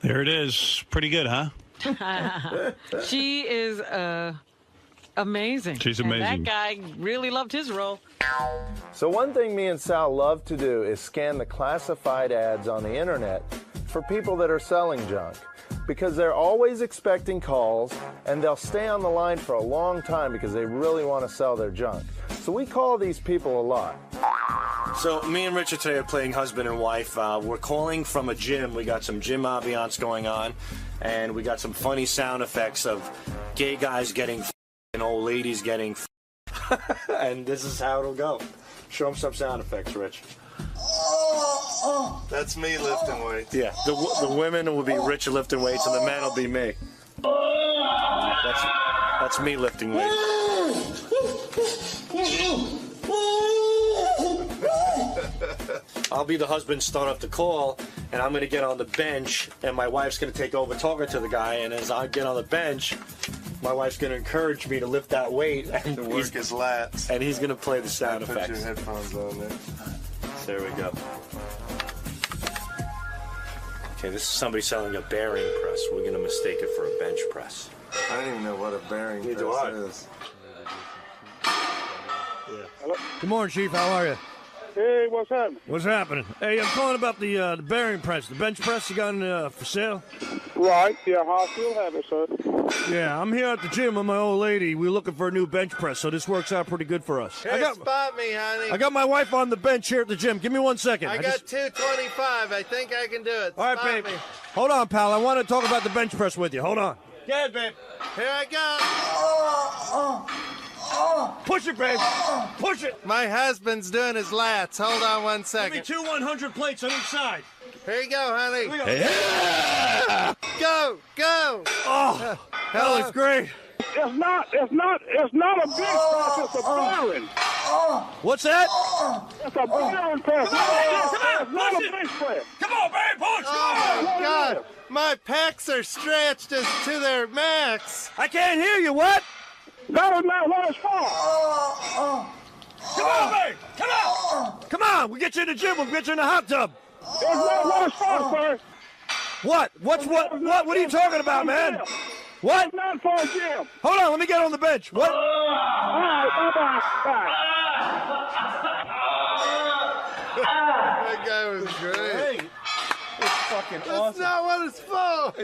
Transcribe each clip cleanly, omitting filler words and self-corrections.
There it is. Pretty good, huh? She is amazing. She's amazing. And that guy really loved his role. So one thing me and Sal love to do is scan the classified ads on the internet for people that are selling junk, because they're always expecting calls and they'll stay on the line for a long time because they really want to sell their junk. So we call these people a lot. So me and Richard today are playing husband and wife. We're calling from a gym. We got some gym ambiance going on, and we got some funny sound effects of gay guys getting and old ladies getting and this is how it'll go. Show them some sound effects, Rich. That's me lifting weights. Yeah, the women will be Rich lifting weights, and the men will be me. That's me lifting weights. I'll be the husband, start up the call, and I'm going to get on the bench, and my wife's going to take over talking to the guy, and as I get on the bench, my wife's going to encourage me to lift that weight. And to work his lats. And he's going to play the sound effects. Put your headphones on there. There we go. Okay, this is somebody selling a bearing press. We're going to mistake it for a bench press. I don't even know what a bearing Neither press do I. is. Hello? Good morning, Chief. How are you? Hey, what's happening? What's happening? Hey, I'm calling about the bearing press, the bench press you got for sale. Right, yeah, I still have it, sir. Yeah, I'm here at the gym with my old lady. We're looking for a new bench press, so this works out pretty good for us. Spot me, honey. I got my wife on the bench here at the gym. Give me 1 second. I got 225. I think I can do it. All right, Spot babe. me. Hold on, pal. I want to talk about the bench press with you. Hold on. Go ahead, babe. Here I go. Push it, babe. Push it. My husband's doing his lats. Hold on 1 Give second. me 2 100 plates on each side. Here you go, honey. Here we go. Yeah! Go, go. Oh, that looks great. It's not a bench press, it's a bearing. What's that? It's a bearing press. It's not a bench press. Come on, babe. Push. Oh, my God. My pecs are stretched as to their max. I can't hear you. What? That is not what it's for. Come on, babe. Come on. Come on. We'll get you in the gym. We'll get you in the hot tub. It's not what it's for, sir. What? What are you talking about, man? What? It's not for a gym. Hold on. Let me get on the bench. What? All right, bye-bye. Bye. That guy was great. Fucking That's not what it's for.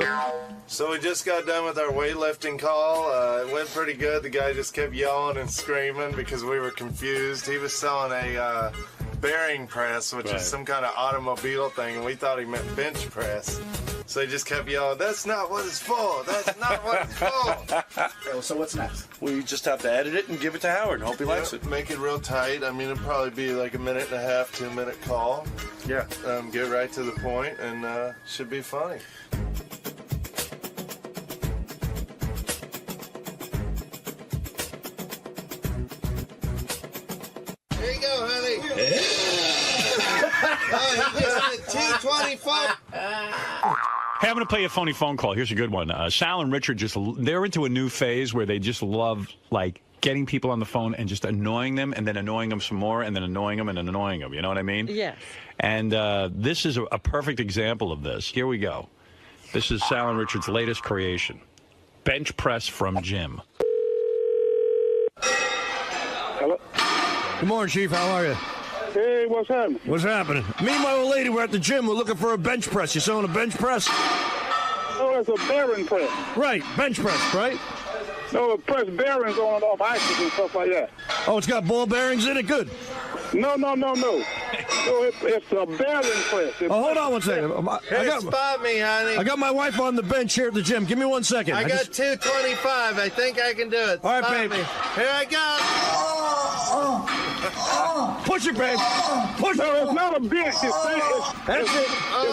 So we just got done with our weightlifting call. It went pretty good. The guy just kept yelling and screaming because we were confused. He was selling a bearing press, which is some kind of automobile thing, and we thought he meant bench press. So he just kept yelling, "That's not what it's for. That's not what it's for." So what's next? We just have to edit it and give it to Howard. Hope he likes it. Make it real tight. I mean, it'll probably be like a 1.5, 2-minute call. Yeah. Get right to the point, and should be funny. Here you go, honey. Oh, he just did 225. Hey, I'm going to play a phony phone call. Here's a good one. Sal and Richard they're into a new phase where they just love, like, getting people on the phone and just annoying them and then annoying them some more and then annoying them and then annoying them. You know what I mean? Yes. And this is a perfect example of this. Here we go. This is Sal and Richard's latest creation. Bench press from gym. Hello? Good morning, Chief. How are you? Hey, what's happening? What's happening? Me and my old lady were at the gym. We're looking for a bench press. You selling a bench press? Oh, it's a bearing press. Right. Bench press, right? No, it press bearings on and off axles and stuff like that. Oh, it's got ball bearings in it? Good. No. No, it's a bearing press. Oh, hold on 1 second. Here, spot me, honey. I got my wife on the bench here at the gym. Give me 1 second. I got 225. I think I can do it. All right, Spot babe. me. Here I go. Push it, babe. Push No, it. it's not a bench. It's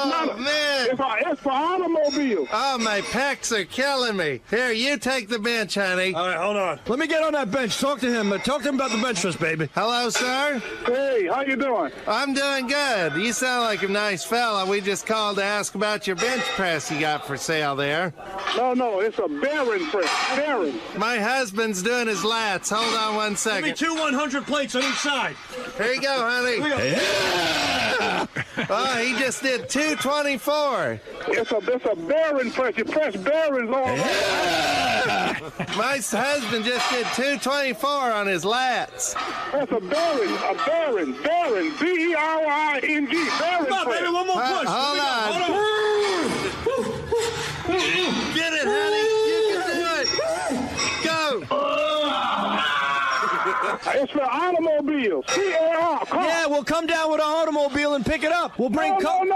not a, man. It's for automobile. Oh, my pecs are killing me. Here, you take the bench, honey. All right, hold on. Let me get on that bench. Talk to him. Talk to him about the bench press, baby. Hello, sir. Hey, how you doing? I'm doing good. You sound like a nice fella. We just called to ask about your bench press you got for sale there. No, it's a bearing press. Bearing. My husband's doing his lats. Hold on 1 Give me second. 2 100 plates on each side. Here you go, honey. Here we go. Oh, he just did 224. It's a bearing press. You press bearings on. My husband just did 224 on his lats. That's a bearing. B-E-R-I-N-G. Bearing Come on, press. baby, one more push. Hold on. Get it, honey. You can do it. Go. It's for automobiles. C-A-R. Yeah, we'll come down with our automobile and pick it up. We'll bring. No. You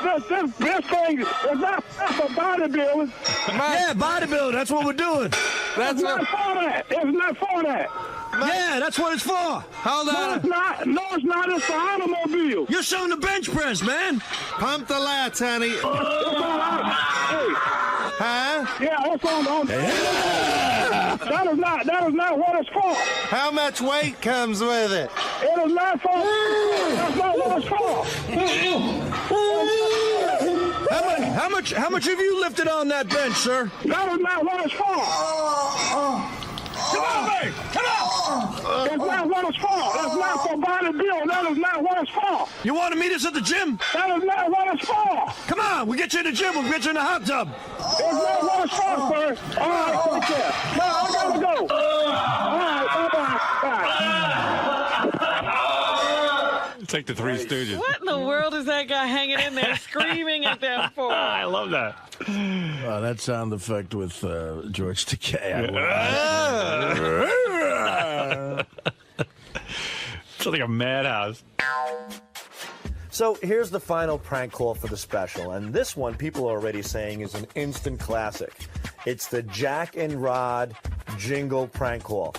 got this thing. It's not for bodybuilding. Yeah, bodybuilding. That's what we're doing. It's not for that. It's not for that. Yeah, that's what it's for. Hold No, on. it's not. No, it's not. It's for automobiles. You're showing the bench press, man. Pump the lats, honey. It's on hey. Huh? Yeah, it's on. That is not what it's for. How much weight comes with it? It is not for. That's not what it's for. How much have you lifted on that bench, sir? That is not what it's for. Come on, baby. Come on. It's not what it's for. That's not for bodybuilding. That is not what it's for. You want to meet us at the gym? That is not what it's for. Come on, we'll get you in the gym. We'll get you in the hot tub. It's not what it's for, sir. All right, take care. No, I gotta go. All right, bye-bye. Bye. It's like the Three Stooges. What in the world is that guy hanging in there screaming at them for? I love that. That sound effect with George Takei. It's like a madhouse. So here's the final prank call for the special, and this one people are already saying is an instant classic. It's the Jack and Rod jingle prank call.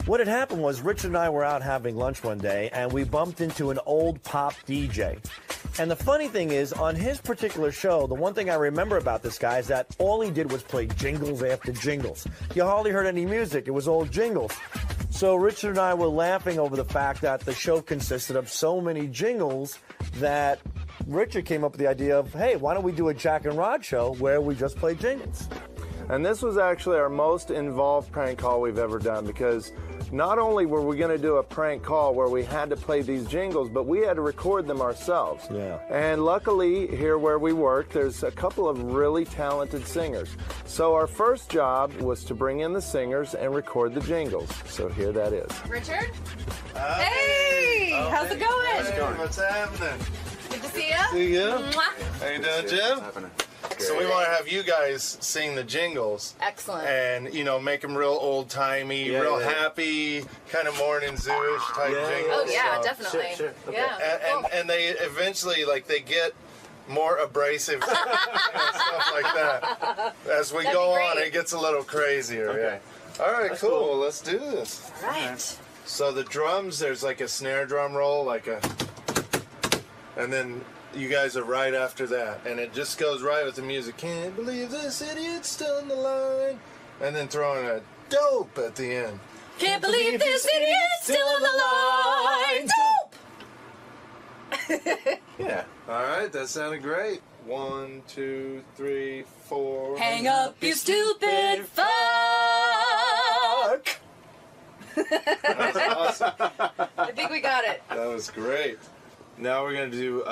What had happened was Richard and I were out having lunch one day, and we bumped into an old pop DJ. And the funny thing is, on his particular show, the one thing I remember about this guy is that all he did was play jingles after jingles. You hardly heard any music. It was all jingles. So Richard and I were laughing over the fact that the show consisted of so many jingles that Richard came up with the idea of, hey, why don't we do a Jack and Rod show where we just play jingles? And this was actually our most involved prank call we've ever done, because not only were we going to do a prank call where we had to play these jingles, but we had to record them ourselves. Yeah. And luckily, here where we work, there's a couple of really talented singers. So our first job was to bring in the singers and record the jingles. So here that is. Richard? Hey! How's it going? Hey, what's happening? Good to see you. See you. Mwah. How you doing, Jim? So we want to have you guys sing the jingles. Excellent. And, you know, make them real old-timey, real happy, kind of morning zoo-ish type jingles. Oh, yeah, So- definitely. Sure. Okay. Yeah. And they eventually, like, they get more abrasive and stuff like that. As we That'd go be on, great. it gets a little crazier. Yeah. All right, cool. Let's do this. All right. So the drums, there's like a snare drum roll, and then you guys are right after that, and it just goes right with the music. Can't believe this idiot's still in the line, and then throwing a dope at the end. Can't believe this idiot's still on the line. Dope! Yeah. All right, that sounded great. 1, 2, 3, 4. Hang up, you stupid fuck! That was awesome. I think we got it. That was great. Now we're gonna do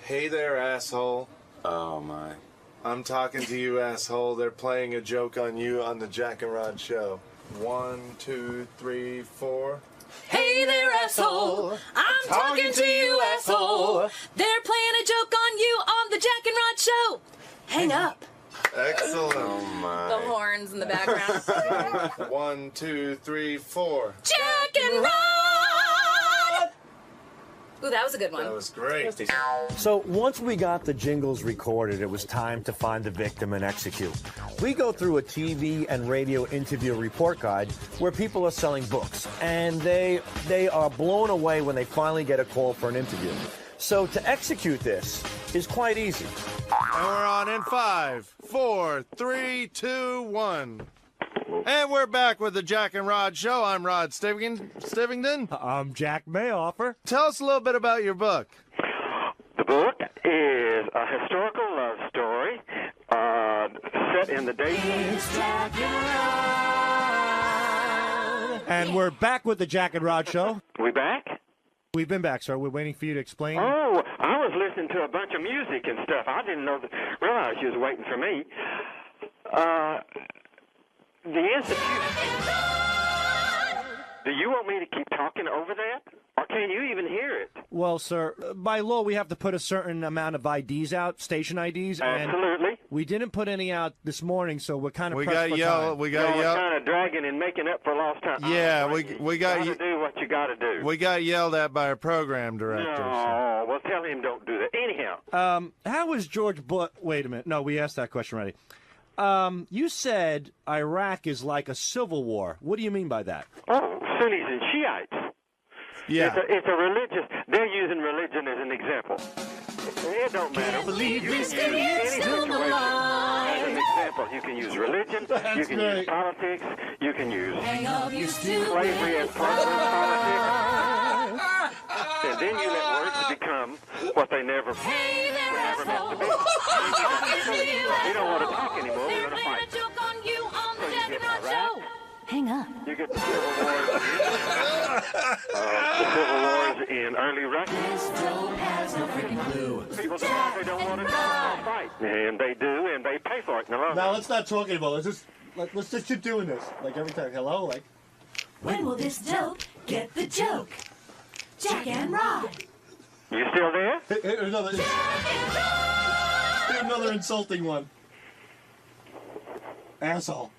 Hey There, Asshole. Oh my. I'm talking to you, asshole. They're playing a joke on you on the Jack and Rod show. 1, 2, 3, 4. Hey there, asshole. I'm talking to you, asshole. They're playing a joke on you on the Jack and Rod show. Hang up. Excellent. Oh The my. horns in the background. 1, 2, 3, 4. Jack and Rod! Ooh, that was a good one. That was great. So once we got the jingles recorded, it was time to find the victim and execute. We go through a TV and radio interview report guide where people are selling books, and they are blown away when they finally get a call for an interview. So to execute this is quite easy. And we're on in 5, 4, 3, 2, 1. And we're back with the Jack and Rod Show. I'm Rod Stivington. I'm Jack Mayoffer. Tell us a little bit about your book. The book is a historical love story set in the days. And we're back with the Jack and Rod Show. We back? We've been back, sir. We're waiting for you to explain. Oh, I was listening to a bunch of music and stuff. I didn't realize you was waiting for me. The institution. Do you want me to keep talking over that? Or can you even hear it? Well, sir, by law, we have to put a certain amount of IDs out, station IDs. Absolutely. And we didn't put any out this morning, so we're kind of We pressed got for yelled. time. We got We're yelled. kind of dragging and making up for lost time. Yeah, we got You got to do what you got to do. we got yelled at by our program director. No, well, tell him don't do that. Anyhow. How was George Bush? Wait a minute. No, we asked that question already. You said Iraq is like a civil war. What do you mean by that? Oh, Sunnis and Shiites. Yeah. It's a religious. They're using religion as an example. It don't matter. Can't believe You this can use kid's any still situation alive. as an example. You can use religion. You can use politics. You can use Hang up your stupid slavery as part of politics. And then you let words become what they never Hey there, meant to asshole. be. We don't want to talk anymore. We're They're going to playing a fight. joke on you on the So you Jack get and Rod Iraq. Show. Hang up. You get the civil wars in early Iraq. This dope has no freaking clue. People say they don't want to fight, and they do, and they pay for it in the long Now run. let's not talk anymore. Let's just keep doing this. Like every time. Hello, like. When will this dope get the joke? Jack and Rod. You still there? Another insulting one. Asshole.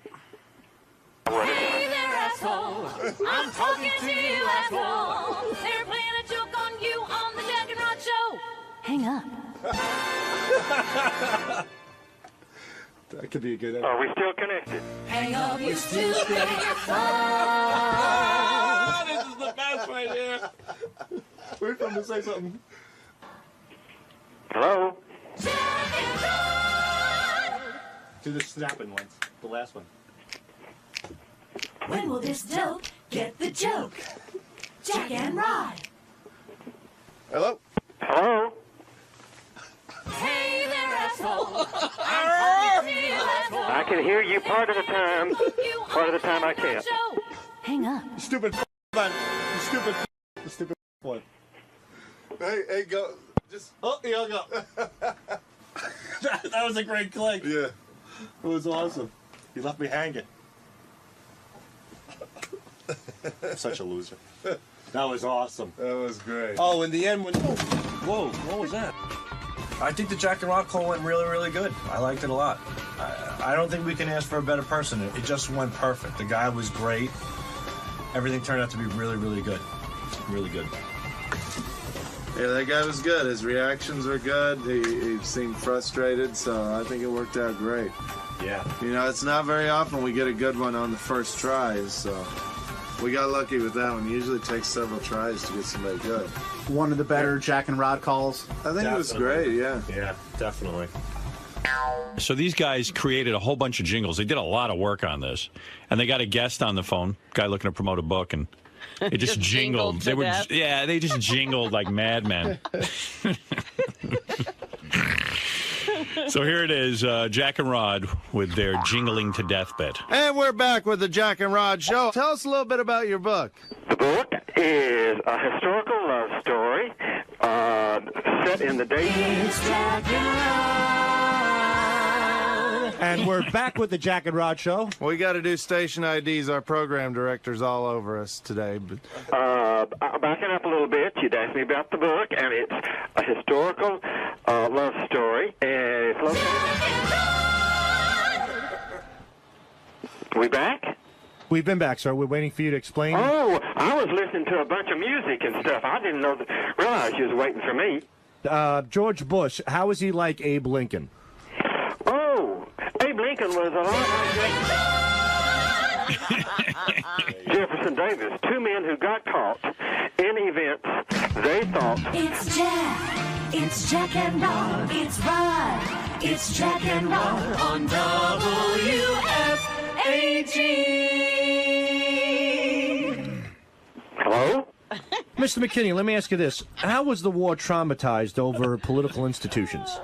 Hey there, asshole. I'm talking to you, asshole. They're playing a joke on you on the Jack and Rod Show. Hang up. That could be a good. Are we still connected? Hang up, you stupid This is the best right here. Wait for him to say something. Hello? Do the snapping ones. The last one. When will this dope get the joke? Jack and Rod. Hello. Hello? Hey there, asshole. I'm talking to you, asshole. I can hear you part of the time. Part of the time I can't. Hang up. Stupid man. You stupid one. Hey, go. Just. Oh, he hung up. that was a great click. Yeah. It was awesome. He left me hanging. I'm such a loser. That was awesome. That was great. Oh, in the end, whoa, what was that? I think the Jack and Rock call went really, really good. I liked it a lot. I don't think we can ask for a better person. It just went perfect. The guy was great. Everything turned out to be really, really good. Really good. Yeah, that guy was good. His reactions were good. He seemed frustrated, so I think it worked out great. Yeah. You know, it's not very often we get a good one on the first try, so we got lucky with that one. It usually takes several tries to get somebody good. One of the better Jack and Rod calls. I think it was great, yeah. Yeah, definitely. So these guys created a whole bunch of jingles. They did a lot of work on this, and they got a guest on the phone, guy looking to promote a book, and it just jingled. to death. They just jingled like madmen. So here it is, Jack and Rod with their jingling to death bit. And we're back with the Jack and Rod Show. Tell us a little bit about your book. The book is a historical love story set in the days. And we're back with the Jack and Rod Show. We got to do station IDs. Our program director's all over us today. But Backing up a little bit, you'd asked me about the book, and it's a historical love story, and it's located. We back? We've been back, sir. We're waiting for you to explain. Oh, I was listening to a bunch of music and stuff. I didn't realize you was waiting for me. George Bush, how was he like Abe Lincoln? Oh, Abe Lincoln was a lot like Jefferson Davis, two men who got caught in events they thought. It's Jack and Rod, it's Rod, it's Jack and Rod on WFAG. Hello? Mr. McKinney, let me ask you this. How was the war traumatized over political institutions?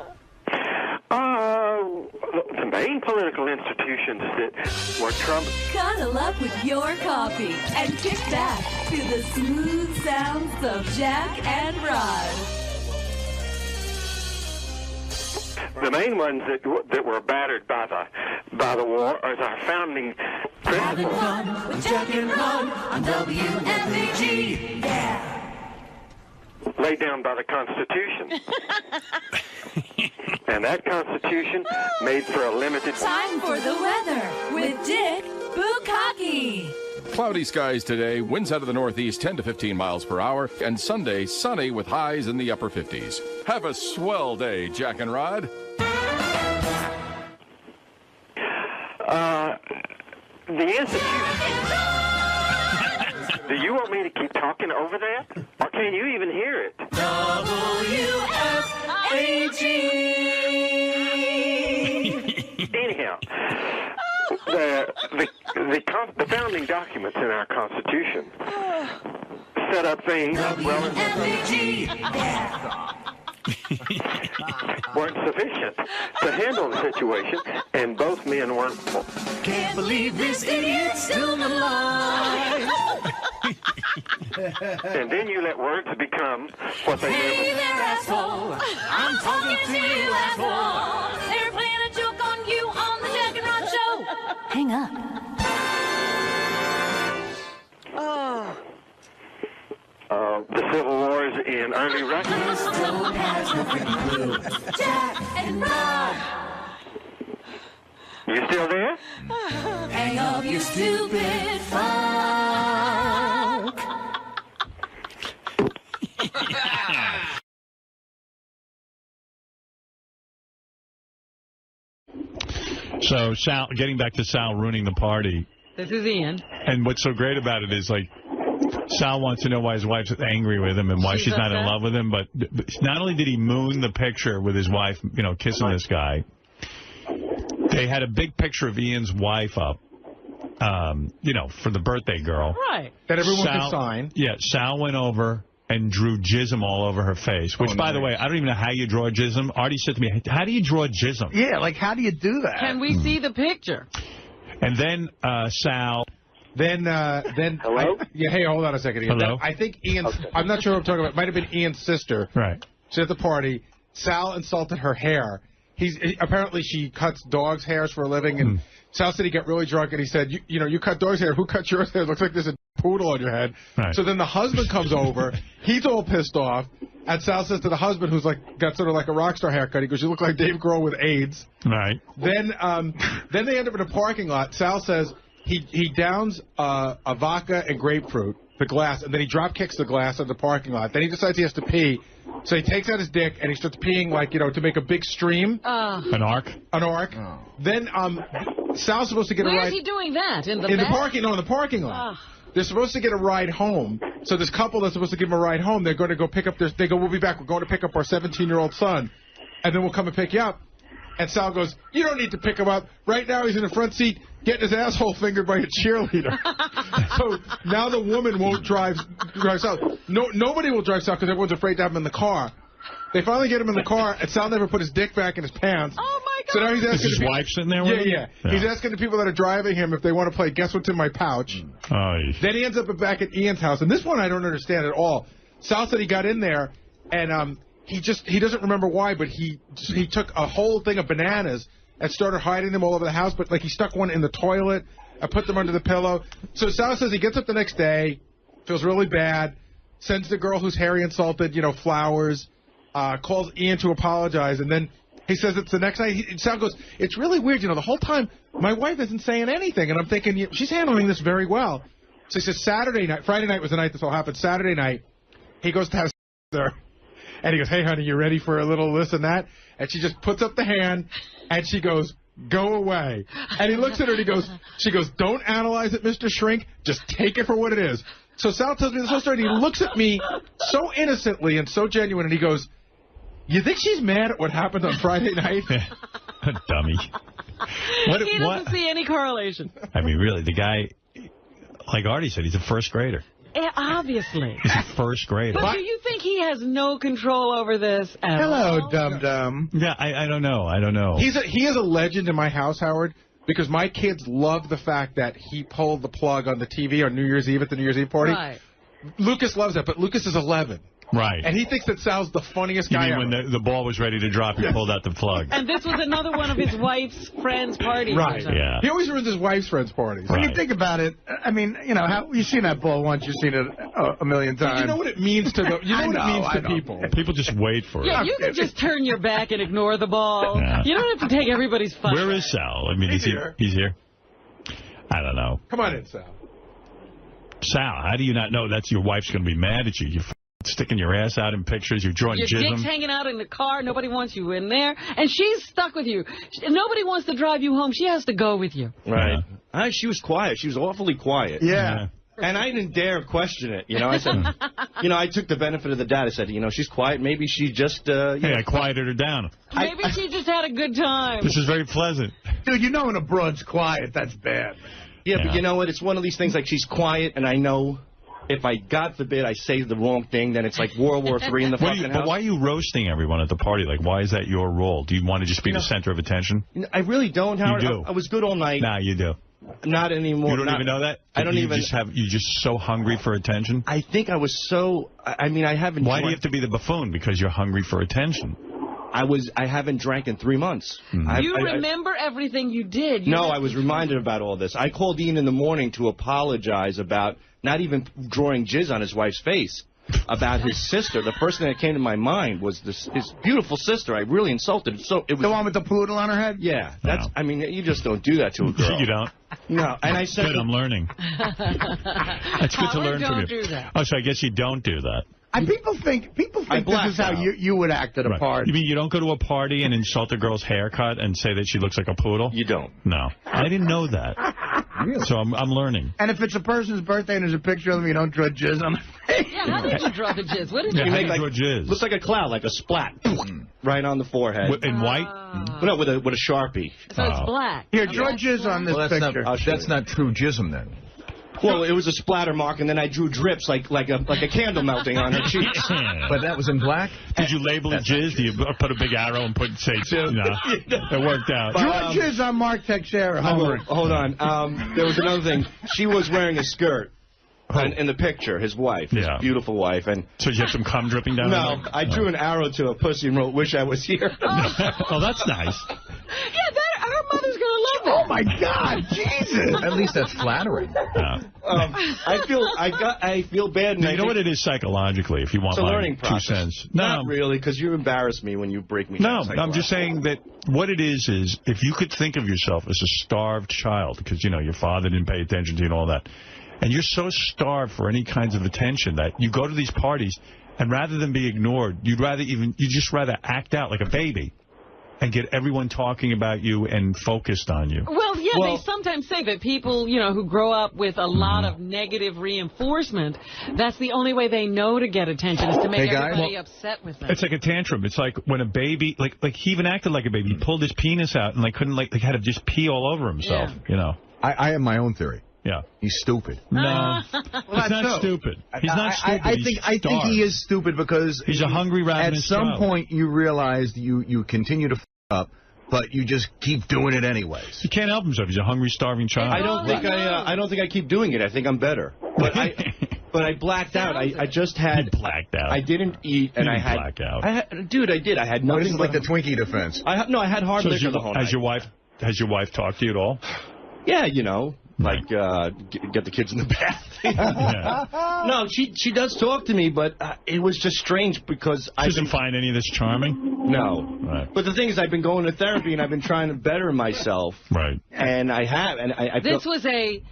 the main political institutions that were Trump. Cuddle up with your coffee and kick back to the smooth sounds of Jack and Rod. The main ones that were battered by the war is our founding Having principles. fun with Jack and Rod on WFAG. Yeah. Laid down by the Constitution. And that Constitution made for a limited Time for the weather with Dick Bukkake. Cloudy skies today, winds out of the northeast 10 to 15 miles per hour, and Sunday sunny with highs in the upper 50s. Have a swell day, Jack and Rod. The institution. Do you want me to keep talking over that? Or can you even hear it? WFAG. Anyhow, the founding documents in our Constitution set up things weren't sufficient to handle the situation, and both men weren't. Can't believe this idiot's still alive. And then you let words become what they Hey never. there, asshole. I'm talking to you, asshole. They're playing a joke on you on the Jack and Rod Show. Hang up. The civil wars in early Russia. Jack and Rod. You still there? Hang up, you stupid fuck. So, Sal, getting back to Sal ruining the party. This is Ian. And what's so great about it is, like, Sal wants to know why his wife's angry with him and why she's not in love with him. But not only did he moon the picture with his wife, you know, kissing this guy, they had a big picture of Ian's wife up, you know, for the birthday girl. Right. That everyone can sign. Yeah, Sal went over and drew jism all over her face, which, by the way, I don't even know how you draw jism. Artie said to me, how do you draw jism? Yeah, like, how do you do that? Can we see the picture? And then Sal... Then Hello? Hey, hold on a second. Ian. Hello? I think Ian's, I'm not sure what I'm talking about. It might have been Ian's sister. Right. She's at the party. Sal insulted her hair. Apparently she cuts dogs' hairs for a living, and Sal said he got really drunk, and he said, you know, you cut dogs' hair. Who cut yours hair? It looks like there's a poodle on your head. Right. So then the husband comes over. He's all pissed off. And Sal says to the husband, who's got sort of like a rock star haircut, he goes, you look like Dave Grohl with AIDS. Right. Then they end up in a parking lot. Sal says he downs a vodka and grapefruit, the glass, and then he drop kicks the glass in the parking lot. Then he decides he has to pee. So he takes out his dick and he starts peeing, like, you know, to make a big stream. An arc? An arc. Oh. Then Sal's supposed to get a ride. Where is he doing that? In the in back? the parking? No, in the parking lot. They're supposed to get a ride home. So this couple that's supposed to give him a ride home, they're going to go pick up they go, we'll be back. We're going to pick up our 17-year-old son. And then we'll come and pick you up. And Sal goes, you don't need to pick him up. Right now he's in the front seat getting his asshole fingered by a cheerleader. So now the woman won't drive Sal. Nobody will drive Sal because everyone's afraid to have him in the car. They finally get him in the car, and Sal never put his dick back in his pants. Oh, my God. So now he's asking Is his wife sitting there with him? Yeah. He's asking the people that are driving him if they want to play Guess What's in My Pouch. Then he ends up back at Ian's house. And this one I don't understand at all. Sal said he got in there, and he doesn't remember why, but he took a whole thing of bananas and started hiding them all over the house. But, like, he stuck one in the toilet and put them under the pillow. So Sal says he gets up the next day, feels really bad, sends the girl whose hair he insulted, you know, flowers, calls Ian to apologize, and then he says it's the next night. Sal goes, it's really weird, you know, the whole time my wife isn't saying anything, and I'm thinking, she's handling this very well. So he says Friday night was the night this all happened. Saturday night, he goes to have sex with her, and he goes, hey, honey, you ready for a little this and that? And she just puts up the hand, and she goes, go away. And he looks at her, and she goes, don't analyze it, Mr. Shrink, just take it for what it is. So Sal tells me this whole story, and he looks at me so innocently and so genuine, and he goes, you think she's mad at what happened on Friday night? Dummy. He doesn't see any correlation. I mean, really, the guy, like Artie said, he's a first grader. Obviously. He's in first grade. But do you think he has no control over this at all? Hello, dum-dum. Yeah, I don't know. I don't know. He is a legend in my house, Howard, because my kids love the fact that he pulled the plug on the TV on New Year's Eve at the New Year's Eve party. Right. Lucas loves that, but Lucas is 11. Right. And he thinks that Sal's the funniest You guy mean ever. when the ball was ready to drop, he pulled out the plug. And this was another one of his wife's friends' parties. Right. Yeah. He always ruins his wife's friends' parties. When you think about it, I mean, you know, you've seen that ball once, you've seen it a million times. You know what it means to people. People just wait for it. Yeah, you can just turn your back and ignore the ball. Yeah. You don't have to take everybody's fun. Where is Sal? I mean, he's here. He's here. I don't know. Come on in, Sal. Sal, how do you not know that's your wife's going to be mad at you? You're sticking your ass out in pictures. You're drawing Your dick's jism. hanging out in the car. Nobody wants you in there. And she's stuck with you. Nobody wants to drive you home. She has to go with you. Right. She was quiet. She was awfully quiet. Yeah. And I didn't dare question it. You know, I said, you know, I took the benefit of the doubt. I said, you know, she's quiet. Maybe she just, Hey, I quieted her down. Maybe she just had a good time. This is very pleasant. Dude, you know when a broad's quiet, that's bad. Yeah, but you know what? It's one of these things like she's quiet, and I know if I, God forbid, I say the wrong thing, then it's like World War III in the fucking house. But why are you roasting everyone at the party? Like, why is that your role? Do you want to just be the center of attention? I really don't, Howard. You do. I was good all night. Nah, you do. Not anymore. You don't even know that? I don't even. You're just so hungry for attention? I think I was so. I mean, I haven't. Why do you have to be the buffoon? Because you're hungry for attention. I haven't drank in 3 months. You remember everything you did. No, I was reminded about all this. I called Ian in the morning to apologize about not even drawing jizz on his wife's face, about his sister. The first thing that came to my mind was his beautiful sister. I really insulted. So it was the one with the poodle on her head? Yeah. That's. I mean, you just don't do that to a girl. You don't? No. And I said... Good, I'm learning. That's good to learn from you. Do that. Oh, so I guess you don't do that. And people think this is how you would act at a party. You mean you don't go to a party and insult a girl's haircut and say that she looks like a poodle? You don't. No. I didn't know that. Really? So I'm learning. And if it's a person's birthday and there's a picture of them, you don't draw jizz on the face. Yeah, how did you draw the jizz? What did you make? Like, draw jizz? Looks like a cloud, like a splat, right on the forehead. In white? No, with a Sharpie. So it's black. Here, draw jizz on this picture. That's not true jism then. Well, it was a splatter mark, and then I drew drips like a candle melting on her cheeks. But that was in black? Did you label it jizz? Do you put a big arrow and say, no, it worked out. Draw jizz on Mark Teixeira. Hold on. There was another thing. She was wearing a skirt in the picture, his wife, his beautiful wife. And so did you have some cum dripping down? No, I drew an arrow to a pussy and wrote, "Wish I was here." Oh, that's nice. Yeah, her mother's gonna love that. Oh my God, Jesus! At least that's flattering. I feel bad. You know what it is psychologically, if you want it's a learning like 2 process. cents. Not really, because you embarrass me when you break me down. No, I'm just saying that what it is if you could think of yourself as a starved child, because, you know, your father didn't pay attention to you and all that, and you're so starved for any kinds of attention that you go to these parties, and rather than be ignored, you'd just rather act out like a baby and get everyone talking about you and focused on you. Well, yeah, they sometimes say that people, you know, who grow up with a lot of negative reinforcement, that's the only way they know to get attention is to make everybody upset with them. It's like a tantrum. It's like when a baby, like he even acted like a baby. He pulled his penis out and couldn't had to just pee all over himself, you know. I have my own theory. Yeah. He's stupid. No. He's not stupid. He's not stupid. I think he is stupid because he's a hungry ravenous child. At some point you realize you continue to up, but you just keep doing it anyways. He can't help himself. He's a hungry, starving child. I don't think I keep doing it. I think I'm better. But I blacked out. I just had. You blacked out. I didn't eat, and I had. Black out. Dude, I did. I had nothing. This is like the Twinkie defense. I had hard liquor the whole night. Has your wife talked to you at all? Yeah, you know. Like, get the kids in the bath. No, she does talk to me, but it was just strange because I doesn't find any of this charming? No. Right. But the thing is, I've been going to therapy, and I've been trying to better myself. Right. And I have. And I this was a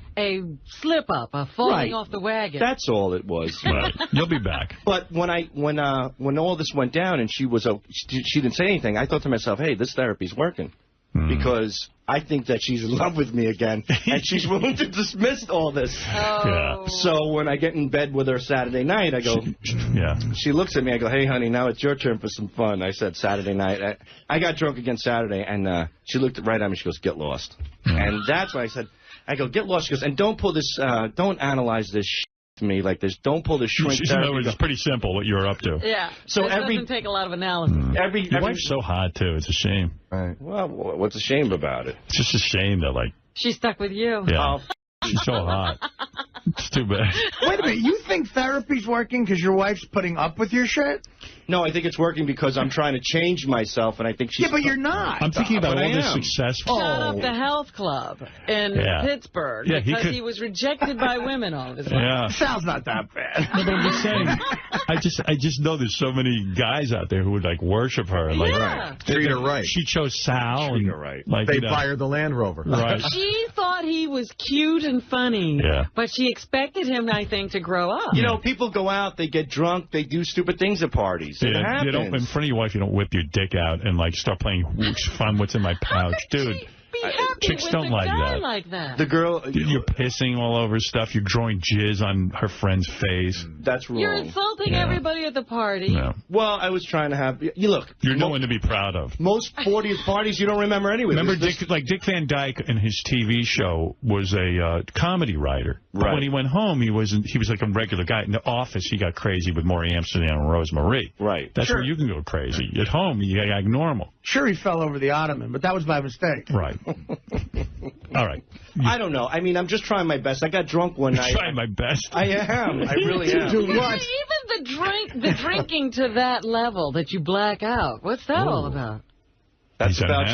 slip-up, a falling off the wagon. That's all it was. Right. You'll be back. But when all this went down and she didn't say anything, I thought to myself, hey, this therapy's working. Because I think that she's in love with me again, and she's willing to dismiss all this. Oh. Yeah. So when I get in bed with her Saturday night, I go, she looks at me, I go, hey, honey, now it's your turn for some fun. I said Saturday night. I got drunk again Saturday, and she looked right at me, she goes, get lost. And that's why I go, get lost. She goes, and don't pull this, don't analyze this to me like this. Don't pull the shrink In other words, it's pretty simple what you're up to. Yeah. So it doesn't take a lot of analysis. Your wife's so hot, too. It's a shame. Right. Well, what's a shame about it? It's just a shame that, like... She's stuck with you. Yeah. She's so hot. It's too bad. Wait a minute. You think therapy's working because your wife's putting up with your shit? No, I think it's working because I'm trying to change myself, and I think she's... Yeah, but you're not. I'm thinking about all this successful... Shut up the health club in Pittsburgh because he was rejected by women all of his life. Yeah. Sounds not that bad. No, but I'm just saying, I just know there's so many guys out there who would, like, worship her. Like, treat her right. She chose Sal. Treat her right. Like, they buy her the Land Rover. Right. She thought he was cute and funny, but she expected him, I think, to grow up. You know, people go out, they get drunk, they do stupid things at parties. It happens. You don't, in front of your wife, you don't whip your dick out and, like, start playing Find What's in My Pouch. Dude. Chicks don't like that. The girl... You're pissing all over stuff. You're drawing jizz on her friend's face. That's wrong. You're insulting everybody at the party. No. Well, I was trying to have... Look. You're no one to be proud of. Most 40th parties you don't remember anyway. Remember Dick Van Dyke in his TV show was a comedy writer. Right. But when he went home, he was like a regular guy. In the office, he got crazy with Maury Amsterdam and Rosemarie. Right. That's where you can go crazy. At home, you act normal. Sure, he fell over the ottoman, but that was by mistake. Right. All right. I don't know. I mean, I'm just trying my best. I got drunk one night. Trying my best. I am. I really am. Do what? Even the drinking to that level that you black out. What's that all about? That's about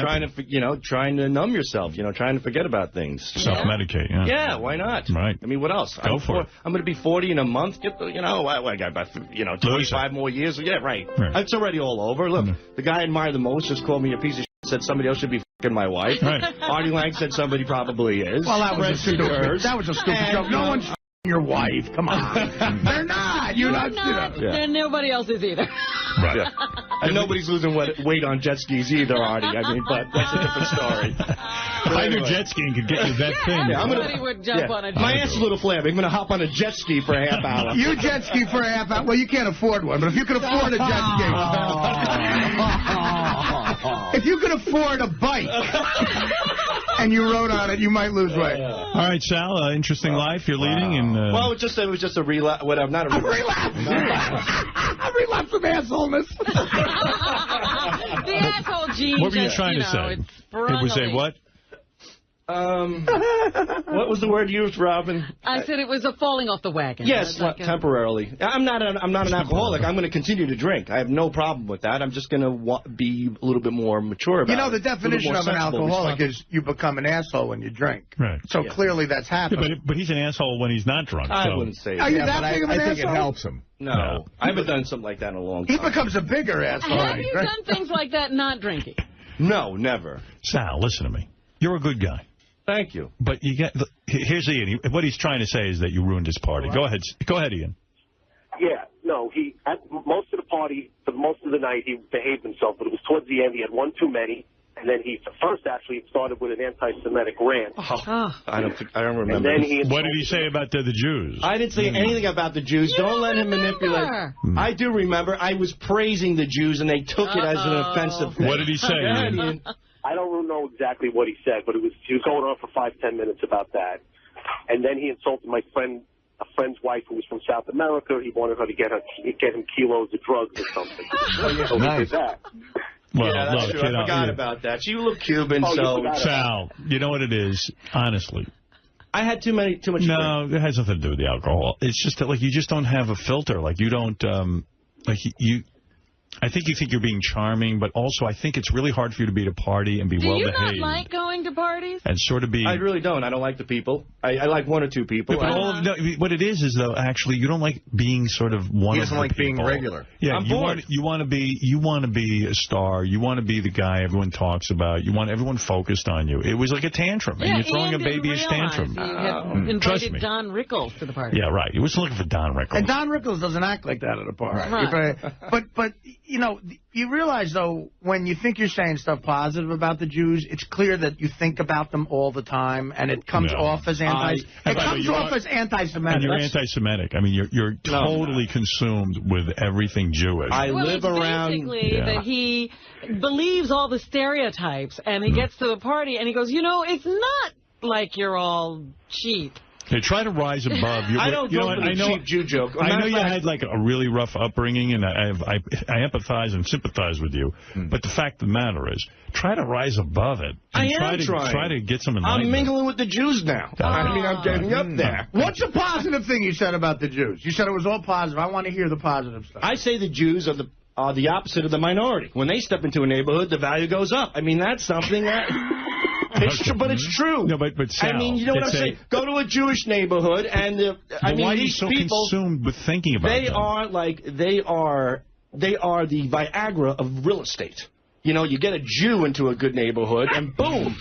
trying to numb yourself, trying to forget about things. Self-medicate, Yeah, why not? Right. I mean, what else? Go for it. I'm going to be 40 in a month. I got about 25 more years. Yeah, right. It's already all over. Look, the guy I admire the most just called me a piece of shit, said somebody else should be f***ing my wife. Right. Artie Lang said somebody probably is. Well, that was a stupid joke. No one's your wife. Come on. They're not. You're not. And nobody else is either. Right. Yeah. And nobody's losing weight on jet skis either, Artie. I mean, but that's a different story. I knew jet skiing could get you that thing. Yeah, Somebody would jump on a jet ski. My ass is a little flabby. I'm going to hop on a jet ski for a half hour. You jet ski for a half hour? Well, you can't afford one, but if you can afford a jet ski. If you could afford a bike and you rode on it, you might lose weight. All right, Sal, interesting life. You're leading. Well, it was just a relapse. Whatever, not a relapse. A relapse of assholeness. The asshole gene. What were you trying to say? It was a what? What was the word used, Robin? I said it was a falling off the wagon. Yes, temporarily. I'm not an alcoholic. I'm going to continue to drink. I have no problem with that. I'm just going to be a little bit more mature about it. The definition of an alcoholic is you become an asshole when you drink. Right. So clearly that's happening. Yeah, but he's an asshole when he's not drunk. I wouldn't say that. Are you that big of an asshole? I think it helps him. No. I haven't done something like that in a long time. He becomes a bigger asshole. Have you done things like that not drinking? No, never. Sal, listen to me. You're a good guy. Thank you. But here's Ian. What he's trying to say is that you ruined his party. Go ahead, Ian. Yeah, no, at most of the party, for most of the night, he behaved himself, but it was towards the end. He had one too many, and then he first actually started with an anti-Semitic rant. I don't remember. And then what did he say about the Jews? I didn't say anything about the Jews. Don't let him manipulate. I do remember. I was praising the Jews, and they took it as an offensive thing. What did he say, Ian? I don't know exactly what he said, but he was going on for 5-10 minutes about that. And then he insulted a friend's wife who was from South America. He wanted her to get him kilos of drugs or something. So he did that. Well, yeah, that's true. I forgot about that. You look Cuban, so... Sal, you know what it is, honestly. I had too much No, it has nothing to do with the alcohol. It's just that, you just don't have a filter. You don't, I think you think you're being charming, but also I think it's really hard for you to be at a party and be well-behaved. Do you not like going to parties? And sort of be... I really don't. I don't like the people. I like one or two people. But what it is though, actually, you don't like being sort of one of the people. He doesn't like being regular. Yeah, you want to be a star. You want to be the guy everyone talks about. You want everyone focused on you. It was like a tantrum, and you're throwing a babyish tantrum. You had invited Don Rickles to the party. Yeah, right. He was looking for Don Rickles. And Don Rickles doesn't act like that at a party. Right. But you realize, though, when you think you're saying stuff positive about the Jews, it's clear that you think about them all the time, and it comes off as anti-Semitic. And you're anti-Semitic. I mean, you're totally consumed with everything Jewish. I live around... Basically, that he believes all the stereotypes, and he gets to the party, and he goes, it's not like you're all cheap. Hey, try to rise above. I don't go for the cheap Jew joke. I know you had like a really rough upbringing, and I empathize and sympathize with you. But the fact of the matter is, try to rise above it. I am trying. Try to get some enlightenment. I'm mingling with the Jews now. I mean, I'm getting up there. What's a positive thing you said about the Jews? You said it was all positive. I want to hear the positive stuff. I say the Jews are the opposite of the minority. When they step into a neighborhood, the value goes up. I mean, that's something that... It's true, but it's true. No, but Sal, I mean, you know what I'm saying? Go to a Jewish neighborhood, and why are you so consumed with thinking about them? They are the Viagra of real estate. You know, you get a Jew into a good neighborhood, and boom,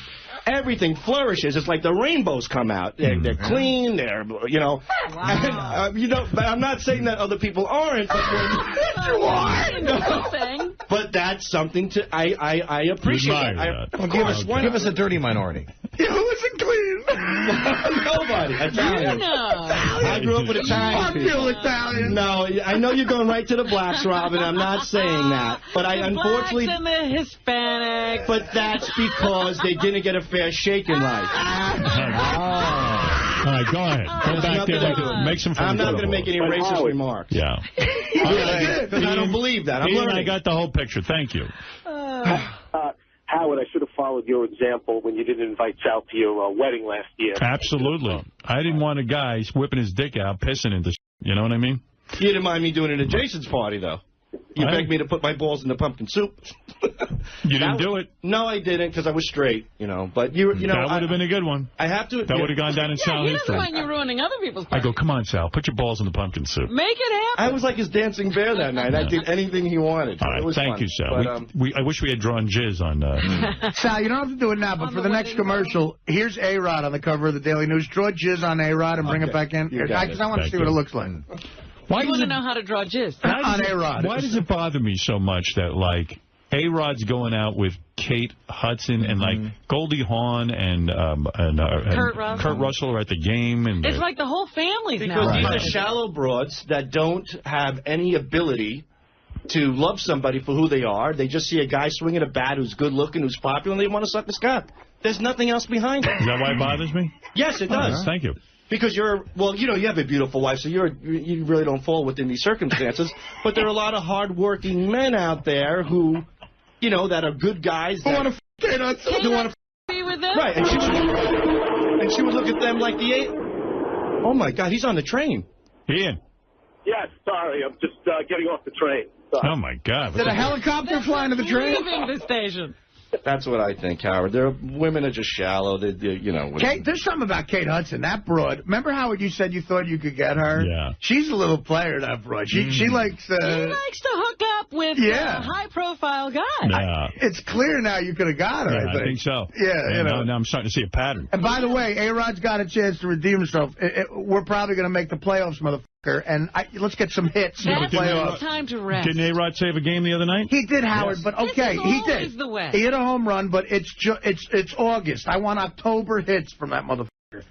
everything flourishes. It's like the rainbows come out. They're clean. They're, you know. Wow. And, you know, but I'm not saying that other people aren't. But you are. But that's something I appreciate. Give us a dirty minority. Who isn't clean? Nobody. Italian. I grew up with Italian people. Italian. No, I know you're going right to the blacks, Robin. I'm not saying that. But I unfortunately... Blacks and the Hispanics. But that's because they didn't get a fair shake in life. All right, go ahead. Go back there. Make some fun. I'm not going to make any racist remarks. Yeah. Because I don't believe that. I got the whole picture. Thank you. Howard, I should have followed your example when you didn't invite Sal to your wedding last year. Absolutely. I didn't want a guy whipping his dick out, pissing into you know what I mean? You didn't mind me doing it at Jason's party, though. You begged me to put my balls in the pumpkin soup. You didn't do it. No, I didn't, because I was straight, you know. But that would have been a good one. I have to. That would have gone down in Sal history. He doesn't want you ruining other people's parties. I go, come on, Sal, put your balls in the pumpkin soup. Make it happen. I was like his dancing bear that night. I did anything he wanted. All right, it was thank fun. you, Sal. But, I wish we had drawn jizz on... Sal, you don't have to do it now, but for the next commercial, here's A-Rod on the cover of the Daily News. Draw jizz on A-Rod and bring it back in. Because I want to see what it looks like. You want to know how to draw jizz. On A-Rod. Why does it bother me so much that, like, A-Rod's going out with Kate Hudson and, like, Goldie Hawn and Kurt Russell are at the game? And it's like the whole family's because now. these are shallow broads that don't have any ability to love somebody for who they are. They just see a guy swinging a bat who's good-looking, who's popular, and they want to suck his cock. There's nothing else behind it. Is that why it bothers me? Yes, it does. Thank you. Because you have a beautiful wife, so you really don't fall within these circumstances. But there are a lot of hard-working men out there who, you know, that are good guys. Who want to be with them? Right, and she would look at them like oh, my God, he's on the train. Ian. Yes, sorry, I'm just getting off the train. Sorry. Oh, my God. Did a helicopter fly into the train? Leaving the station. That's what I think, Howard. Women are just shallow. You know. Kate, there's something about Kate Hudson. That broad. Remember, Howard, you said you thought you could get her? Yeah. She's a little player, that broad. She likes... She likes to hook up with high-profile guys. Yeah. It's clear now you could have got her, I think so. Yeah, now I'm starting to see a pattern. And by the way, A-Rod's got a chance to redeem himself. We're probably going to make the playoffs, motherfucker. And let's get some hits in the playoffs. It's time to rest. Didn't A-Rod save a game the other night? He did, Howard, but okay, he did. The way. He hit a home run, but it's August. I want October hits from that motherfucker.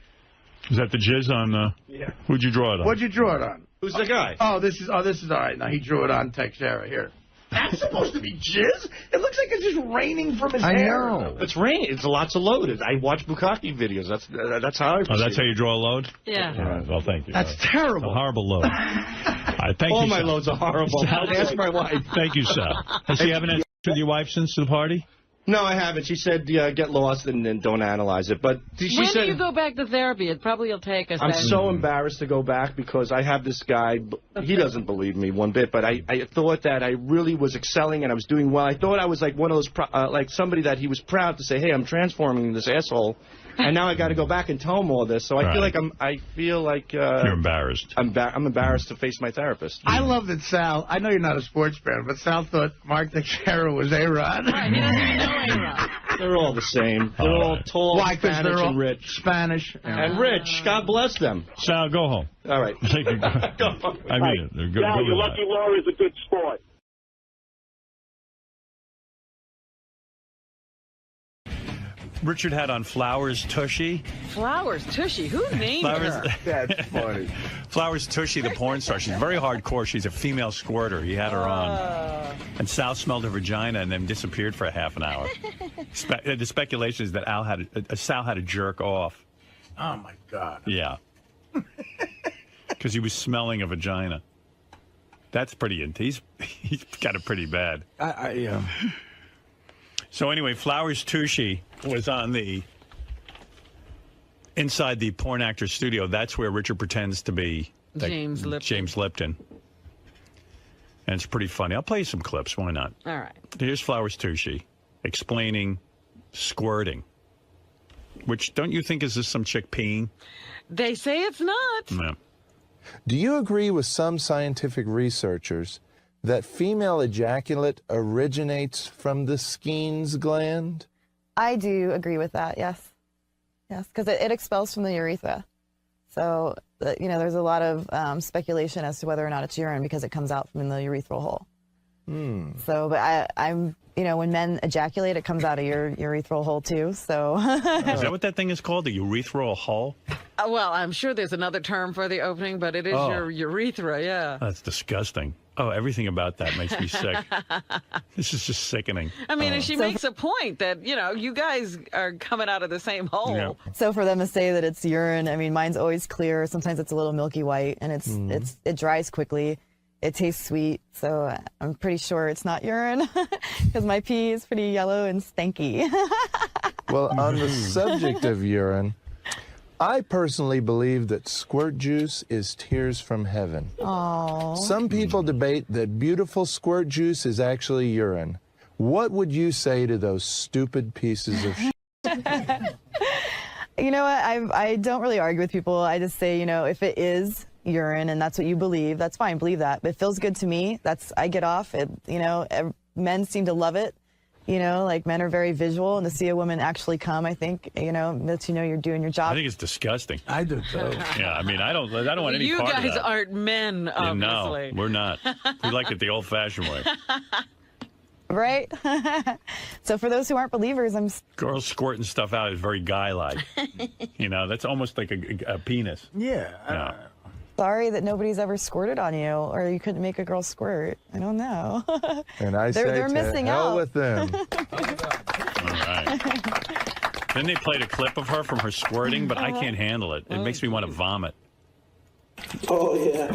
Is that the jizz on? Yeah. Who'd you draw it on? What'd you draw it on? Who's the guy? This is all right. Now he drew it on Texera here. That's supposed to be jizz? It looks like it's just raining from his hair. I know. It's raining. It's lots of load. I watch Bukkake videos. That's how I perceive that's how you draw a load? Yeah. All right, well, thank you. That's terrible. A horrible load. Thank All you, my Sal. loads are horrible. Ask my wife. Thank you, Sal. Has she haven't had sex with your wife since the party? No, I haven't. She said get lost and don't analyze it. But she when said, do you go back to therapy? It probably will take us. I'm so embarrassed to go back because I have this guy. He doesn't believe me one bit. But I thought that I really was excelling and I was doing well. I thought I was like one of those like somebody that he was proud to say, hey, I'm transforming this asshole. And now I got to go back and tell him all this. So I feel like you're embarrassed. I'm embarrassed to face my therapist. I love that Sal. I know you're not a sports fan, but Sal thought Mark Texera was A-Rod. Right, he doesn't even know A-Rod. They're all the same. They're all tall, Spanish, and rich. Spanish and rich. God bless them. Sal, go home. All right. I mean it. Sal, your lucky Laura is a good sport. Richard had on Flowers Tushy. Flowers Tushy? Who named her? That's funny. Flowers Tushy, the porn star. She's very hardcore. She's a female squirter. He had her on. And Sal smelled her vagina and then disappeared for a half an hour. The speculation is that Sal had to jerk off. Oh, my God. Yeah. because he was smelling a vagina. That's pretty intense. He's got it pretty bad. Yeah. So anyway, Flowers Tushy was on the inside the porn actor studio. That's where Richard pretends to be James Lipton. James Lipton. And it's pretty funny. I'll play you some clips. Why not? All right. Here's Flowers Tushy explaining squirting. Which, don't you think, is this some chick peeing? They say it's not. No. Do you agree with some scientific researchers that female ejaculate originates from the Skeen's gland? I do agree with that, yes. Yes, because it expels from the urethra. So, there's a lot of speculation as to whether or not it's urine because it comes out from the urethral hole. So, but I'm, when men ejaculate, it comes out of your urethral hole too, so. Is that what that thing is called, the urethral hole? Well, I'm sure there's another term for the opening, but it is your urethra, yeah. That's disgusting. Oh, everything about that makes me sick. This is just sickening. I mean, and she makes a point that, you guys are coming out of the same hole. Yeah. So for them to say that it's urine, I mean, mine's always clear. Sometimes it's a little milky white, and it dries quickly. It tastes sweet, so I'm pretty sure it's not urine because my pee is pretty yellow and stanky. Well, on the subject of urine, I personally believe that squirt juice is tears from heaven. Aww. Some people debate that beautiful squirt juice is actually urine. What would you say to those stupid pieces of shit? You know what? I don't really argue with people. I just say, if it is urine and that's what you believe, that's fine. Believe that. But it feels good to me. I get off. Men seem to love it. Like men are very visual, and to see a woman actually come, I think, lets you're doing your job. I think it's disgusting. I do too. Yeah, I mean, I don't want any part of that. You guys aren't men, obviously. No, we're not. We like it the old-fashioned way. Right? So for those who aren't believers, Girls squirting stuff out is very guy-like. That's almost like a penis. Yeah. sorry that nobody's ever squirted on you, or you couldn't make a girl squirt. I don't know. And I say they're to missing hell out. with them. All right. Then they played a clip of her from her squirting, but I can't handle it. It makes me want to vomit. Oh, yeah.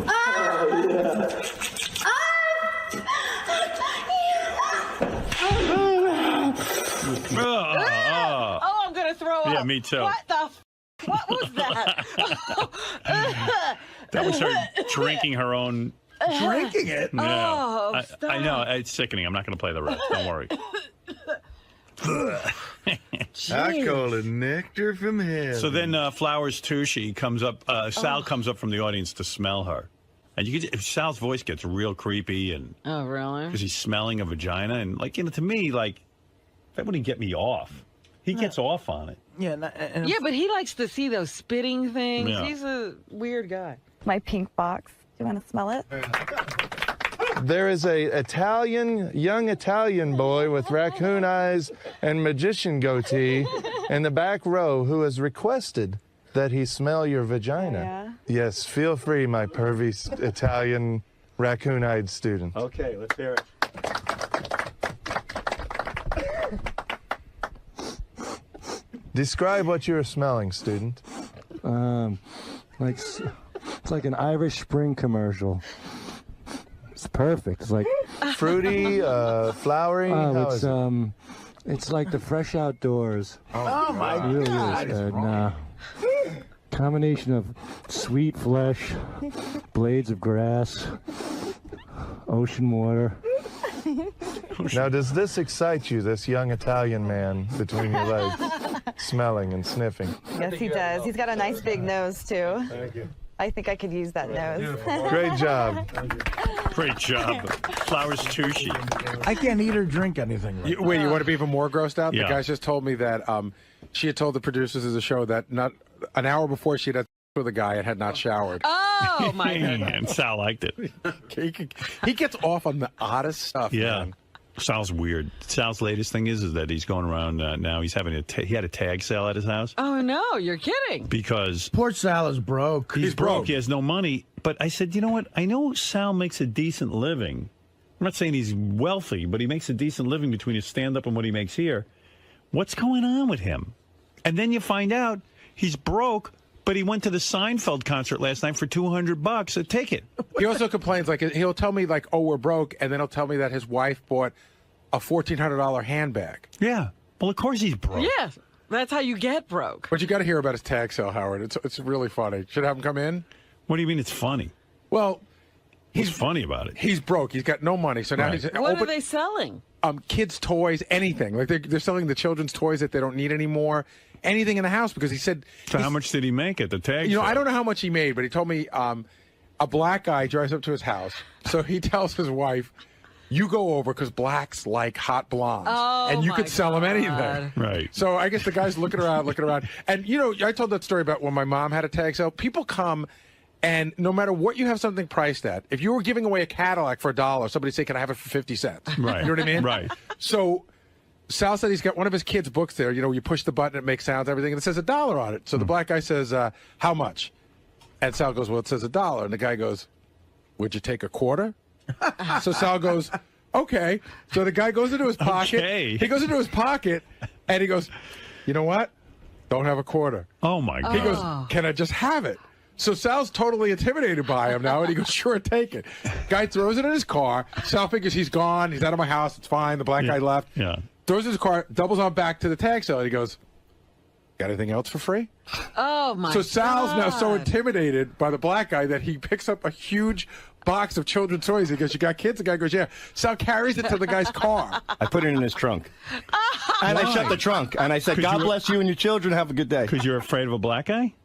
Oh, yeah. Oh, I'm going to throw up. Yeah, me too. What the what was that? That was her drinking her own... Drinking it? Yeah. Oh, stop. I know. It's sickening. I'm not going to play the rest. Don't worry. I call it nectar from heaven. So then Flowers Tushy comes up. Sal comes up from the audience to smell her. And you can, Sal's voice gets real creepy. And oh, really? Because he's smelling a vagina. And, like, you know, to me, like, that wouldn't get me off. He gets off on it. Yeah, yeah, but he likes to see those spitting things. Yeah. He's a weird guy. My pink box. Do you want to smell it? There is a young Italian boy with raccoon eyes and magician goatee in the back row who has requested that he smell your vagina. Yeah. Yes, feel free, my pervy Italian raccoon-eyed student. Okay, let's hear it. Describe what you're smelling, student. It's like an Irish Spring commercial. It's perfect. It's like fruity, flowery. How is it? It's like the fresh outdoors. Oh my It really God. is. And, combination of sweet flesh, blades of grass, ocean water. Now, does this excite you, this young Italian man between your legs, smelling and sniffing? Yes, he does. He's got a nice big nose, too. Thank you. I think I could use that nose. Great job. Great job. Flowers Tushy. I can't eat or drink anything. Right Wait, you want to be even more grossed out? Yeah. The guys just told me that she had told the producers of the show that not an hour before she had with a guy and had not showered. Oh, my goodness. And Sal liked it. He gets off on the oddest stuff. Yeah. Man. Sal's weird. Sal's latest thing is that he's going around now. He's having he had a tag sale at his house Oh, no, you're kidding. because Poor Sal is broke. he's broke. He has no money. But I said, you know what? I know Sal makes a decent living. I'm not saying he's wealthy, but he makes a decent living between his stand-up and what he makes here. What's going on with him? And then you find out he's broke But he went to the Seinfeld concert last night for $200 a ticket. He also complains, like, he'll tell me, like, oh, we're broke, and then he'll tell me that his wife bought a $1,400 handbag. Yeah. Well, of course he's broke. Yes. That's how you get broke. But you got to hear about his tag sale, Howard. It's really funny. Should I have him come in? What do you mean it's funny? Well, he's funny about it. He's broke. He's got no money. So now he's What are they selling? Kids' toys, anything. Like they're selling the children's toys that they don't need anymore. Anything in the house, because he said. So how much did he make at the tag sale? I don't know how much he made, but he told me a black guy drives up to his house. So he tells his wife, "You go over because blacks like hot blondes, and you could sell them anything." Right. So I guess the guy's looking around, and I told that story about when my mom had a tag sale. People come. And no matter what you have something priced at, if you were giving away a Cadillac for $1, somebody say, "Can I have it for 50 cents?" Right. You know what I mean? Right. So Sal said he's got one of his kids' books there. You push the button, it makes sounds, everything, and it says $1 on it. So the black guy says, "How much?" And Sal goes, "Well, it says $1." And the guy goes, "Would you take a quarter?" So Sal goes, "Okay." So the guy goes into his pocket. Okay. He goes into his pocket, and he goes, "You know what? Don't have a quarter." Oh, my God. He goes, "Can I just have it?" So Sal's totally intimidated by him now, and he goes, "Sure, take it." Guy throws it in his car. Sal figures he's gone. He's out of my house. It's fine. The black guy left. Yeah. Throws it in his car, doubles on back to the tag sale, and he goes, "Got anything else for free?" Oh, my God. So Sal's now so intimidated by the black guy that he picks up a huge box of children's toys. He goes, "You got kids?" The guy goes, "Yeah." Sal carries it to the guy's car. I put it in his trunk. And I shut the trunk. And I said, "God bless you and your children. Have a good day." Because you're afraid of a black guy?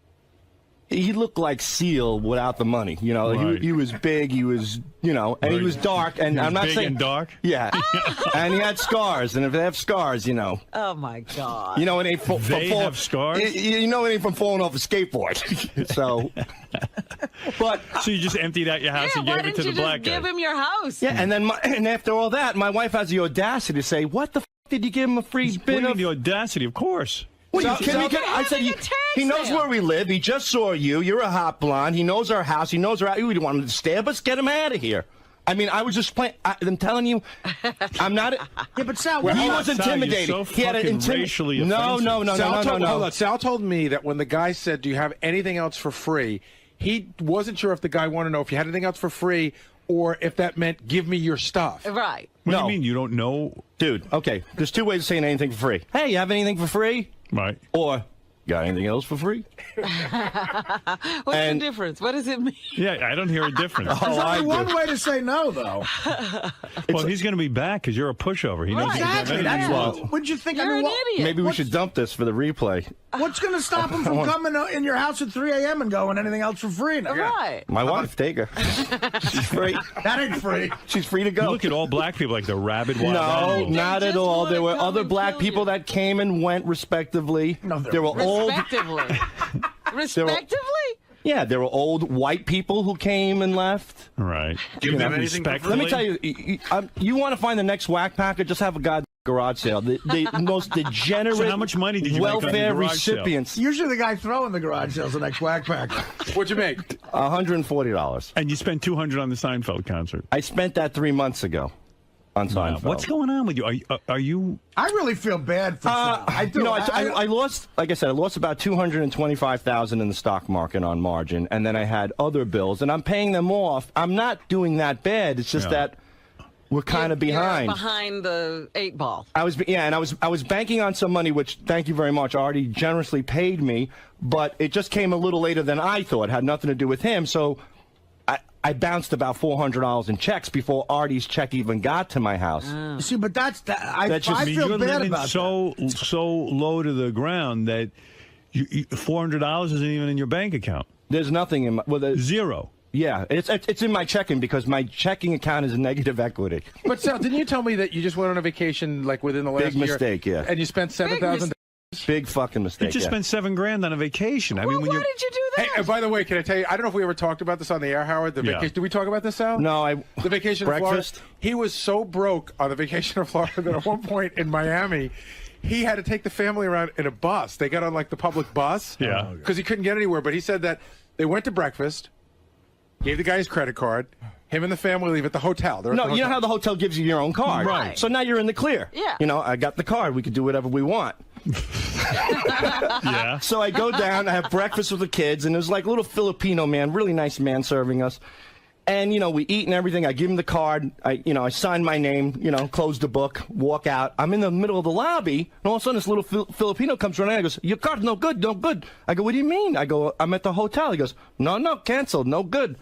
He looked like Seal without the money. Right. He was big. He was, and he was dark. And I'm not big saying and dark? Yeah. And he had scars. And if they have scars, Oh, my God. it ain't They have scars? it ain't from falling off a skateboard. So you just emptied out your house and gave it to the black guy? Give him your house. Yeah, and then and after all that, my wife has the audacity to say, "What the f did you give him a free bin of?" The audacity, of course. What are you kidding me? I said he knows where we live. He just saw you. You're a hot blonde. He knows our house. He knows our. You want him to stab us? Get him out of here. I mean, I was just playing. I'm telling you, I'm not. Yeah, but Sal, he was intimidated. You're so he had an racially No. Hold on. Sal told me that when the guy said, "Do you have anything else for free?" he wasn't sure if the guy wanted to know if you had anything else for free or if that meant give me your stuff. Right. What do you mean you don't know? Dude, okay. There's two ways of saying anything for free. Hey, you have anything for free? Right. Or, got anything else for free? What's the difference? What does it mean? Yeah, I don't hear a difference. There's only one way to say no, though. Well, he's going to be back because you're a pushover. He knows he can have Exactly. anything he wants. What'd you think? You're an idiot. Maybe we should dump this for the replay. What's going to stop him from coming in your house at 3 a.m. and going anything else for free? Now? Right. My wife, take her. She's free. That ain't free. She's free to go. You look at all black people like the rabid wild No, animals. not at all. There were other black people that came and went respectively. No, there were old. Respectively. Respectively? Yeah, there were old white people who came and left. Right. Give them anything for free? Let me tell you, you want to find the next whack packer, just have a goddamn garage sale. The most degenerate So how much money did you make on the welfare garage sale? recipients. Usually the guy throwing the garage sale's the next whack pack. What'd you make? $140. And you spent $200 on the Seinfeld concert. I spent that 3 months ago on Seinfeld. What's going on with you? Are you? I really feel bad for Sal. I do. I lost, like I said, I lost about $225,000 in the stock market on margin, and then I had other bills, and I'm paying them off. I'm not doing that bad. It's just that we're kind of behind. You're behind the 8 ball. I was banking on some money, which, thank you very much, Artie generously paid me, but it just came a little later than I thought. It had nothing to do with him, so I bounced about $400 in checks before Artie's check even got to my house. See, but I feel you're bad living about so low to the ground that $400 isn't even in your bank account. There's nothing in my zero. Yeah, it's in my checking because my checking account is a negative equity. But Sal, didn't you tell me that you just went on a vacation like within the last Big year? mistake, yeah. And you spent $7,000. Big fucking mistake. You just spent $7,000 on a vacation. I mean, when why did you do that? Hey, by the way, can I tell you? I don't know if we ever talked about this on the air, Howard. The vacation. Did we talk about this, Sal? No, the vacation breakfast? to Florida. He was so broke on the vacation to Florida that at one point in Miami, he had to take the family around in a bus. They got on like the public bus. Yeah. Because he couldn't get anywhere. But he said that they went to breakfast, gave the guy his credit card. Him and the family leave at the hotel. You know how the hotel gives you your own card? Right. So now you're in the clear. Yeah. I got the card. We could do whatever we want. Yeah. So I go down, I have breakfast with the kids, and there's like a little Filipino man, really nice man serving us. And, you know, we eat and everything. I give him the card. I sign my name, you know, close the book, walk out. I'm in the middle of the lobby, and all of a sudden this little Filipino comes running in and goes, your card's no good, no good. I go, what do you mean? I go, I'm at the hotel. He goes, no, canceled, no good.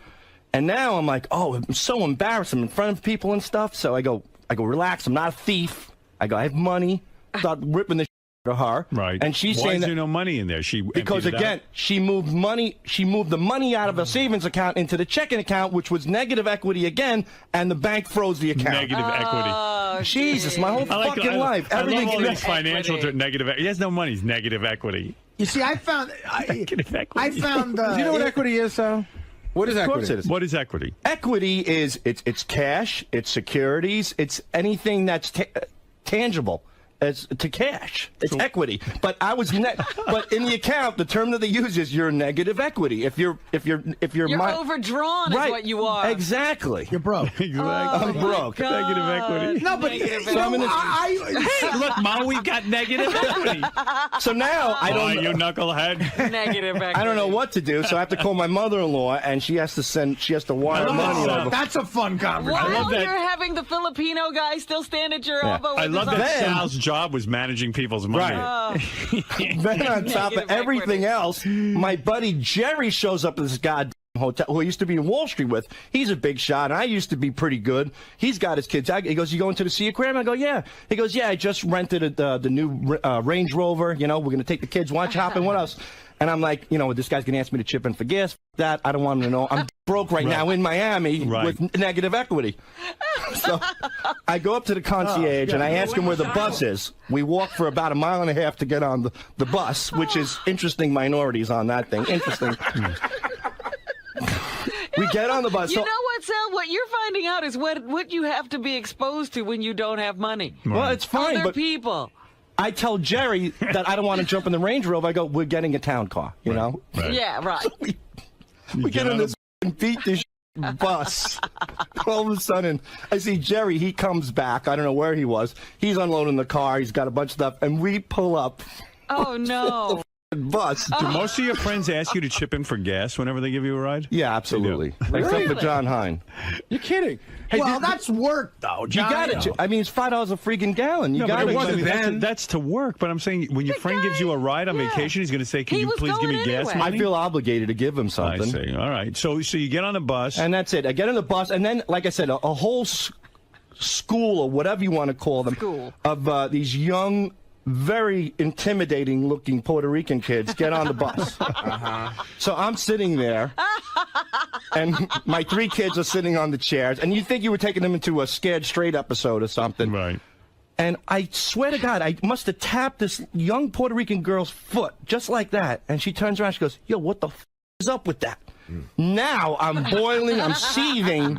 And now I'm like, oh, I'm so embarrassed. I'm in front of people and stuff. So I go, relax, I'm not a thief. I go, I have money. Start ripping the to her, right? And she's Why saying is that there no money in there? Because again, she moved money. She moved the money out of a savings account into the checking account, which was negative equity again, and the bank froze the account. Negative equity. Jesus, my whole fucking life. Everything all these financial negative. He has no money. He's negative equity. You see, I found. Negative equity. I found. Do you know what equity is, though? What is equity? What is equity? Equity is it's cash, it's securities, it's anything that's tangible. As to cash, it's equity. But I was but in the account, the term that they use is your negative equity. If you're overdrawn, right, is what you are. Exactly. You're broke. Exactly. I'm broke. Negative equity. No, but hey, look, Mom, we've got negative equity. So now I don't. You knucklehead. Negative equity. I don't know what to do, so I have to call my mother-in-law, and she has to wire money over. That's a fun conversation. While you're having the Filipino guy still stand at your elbow. I love that Sal's job was managing people's money. Right. Then on top of everything else, my buddy Jerry shows up at this goddamn hotel, who I used to be in Wall Street with. He's a big shot, and I used to be pretty good. He's got his kids. He goes, you going to the 𝐒𝐚𝐥𝐿? I go, yeah. He goes, yeah, I just rented the new Range Rover. You know, we're going to take the kids watch hopping. What else? And I'm like, you know, this guy's going to ask me to chip in for gas. That I don't want him to know. I'm broke right now in Miami with negative equity. So I go up to the concierge and I ask him where the bus is. We walk for about a mile and a half to get on the bus, which is interesting minorities on that thing. Interesting. We get on the bus. You know what, Sal? What you're finding out is what you have to be exposed to when you don't have money. Well, it's fine, Other but people. I tell Jerry that I don't want to jump in the Range Rover. I go, we're getting a town car, you know? Right. Yeah, right. We get in this beat this bus. All of a sudden, I see Jerry. He comes back. I don't know where he was. He's unloading the car. He's got a bunch of stuff. And we pull up. Oh, no. Bus. Do most of your friends ask you to chip in for gas whenever they give you a ride? Yeah, absolutely. Except for John Hine. You're kidding. Hey, well, that's work, though. You got it. I mean, it's $5 a freaking gallon. You got it. That's to work. But I'm saying when your friend gives you a ride on vacation, he's going to say, "Can you please give me gas money?" I feel obligated to give him something. I see. All right. So you get on the bus, and that's it. I get on the bus, and then, like I said, a whole school or whatever you want to call them of these young, very intimidating looking Puerto Rican kids get on the bus. So I'm sitting there, and my 3 kids are sitting on the chairs, and you think you were taking them into a Scared Straight episode or something. Right. And I swear to God, I must have tapped this young Puerto Rican girl's foot, just like that. And she turns around, she goes, yo, what the f is up with that? Now I'm boiling, I'm seething,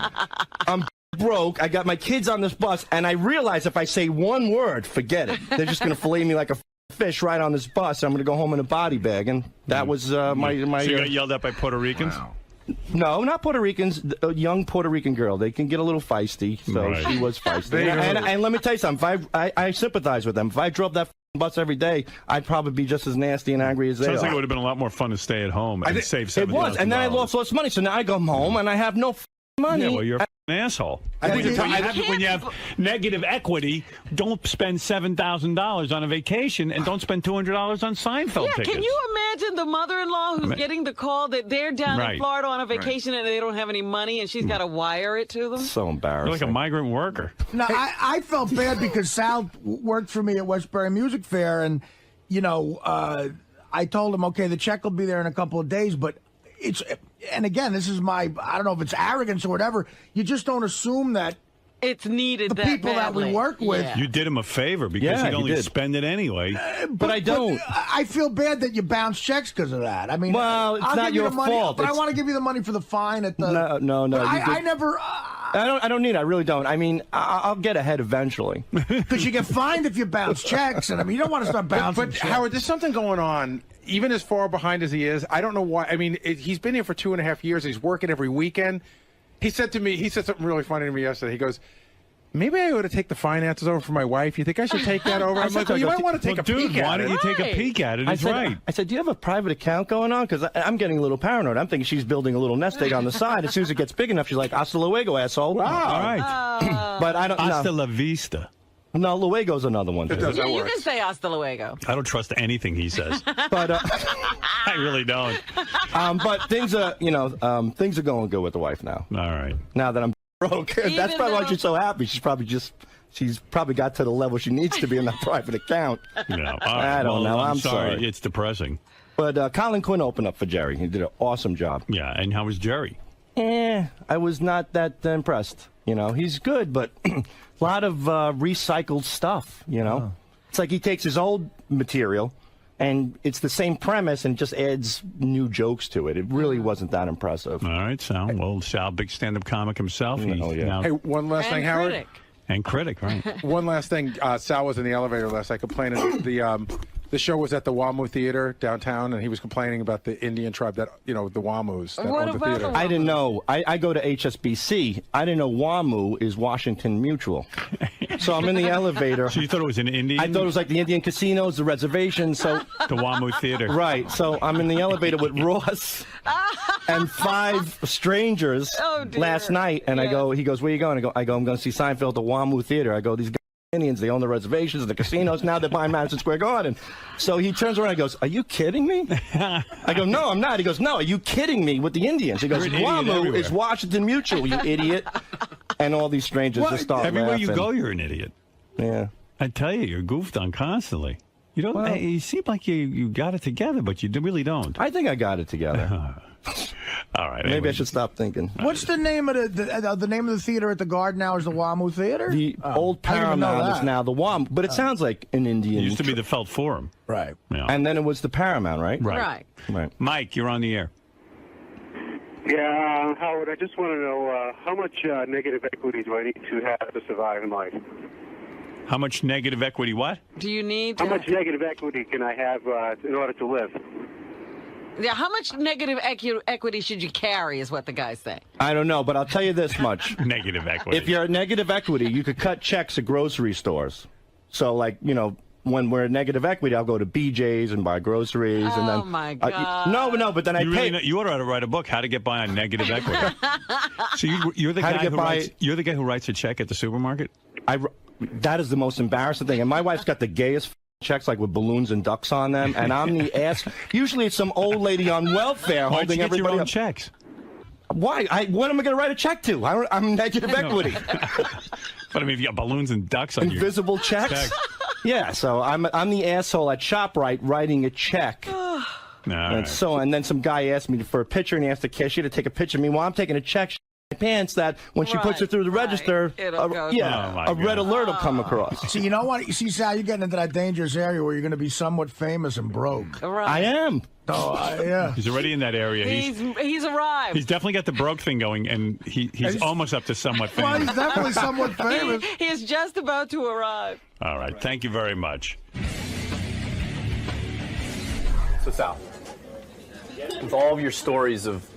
I'm broke, I got my kids on this bus, and I realize if I say one word, forget it. They're just going to fillet me like a fish right on this bus. I'm going to go home in a body bag, and that was my... So you got yelled at by Puerto Ricans? Wow. No, not Puerto Ricans. A young Puerto Rican girl. They can get a little feisty, so she was feisty. And let me tell you something. I sympathize with them. If I drove that bus every day, I'd probably be just as nasty and angry as they are. Sounds like it would have been a lot more fun to stay at home and save $7,000. It was, and then I lost lots of money. So now I go home and I have no money. Yeah, well, you're an asshole. When you have negative equity, don't spend $7,000 on a vacation and don't spend $200 on Seinfeld tickets. Can you imagine the mother-in-law who's getting the call that they're down in Florida on a vacation and they don't have any money and she's got to wire it to them? So embarrassing. You're like a migrant worker. No, I felt bad because Sal worked for me at Westbury Music Fair, and, you know, I told him, okay, the check will be there in a couple of days, but and again, this is I don't know if it's arrogance or whatever, you just don't assume that it's needed. The people that we work with. You did him a favor because he'd only spend it anyway. But I don't. I feel bad that you bounce checks because of that. I mean, well, it's not your fault. But I want to give you the money for the fine at the. No. I never. I don't need it. I really don't. I mean, I'll get ahead eventually. Because you get fined if you bounce checks, and I mean, you don't want to start bouncing. But Howard, there's something going on. Even as far behind as he is, I don't know why. I mean, he's been here for 2.5 years. He's working every weekend. He said something really funny to me yesterday. He goes, maybe I ought to take the finances over for my wife. You think I should take that over? I'm like, well, you might want to take a peek at it. Why don't you take a peek at it? He's right. I said, do you have a private account going on? Because I'm getting a little paranoid. I'm thinking she's building a little nest egg on the side. As soon as it gets big enough, she's like, hasta luego, asshole. Wow. All right. But I don't know. Hasta la vista. No, luego's another one. You can say hasta luego. I don't trust anything he says. But I really don't. But things are, things are going good with the wife now. All right. Now that I'm broke, that's probably why she's so happy. She's probably got to the level she needs to be in that private account. Yeah. I don't know. I'm sorry. It's depressing. But Colin Quinn opened up for Jerry. He did an awesome job. Yeah. And how was Jerry? I was not that impressed. He's good, but a lot of recycled stuff, It's like he takes his old material, and it's the same premise and just adds new jokes to it. It really wasn't that impressive. All right, Sal. Well, Sal, big stand-up comic himself. Hey, one last thing, Howard. Critic. And critic, right. One last thing. Sal was in the elevator last night complaining. The show was at the WAMU Theater downtown, and he was complaining about the Indian tribe that, the WAMUs that own the theater. I didn't know. I go to HSBC. I didn't know WAMU is Washington Mutual. So I'm in the elevator. So you thought it was an Indian? I thought it was like the Indian casinos, the reservations. So the WAMU Theater. Right. So I'm in the elevator with Ross and 5 strangers last night, and he goes, where are you going? I go, I'm going to see Seinfeld at the WAMU Theater. I go, these Indians, they own the reservations, the casinos, now they're buying Madison Square Garden. So he turns around and goes, are you kidding me? I go, no, I'm not. He goes, no, are you kidding me with the Indians? He goes, WAMU is Washington Mutual, you idiot. And all these strangers just start Everywhere laughing. you go, you're an idiot. Yeah. I tell you, you're goofed on constantly. You don't. You seem like you got it together, but you really don't. I think I got it together. All right. Maybe I should stop thinking. What's the name of the name of the theater at the Garden now? Is the WAMU Theater? The old Paramount is now the WAMU, but it sounds like an Indian. It used to be the Felt Forum. Right. Yeah. And then it was the Paramount, right? Right. Mike, you're on the air. Yeah, Howard, I just want to know how much negative equity do I need to have to survive in life? How much negative equity what? Do you need How much negative equity can I have in order to live? Yeah, how much negative equity should you carry is what the guy's saying. I don't know, but I'll tell you this much. Negative equity. If you're at negative equity, you could cut checks at grocery stores. So, like, when we're at negative equity, I'll go to BJ's and buy groceries. And then, my God. No, but then I pay. You ought to write a book, How to Get By on Negative Equity. So you're the guy who writes a check at the supermarket? That is the most embarrassing thing. And my wife's got the gayest checks, like with balloons and ducks on them, and I'm the ass. Usually it's some old lady on welfare holding everybody your own up. checks. Why? What am I going to write a check to? I'm negative equity. But I mean, if you got balloons and ducks on invisible checks. Yeah, so I'm the asshole at ShopRite writing a check. And then some guy asked me for a picture, and he asked the cashier to take a picture of me while I'm taking a check. Pants that when she puts it through the register, a red alert will come across. See, you know what? You see, Sal, you're getting into that dangerous area where you're going to be somewhat famous and broke. I am. Oh, yeah. He's already in that area. He's arrived. He's definitely got the broke thing going, and he's almost up to somewhat famous. Well, he's definitely somewhat famous. He's just about to arrive. All right. Thank you very much. So, Sal, with all of your stories of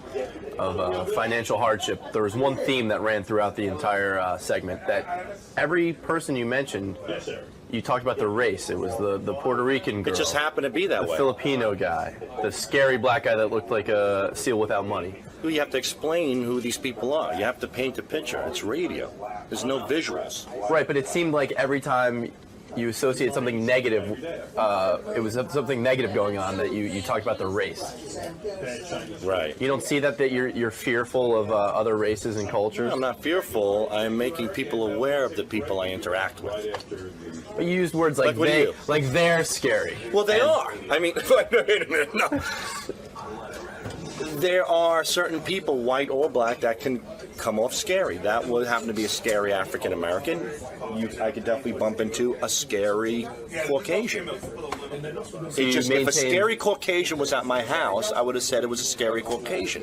financial hardship, there was one theme that ran throughout the entire segment, that every person you mentioned, you talked about the race. It was the Puerto Rican girl. It just happened to be that way. The Filipino guy. The scary black guy that looked like a seal without money. You have to explain who these people are. You have to paint a picture. It's radio. There's no visuals. Right, but it seemed like every time you associate something negative, it was something negative going on, that you talked about the race. Right. You don't see that you're fearful of other races and cultures? I'm not fearful. I'm making people aware of the people I interact with. But you used words like they're scary. Well, they are. I mean, wait a minute, no. There are certain people, white or black, that can come off scary. That would happen to be a scary African American. I could definitely bump into a scary Caucasian. If a scary Caucasian was at my house, I would have said it was a scary Caucasian.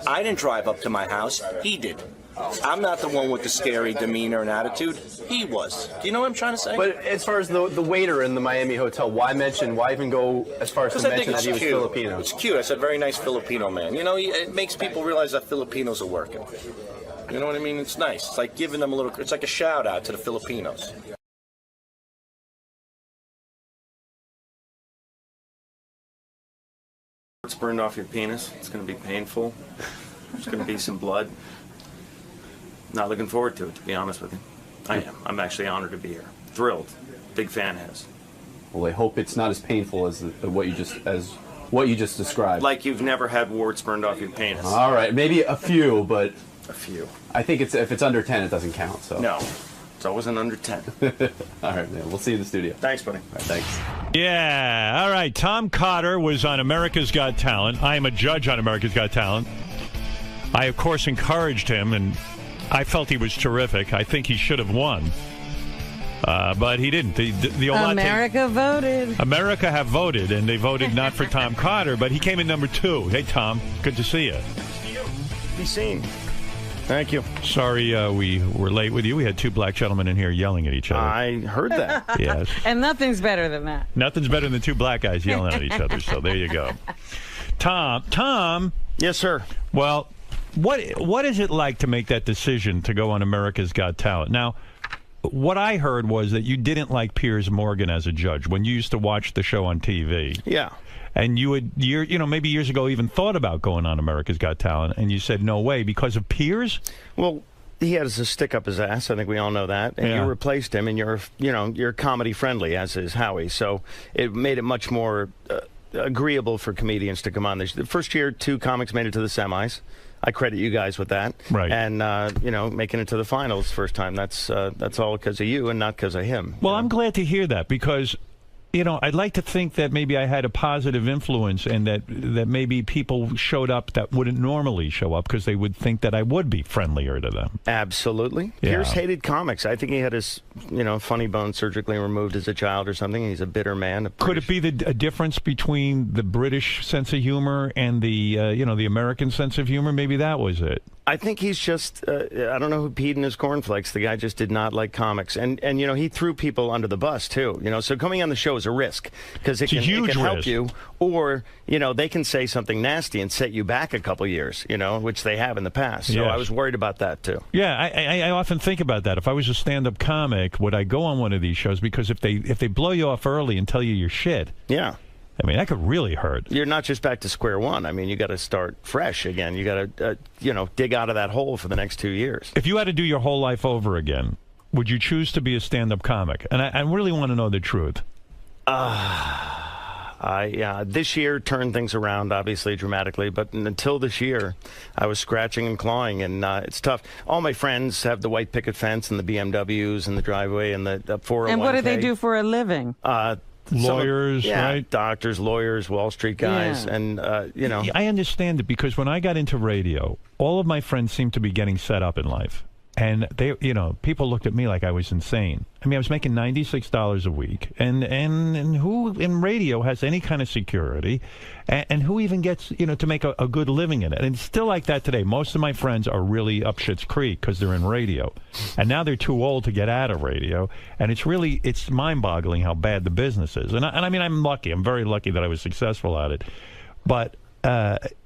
I didn't drive up to my house. He did. I'm not the one with the scary demeanor and attitude. He was. Do you know what I'm trying to say? But as far as the waiter in the Miami hotel, why even go as far as to mention that he was Filipino? It's cute. I said, very nice Filipino man. You know, it makes people realize that Filipinos are working. You know what I mean? It's nice. It's like giving them a little. It's like a shout out to the Filipinos. It's burned off your penis. It's going to be painful. There's going to be some blood. Not looking forward to it, to be honest with you. I am. I'm actually honored to be here. Thrilled. Big fan has. Well, I hope it's not as painful as what you just described. Like you've never had warts burned off your penis. All right, maybe a few, but a few. I think if it's under 10, it doesn't count. So no, it's always an under 10. All right, man. We'll see you in the studio. Thanks, buddy. All right, thanks. Yeah. All right. Tom Cotter was on America's Got Talent. I am a judge on America's Got Talent. I, of course, encouraged him, and I felt he was terrific. I think he should have won. But he didn't. America voted. America have voted, and they voted not for Tom Cotter, but he came in number 2. Hey, Tom, good to see you. Be seen. Thank you. Sorry we were late with you. We had 2 black gentlemen in here yelling at each other. I heard that. Yes. And nothing's better than that. Nothing's better than 2 black guys yelling at each other, so there you go. Tom. Yes, sir. Well, what is it like to make that decision to go on America's Got Talent? Now, what I heard was that you didn't like Piers Morgan as a judge when you used to watch the show on TV. Yeah. And you would, maybe years ago even thought about going on America's Got Talent, and you said no way because of Piers? Well, he has a stick up his ass. I think we all know that. And you replaced him, and you're comedy friendly, as is Howie. So it made it much more agreeable for comedians to come on. The first year, 2 comics made it to the semis. I credit you guys with that. Right. And, making it to the finals first time, that's all because of you and not because of him. Well, I'm glad to hear that because, I'd like to think that maybe I had a positive influence and that maybe people showed up that wouldn't normally show up because they would think that I would be friendlier to them. Absolutely. Yeah. Piers hated comics. I think he had his, funny bone surgically removed as a child or something. He's a bitter man. Could it be a difference between the British sense of humor and the American sense of humor? Maybe that was it. I think he's just, I don't know who peed in his cornflakes. The guy just did not like comics. And he threw people under the bus, too. So coming on the show is a risk because it can help you. Or, they can say something nasty and set you back a couple years, which they have in the past. So yes. I was worried about that, too. Yeah, I often think about that. If I was a stand-up comic, would I go on one of these shows? Because if they blow you off early and tell you you're shit. Yeah. I mean, that could really hurt. You're not just back to square one. I mean, you got to start fresh again. You got to, dig out of that hole for the next 2 years. If you had to do your whole life over again, would you choose to be a stand-up comic? And I really want to know the truth. This year turned things around, obviously, dramatically. But until this year, I was scratching and clawing, and it's tough. All my friends have the white picket fence and the BMWs and the driveway and the 401k. And what do they do for a living? Lawyers, right? Doctors, lawyers, Wall Street guys, and, I understand it because when I got into radio, all of my friends seemed to be getting set up in life. And they, people looked at me like I was insane. I mean, I was making $96 a week, and who in radio has any kind of security, and who even gets, to make a good living in it? And it's still like that today. Most of my friends are really up Schitt's Creek because they're in radio, and now they're too old to get out of radio, and it's mind-boggling how bad the business is. And I mean, I'm lucky. I'm very lucky that I was successful at it, but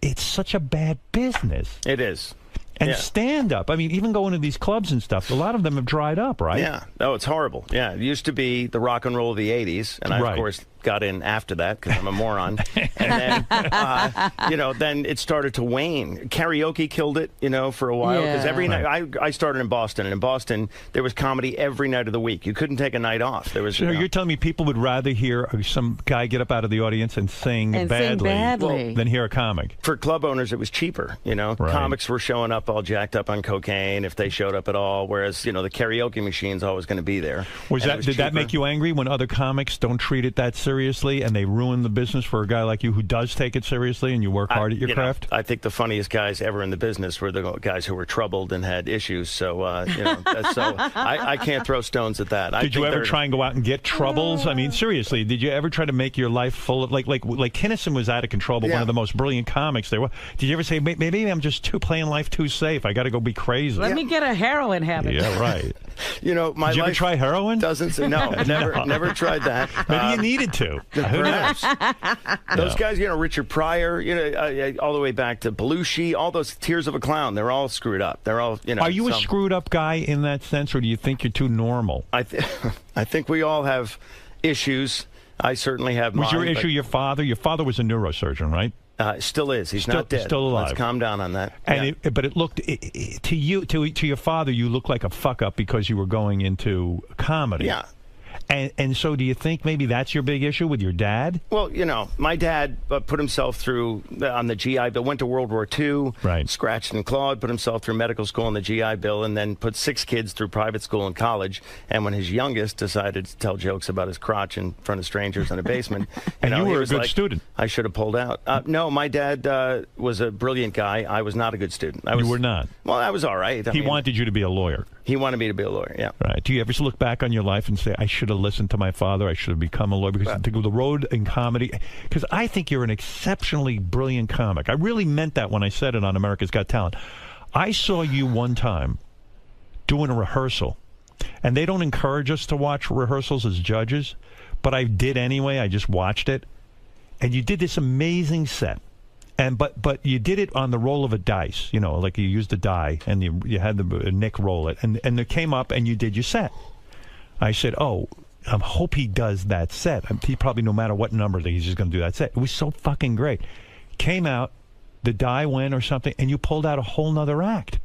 it's such a bad business. It is. And stand-up, I mean, even going to these clubs and stuff, a lot of them have dried up, right? Yeah. Oh, it's horrible. Yeah, it used to be the rock and roll of the 80s, and I, of course, got in after that because I'm a moron. And then, then it started to wane. Karaoke killed it, for a while, because every night, I started in Boston, and in Boston, there was comedy every night of the week. You couldn't take a night off. There was. So you're telling me people would rather hear some guy get up out of the audience and sing badly than hear a comic? For club owners, it was cheaper, Comics were showing up all jacked up on cocaine if they showed up at all, whereas, the karaoke machine's always going to be there. Did that make you angry when other comics don't treat it that seriously and they ruin the business for a guy like you who does take it seriously and you work hard at your craft? I think the funniest guys ever in the business were the guys who were troubled and had issues, so, I can't throw stones at that. Did you ever try and go out and get troubles? I mean, seriously, did you ever try to make your life full of, like Kinison was out of control, but one of the most brilliant comics there was. Did you ever say, maybe I'm just playing life too safe. I got to go be crazy. Let me get a heroin habit. Yeah, right. You know, my Did you ever life try heroin? doesn't. No, never tried that. Maybe you needed to. Who knows? Those guys, you know, Richard Pryor, you know, all the way back to Belushi, all those Tears of a Clown, they're all screwed up. They're all, you know. Are you a screwed up guy in that sense, or do you think you're too normal? I think we all have issues. I certainly have mine. Was your issue your father? Your father was a neurosurgeon, right? Still is. He's not dead. Still alive. Let's calm down on that. And but it looked to you, to your father, you looked like a fuck up because you were going into comedy. Yeah. And so do you think maybe that's your big issue with your dad? Well, you know, my dad put himself through on the GI Bill, went to World War II, right. Scratched and clawed, put himself through medical school on the GI Bill, and then put 6 kids through private school and college. And when his youngest decided to tell jokes about his crotch in front of strangers in a basement, and you know, you were he a was good like, student. I should have pulled out. No, my dad was a brilliant guy. I was not a good student. You were not? Well, I was all right. He wanted you to be a lawyer. He wanted me to be a lawyer, yeah. Right. Do you ever look back on your life and say, I should have listened to my father, I should have become a lawyer? Because the road in comedy, because I think you're an exceptionally brilliant comic. I really meant that when I said it on America's Got Talent. I saw you one time doing a rehearsal, and they don't encourage us to watch rehearsals as judges, but I did anyway. I just watched it. And you did this amazing set. And but you did it on the roll of a dice, you know, like you used a die and you had the Nick roll it, and it came up and you did your set. I said, oh, I hope he does that set. He probably, no matter what number, he's just going to do that set. It was so fucking great. Came out, the die went or something, and you pulled out a whole nother act.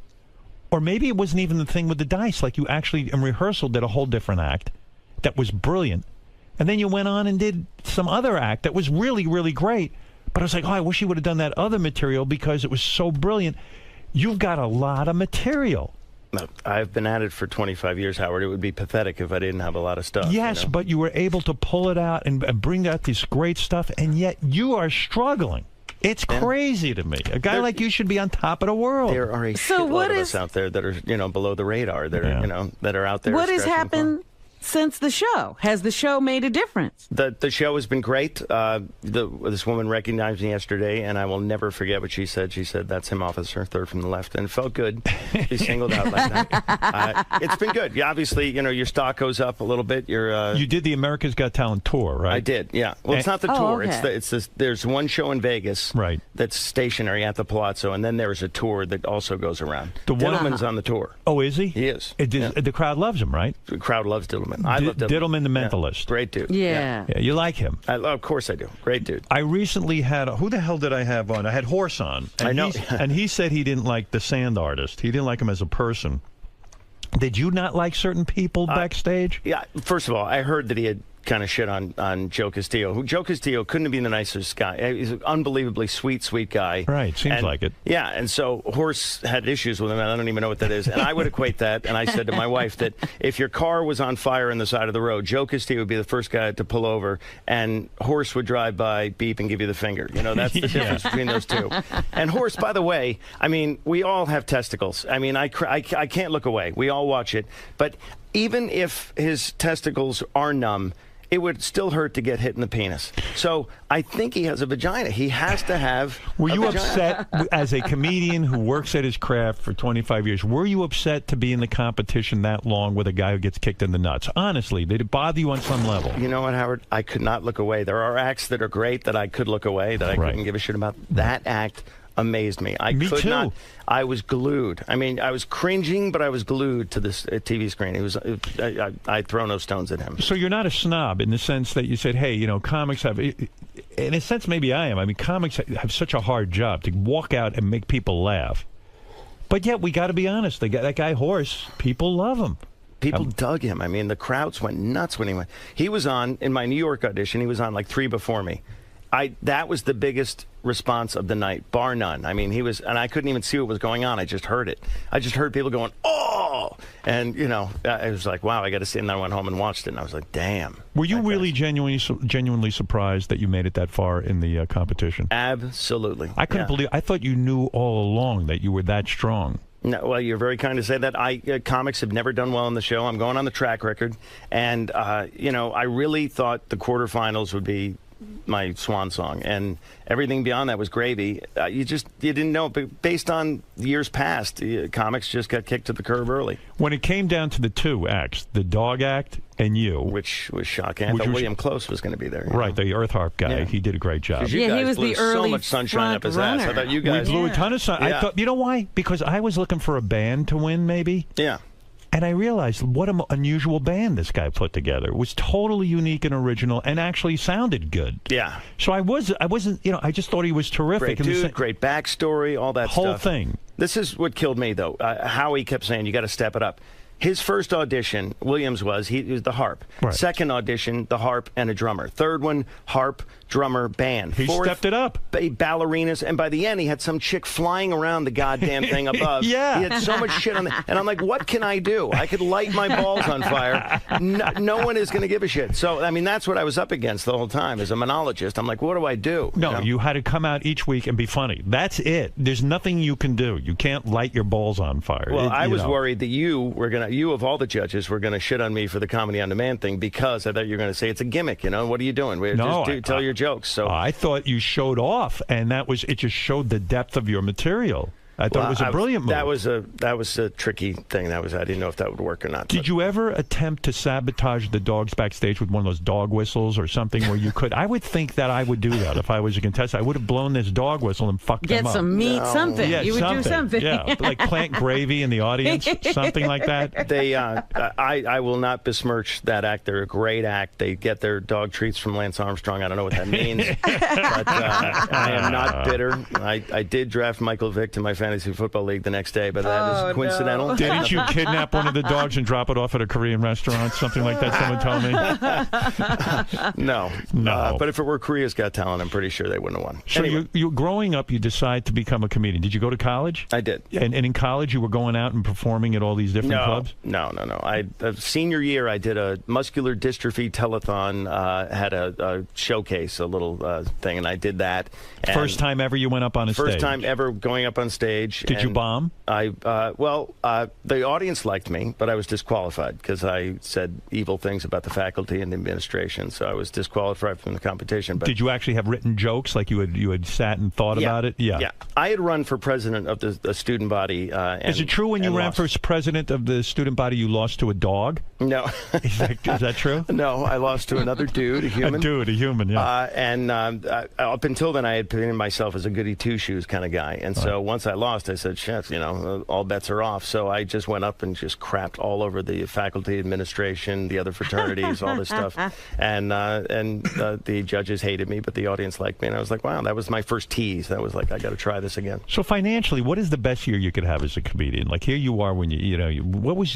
Or maybe it wasn't even the thing with the dice. Like you actually, in rehearsal, did a whole different act that was brilliant. And then you went on and did some other act that was really, really great. But I was like, oh, I wish you would have done that other material because it was so brilliant. You've got a lot of material. I've been at it for 25 years, Howard. It would be pathetic if I didn't have a lot of stuff. Yes, you know? but you were able to pull it out and bring out this great stuff, and yet you are struggling. It's crazy to me. A guy like you should be on top of the world. There are a shitload of us out there that are, you know, below the radar. That are, you know, that are out there. What has happened since the show? Has the show made a difference? The show has been great. This woman recognized me yesterday, and I will never forget what she said. She said, "That's him, officer, third from the left," and it felt good to be singled out like that. It's been good. Yeah, obviously, you know, your stock goes up a little bit. You did the America's Got Talent tour, right? I did. Yeah. Well, it's not the tour. Okay. It's this. There's one show in Vegas, right? That's stationary at the Palazzo, and then there's a tour that also goes around. The Diddleman's on the tour. Oh, is he? He is. The crowd loves him, right? The crowd loves Diddleman. I love Diddleman, the mentalist. Yeah. Great dude. Yeah. You like him. Of course I do. Great dude. I recently had, who the hell did I have on? I had Horse on. And I know. And he said he didn't like the Sand Artist. He didn't like him as a person. Did you not like certain people backstage? Yeah. First of all, I heard that he had kind of shit on Joe Castillo. Joe Castillo couldn't have been the nicest guy. He's an unbelievably sweet guy. Right, seems like it. Yeah, and so Horse had issues with him, and I don't even know what that is. And I would equate that, and I said to my wife that if your car was on fire on the side of the road, Joe Castillo would be the first guy to pull over, and Horse would drive by, beep, and give you the finger. You know, that's the difference between those two. And Horse, by the way, I mean, we all have testicles. I mean, I can't look away. We all watch it. But even if his testicles are numb, it would still hurt to get hit in the penis. So I think he has a vagina. He has to have Were you vagina. upset as a comedian who works at his craft for 25 years? Were you upset to be in the competition that long with a guy who gets kicked in the nuts? Honestly, did it bother you on some level? You know what, Howard? I could not look away. There are acts that are great that I could look away, that I couldn't give a shit about. That act amazed me. Me could too. not. I was glued. I mean, I was cringing, but I was glued to this TV screen. It was. I'd throw no stones at him. So you're not a snob in the sense that you said, hey, you know, comics have, in a sense, maybe I am. I mean, comics have such a hard job to walk out and make people laugh. But yet, we got to be honest. That guy Horse, people love him. People dug him. I mean, the crowds went nuts when he went. He was on, in my New York audition, he was on like 3 before me. That was the biggest response of the night, bar none. I mean, he was, and I couldn't even see what was going on. I just heard it. I just heard people going, oh! And, you know, I was like, wow, I got to see it. And then I went home and watched it, and I was like, damn. Were you really genuinely surprised that you made it that far in the competition? Absolutely. I couldn't believe, I thought you knew all along that you were that strong. No, well, you're very kind to say that. Comics have never done well on the show. I'm going on the track record. And, you know, I really thought the quarterfinals would be my swan song, and everything beyond that was gravy. You didn't know, but based on years past, comics just got kicked to the curb early. When it came down to the two acts, the dog act and you, which was shocking. I thought William Close was going to be there. Right, the Earth Harp guy. He did a great job. You guys he was blew the early so much sunshine up his ass. I thought you guys blew a ton of sun. I thought, you know why? Because I was looking for a band to win, maybe. Yeah. And I realized what an unusual band this guy put together. It was totally unique and original, and actually sounded good. Yeah. So I wasn't, I just thought he was terrific. Great dude, great backstory, all that whole stuff. thing. This is what killed me, though. Howie kept saying, you got to step it up. His first audition, Williams he was the harp. Right. Second audition, the harp and a drummer. Third one, harp, drummer, band. He stepped it up. Ballerinas, and by the end, he had some chick flying around the goddamn thing above. Yeah. He had so much shit on it. And I'm like, what can I do? I could light my balls on fire. No one is going to give a shit. So, I mean, that's what I was up against the whole time. As a monologist, I'm like, what do I do? No, you had to come out each week and be funny. That's it. There's nothing you can do. You can't light your balls on fire. Well, I was worried that you of all the judges, were going to shit on me for the Comedy on Demand thing because I thought you were going to say it's a gimmick. What are you doing? Tell your jokes. So I thought you showed off, and it just showed the depth of your material. I thought it was a brilliant move. That was a tricky thing. I didn't know if that would work or not. Did you ever attempt to sabotage the dogs backstage with one of those dog whistles or something where you could? I would think that I would do that if I was a contestant. I would have blown this dog whistle and fucked them up. Get some meat, something. Yeah, you would do something. Yeah, like plant gravy in the audience, something like that. I will not besmirch that act. They're a great act. They get their dog treats from Lance Armstrong. I don't know what that means, but I am not bitter. I did draft Michael Vick to my fantasy football league the next day, but that is coincidental. No. Didn't you kidnap one of the dogs and drop it off at a Korean restaurant? Something like that, someone told me. No. But if it were Korea's Got Talent, I'm pretty sure they wouldn't have won. So anyway. you growing up, you decide to become a comedian. Did you go to college? I did. And in college, you were going out and performing at all these different clubs? No. Senior year, I did a muscular dystrophy telethon, had a showcase, a little thing, and I did that. And first time ever you went up on a stage? First time ever going up on stage. Did you bomb? The audience liked me, but I was disqualified because I said evil things about the faculty and the administration, so I was disqualified from the competition. But did you actually have written jokes, like you had sat and thought about it? Yeah. I had run for president of the student body. Is it true when you ran for president of the student body, you lost to a dog? No. Is that true? No, I lost to another dude, a human. A human, yeah. Up until then, I had painted myself as a goody two-shoes kind of guy, and so once I lost, I said, "Chef, all bets are off." So I just went up and just crapped all over the faculty, administration, the other fraternities, all this stuff, and the judges hated me, but the audience liked me, and I was like, "Wow, that was my first tease." That was like, I got to try this again. So financially, what is the best year you could have as a comedian? Like here you are when what was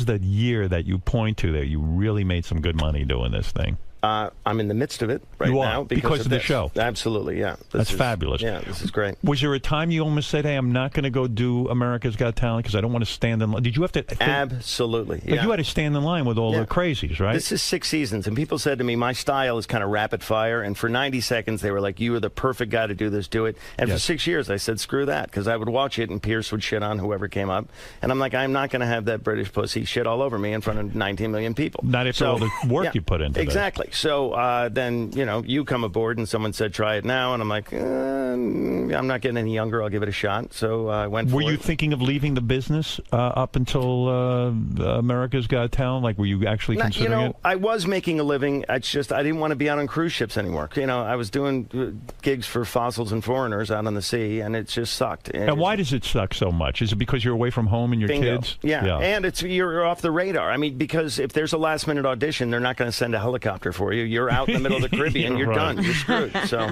the year that you point to that you really made some good money doing this thing? I'm in the midst of it right now because of the show. Absolutely, yeah. That's fabulous. Yeah, this is great. Was there a time you almost said, "Hey, I'm not going to go do America's Got Talent because I don't want to stand in line"? Did you have to? Absolutely. But you had to stand in line with all the crazies, right? This is 6 seasons, and people said to me, my style is kind of rapid fire, and for 90 seconds they were like, "You are the perfect guy to do this. Do it." And for 6 years, I said, "Screw that," because I would watch it, and Pierce would shit on whoever came up, and I'm like, I'm not going to have that British pussy shit all over me in front of 19 million people. Not after all the work you put into it. Exactly. So. Then you come aboard and someone said try it now, and I'm like, I'm not getting any younger, I'll give it a shot. So I went for it. Were you thinking of leaving the business up until America's Got Talent? Like, were you actually considering it? I was making a living. It's just I didn't want to be out on cruise ships anymore. I was doing gigs for Fossils and Foreigners out on the sea, and it just sucked. And why does it suck so much? Is it because you're away from home and your kids? Yeah, and you're off the radar. I mean, because if there's a last-minute audition, they're not going to send a helicopter for you. You're out in the middle of the Caribbean, you're done. You're screwed. So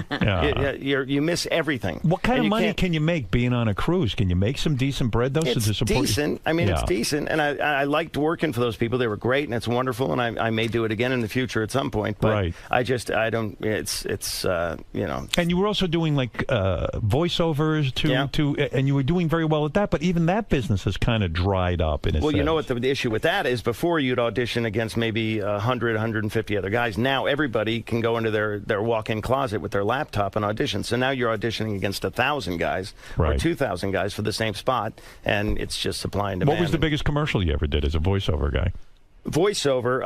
you miss everything. What kind of money can you make being on a cruise? Can you make some decent bread, though? It's decent. I mean, it's decent. And I liked working for those people. They were great, and it's wonderful, and I may do it again in the future at some point. But I don't, it's And you were also doing, like, voiceovers, and you were doing very well at that, but even that business has kind of dried up in a sense. Well, you know what the issue with that is? Before, you'd audition against maybe 100, 150 other guys. Now everybody can go into their walk-in closet with their laptop and audition. So now you're auditioning against 1,000 guys or 2,000 guys for the same spot, and it's just supply and demand. What was the biggest commercial you ever did as a voiceover guy? Voiceover.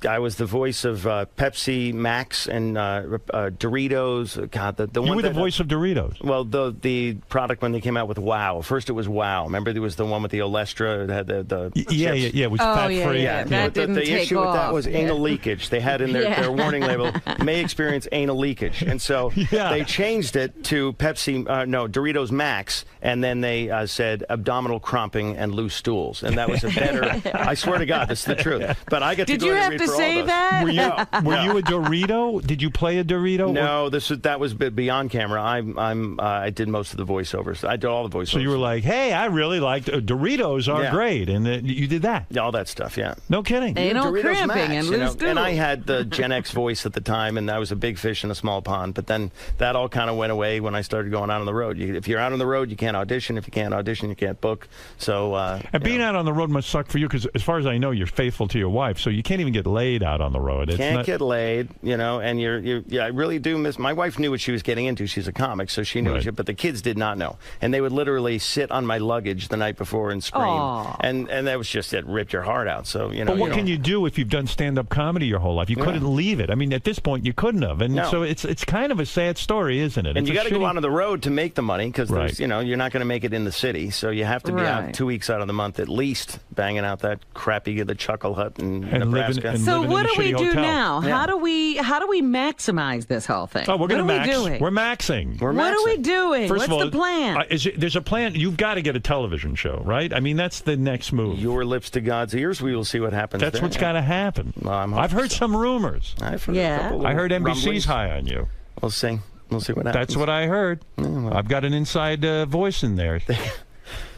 I was the voice of Pepsi Max and Doritos. God, the you one were the voice of Doritos. Well, the product when they came out with Wow. First it was Wow. Remember there was the one with the Olestra. It had the yeah, it was fat free. Yeah, that didn't the take issue off. with that was anal leakage. They had in their warning label, may experience anal leakage, and so they changed it to Doritos Max, and then they said abdominal crumping and loose stools, and that was a better. I swear to God, this is the truth. But I get to Did go you and have read to for say all those. that? Were you a Dorito? Did you play a Dorito? No, that was beyond camera. I did most of the voiceovers. I did all the voiceovers. So you were like, hey, I really liked Doritos are great, and you did that. All that stuff, yeah. No kidding. Anal Doritos cramping Max, and you know, loose stools. and I had the Gen X voice at the time, and I was a big fish in a small pond. But then that all kind of went away when I started going out on the road. If you're out on the road, you can't audition. If you can't audition, you can't book. So and being out on the road must suck for you because, as far as I know, you're faithful to your wife, so you can't even get laid out on the road. Can't get laid, you know. And I really do miss. My wife knew what she was getting into. She's a comic, so she knew it. But the kids did not know, and they would literally sit on my luggage the night before and scream. Aww. And that was just it ripped your heart out. So you know. But what can you do if you've done stand-up comedy your whole life? You couldn't leave it. I mean, at this point, you couldn't have, and so it's kind of a sad story, isn't it? And you got to go out on the road to make the money because you're not going to make it in the city, so you have to be out 2 weeks out of the month at least, banging out that crappy the Chuckle Hut in Nebraska. So what do we do now? Yeah. How do we maximize this whole thing? Oh, we're going to max. We're maxing. What are we doing? First What's of all, the plan? There's a plan. You've got to get a television show, right? I mean, that's the next move. Your lips to God's ears. We will see what happens. That's what's got to happen. Well, I've heard some rumors. I've heard a couple I heard NBC's rumblings. high on you. We'll see. We'll see what happens. That's what I heard. I've got an inside voice in there.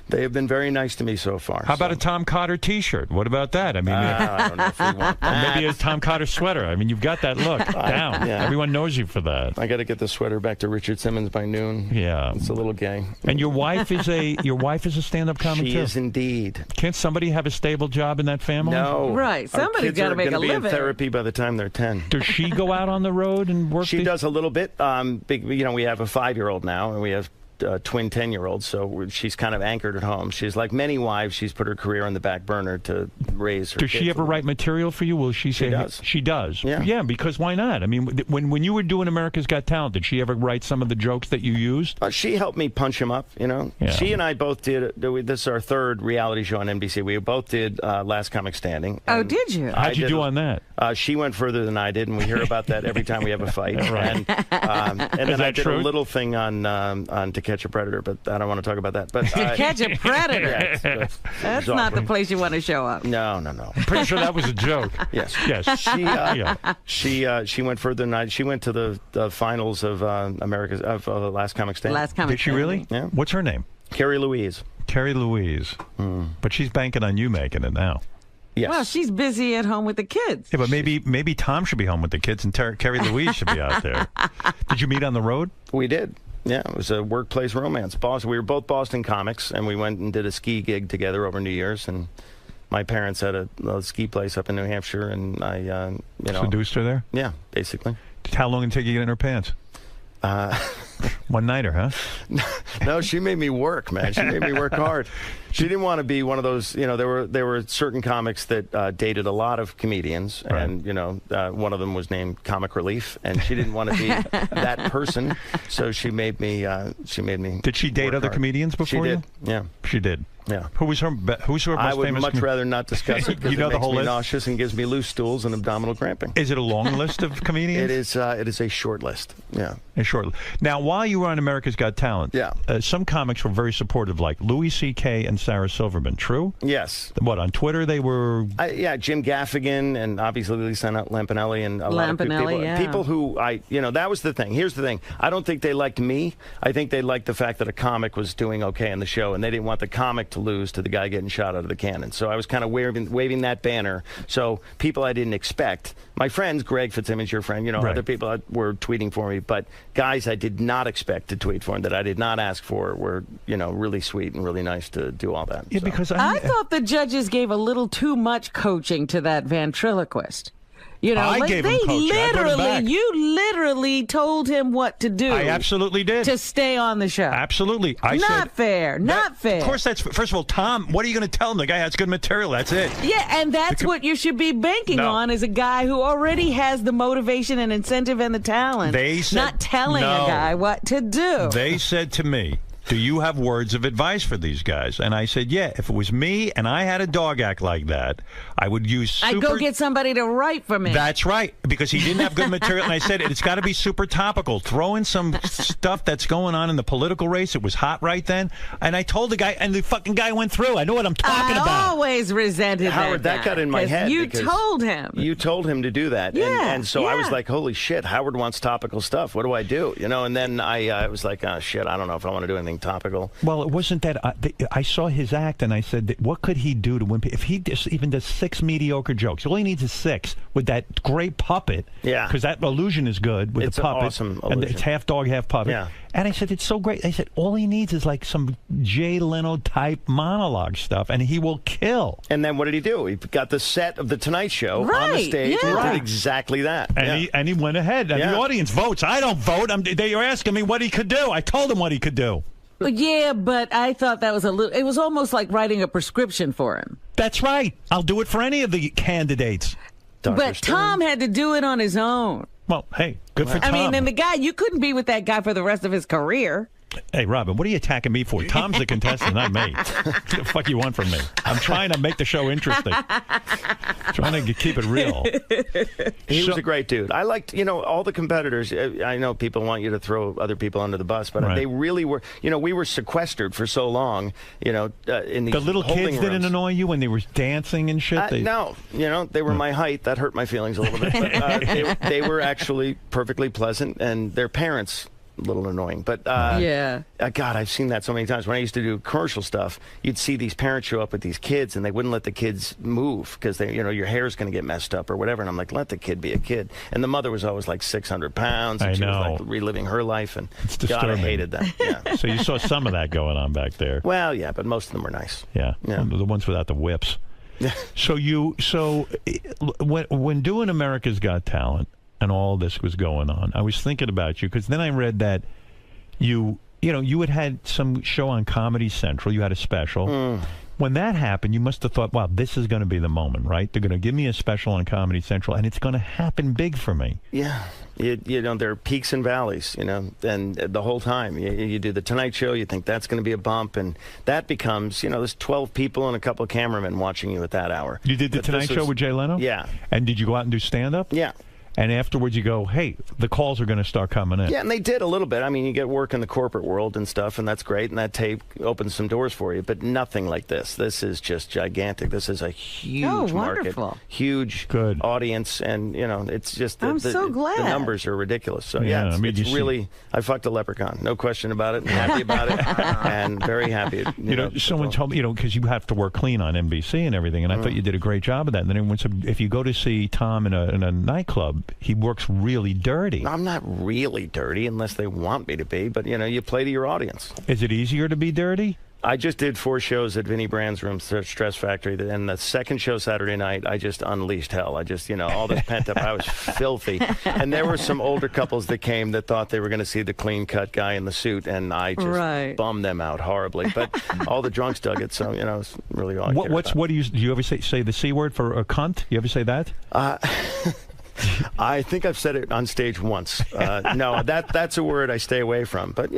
They have been very nice to me so far. How about a Tom Cotter T-shirt? What about that? I mean, I don't know if we want that. Maybe a Tom Cotter sweater. I mean, you've got that look down. Yeah. Everyone knows you for that. I got to get the sweater back to Richard Simmons by noon. Yeah, it's a little gay. And your wife is a stand-up comic She too? is indeed. Can't somebody have a stable job in that family? No, right. Somebody's got to make a living. In therapy by the time they're 10. Does she go out on the road and work? She does a little bit. We have a 5-year-old now, and we have twin 10-year-olds, so she's kind of anchored at home. She's like many wives. She's put her career on the back burner to raise her Does kids. she ever write material for you? Will she say? She does. She does. Yeah. Because why not? I mean, when you were doing America's Got Talent, did she ever write some of the jokes that you used? She helped me punch him up, you know. Yeah. She and I both did, this is our third reality show on NBC. We both did Last Comic Standing. Oh, did you? How'd you do on that? She went further than I did, and we hear about that every time we have a fight. Right. And then I did true? a little thing on To Catch a Predator, but I don't want to talk about that. But To Catch a Predator? Yeah, That's not the place you want to show up. No. I'm pretty sure that was a joke. Yes. Yes. She went further than I. She went to the finals of Last Comic Standing. Last Comic Did she really? Yeah. What's her name? Carrie Louise. Carrie Louise. But she's banking on you making it now. Yes. Well, she's busy at home with the kids. Yeah, but maybe Tom should be home with the kids and Carrie Louise should be out there. Did you meet on the road? We did. Yeah, it was a workplace romance. We were both Boston comics, and we went and did a ski gig together over New Year's. And my parents had a ski place up in New Hampshire, and I, seduced her there. Yeah, basically. How long did it take you to get in her pants? One nighter, huh? No, she made me work, man. She made me work hard. She didn't want to be one of those, there were certain comics that dated a lot of comedians, Right. and, one of them was named Comic Relief, and she didn't want to be that person, so she made me Did she date work other hard. comedians before She you? did, yeah. She did. Yeah. Who's her most I would famous? much rather not discuss it because You know it the makes whole me list? nauseous and gives me loose stools and abdominal cramping. Is it a long list of comedians? It is a short list. Yeah. A short list. Now, while you were on America's Got Talent, some comics were very supportive, like Louis C.K. and Sarah Silverman. True? Yes. What, on Twitter they were? Jim Gaffigan and obviously Lisa Lampanelli and a lot of people. yeah. People who that was the thing. Here's the thing. I don't think they liked me. I think they liked the fact that a comic was doing okay in the show, and they didn't want the comic to lose to the guy getting shot out of the cannon. So I was kind of waving that banner. So people I didn't expect, my friends, Greg Fitzsimmons, your friend, Right. other people were tweeting for me, but guys I did not expect to tweet for and that I did not ask for were, really sweet and really nice to do all that. Yeah, so. because I thought the judges gave a little too much coaching to that ventriloquist. You know, I gave him coaching. I brought him back. You literally told him what to do. I absolutely did. To stay on the show. Absolutely. Not fair. Not fair. Of course, that's first of all, Tom. What are you going to tell him? The guy has good material. That's it. Yeah, and that's what you should be banking on, is a guy who already has the motivation and incentive and the talent. They said, not telling a guy what to do. They said to me, do you have words of advice for these guys? And I said, yeah, if it was me and I had a dog act like that, I would use I'd go get somebody to write for me. That's right, because he didn't have good material. And I said, it's got to be super topical. Throw in some stuff that's going on in the political race. It was hot right then. And I told the guy, and the fucking guy went through. I know what I'm talking about. I always resented Howard, that got in my head. You told him. You told him to do that. Yeah, and so I was like, holy shit, Howard wants topical stuff. What do I do? You know, and then I was like, oh, shit, I don't know if I want to do anything topical. Well, it wasn't that. I saw his act, and I said, what could he do to win? If he even does 6 mediocre jokes, all he needs is 6 with that great puppet. Yeah. Because that illusion is good with the puppet. It's an awesome and illusion. it's half dog, half puppet. Yeah. And I said, it's so great. I said, all he needs is like some Jay Leno type monologue stuff, and he will kill. And then what did he do? He got the set of the Tonight Show on the stage and did exactly that. And he went ahead. And the audience votes. I don't vote. They are asking me what he could do. I told him what he could do. Yeah, but I thought that was a little. It was almost like writing a prescription for him. That's right. I'll do it for any of the candidates. But Tom had to do it on his own. Well, hey, good for Tom. I mean, and the guy, you couldn't be with that guy for the rest of his career. Hey, Robin, what are you attacking me for? Tom's the contestant, not me. What the fuck you want from me? I'm trying to make the show interesting. Trying to keep it real. He was a great dude. I liked, all the competitors. I know people want you to throw other people under the bus, but they really were, we were sequestered for so long, in these The little kids rooms. didn't annoy you when they were dancing and shit? No, they were my height. That hurt my feelings a little bit. But they were actually perfectly pleasant, and their parents, a little annoying, but God, I've seen that so many times. When I used to do commercial stuff, you'd see these parents show up with these kids, and they wouldn't let the kids move because they, your hair's going to get messed up or whatever. And I'm like, let the kid be a kid. And the mother was always like 600 pounds, and she was like reliving her life, and God, I hated that. Yeah. So you saw some of that going on back there. Well, yeah, but most of them were nice. Yeah. The ones without the whips. So when doing America's Got Talent, and all this was going on, I was thinking about you, because then I read that you had some show on Comedy Central. You had a special. When that happened, you must have thought, wow, this is going to be the moment, right? They're going to give me a special on Comedy Central, and it's going to happen big for me. Yeah. There are peaks and valleys, and the whole time. You do the Tonight Show, you think that's going to be a bump, and that becomes, there's 12 people and a couple of cameramen watching you at that hour. You did the Tonight Show with Jay Leno? Yeah. And did you go out and do stand-up? Yeah. And afterwards you go, hey, the calls are going to start coming in. Yeah, and they did a little bit. I mean, you get work in the corporate world and stuff, and that's great, and that tape opens some doors for you, but nothing like this. This is just gigantic. This is a huge market, huge audience, and, it's just I'm so glad. The numbers are ridiculous. So, it's really, I fucked a leprechaun. No question about it. I'm happy about it, and very happy. Someone told me, because you have to work clean on NBC and everything, and I thought you did a great job of that. And then everyone said, if you go to see Tom in a nightclub, he works really dirty. I'm not really dirty unless they want me to be, but, you play to your audience. Is it easier to be dirty? I just did 4 shows at Vinnie Brand's room, Stress Factory, and the second show Saturday night, I just unleashed hell. I just, all this pent up, I was filthy. And there were some older couples that came that thought they were going to see the clean-cut guy in the suit, and I just bummed them out horribly. But all the drunks dug it, so, it's really all What do you ever say the C word for a cunt? You ever say that? I think I've said it on stage once. No, that's a word I stay away from. But,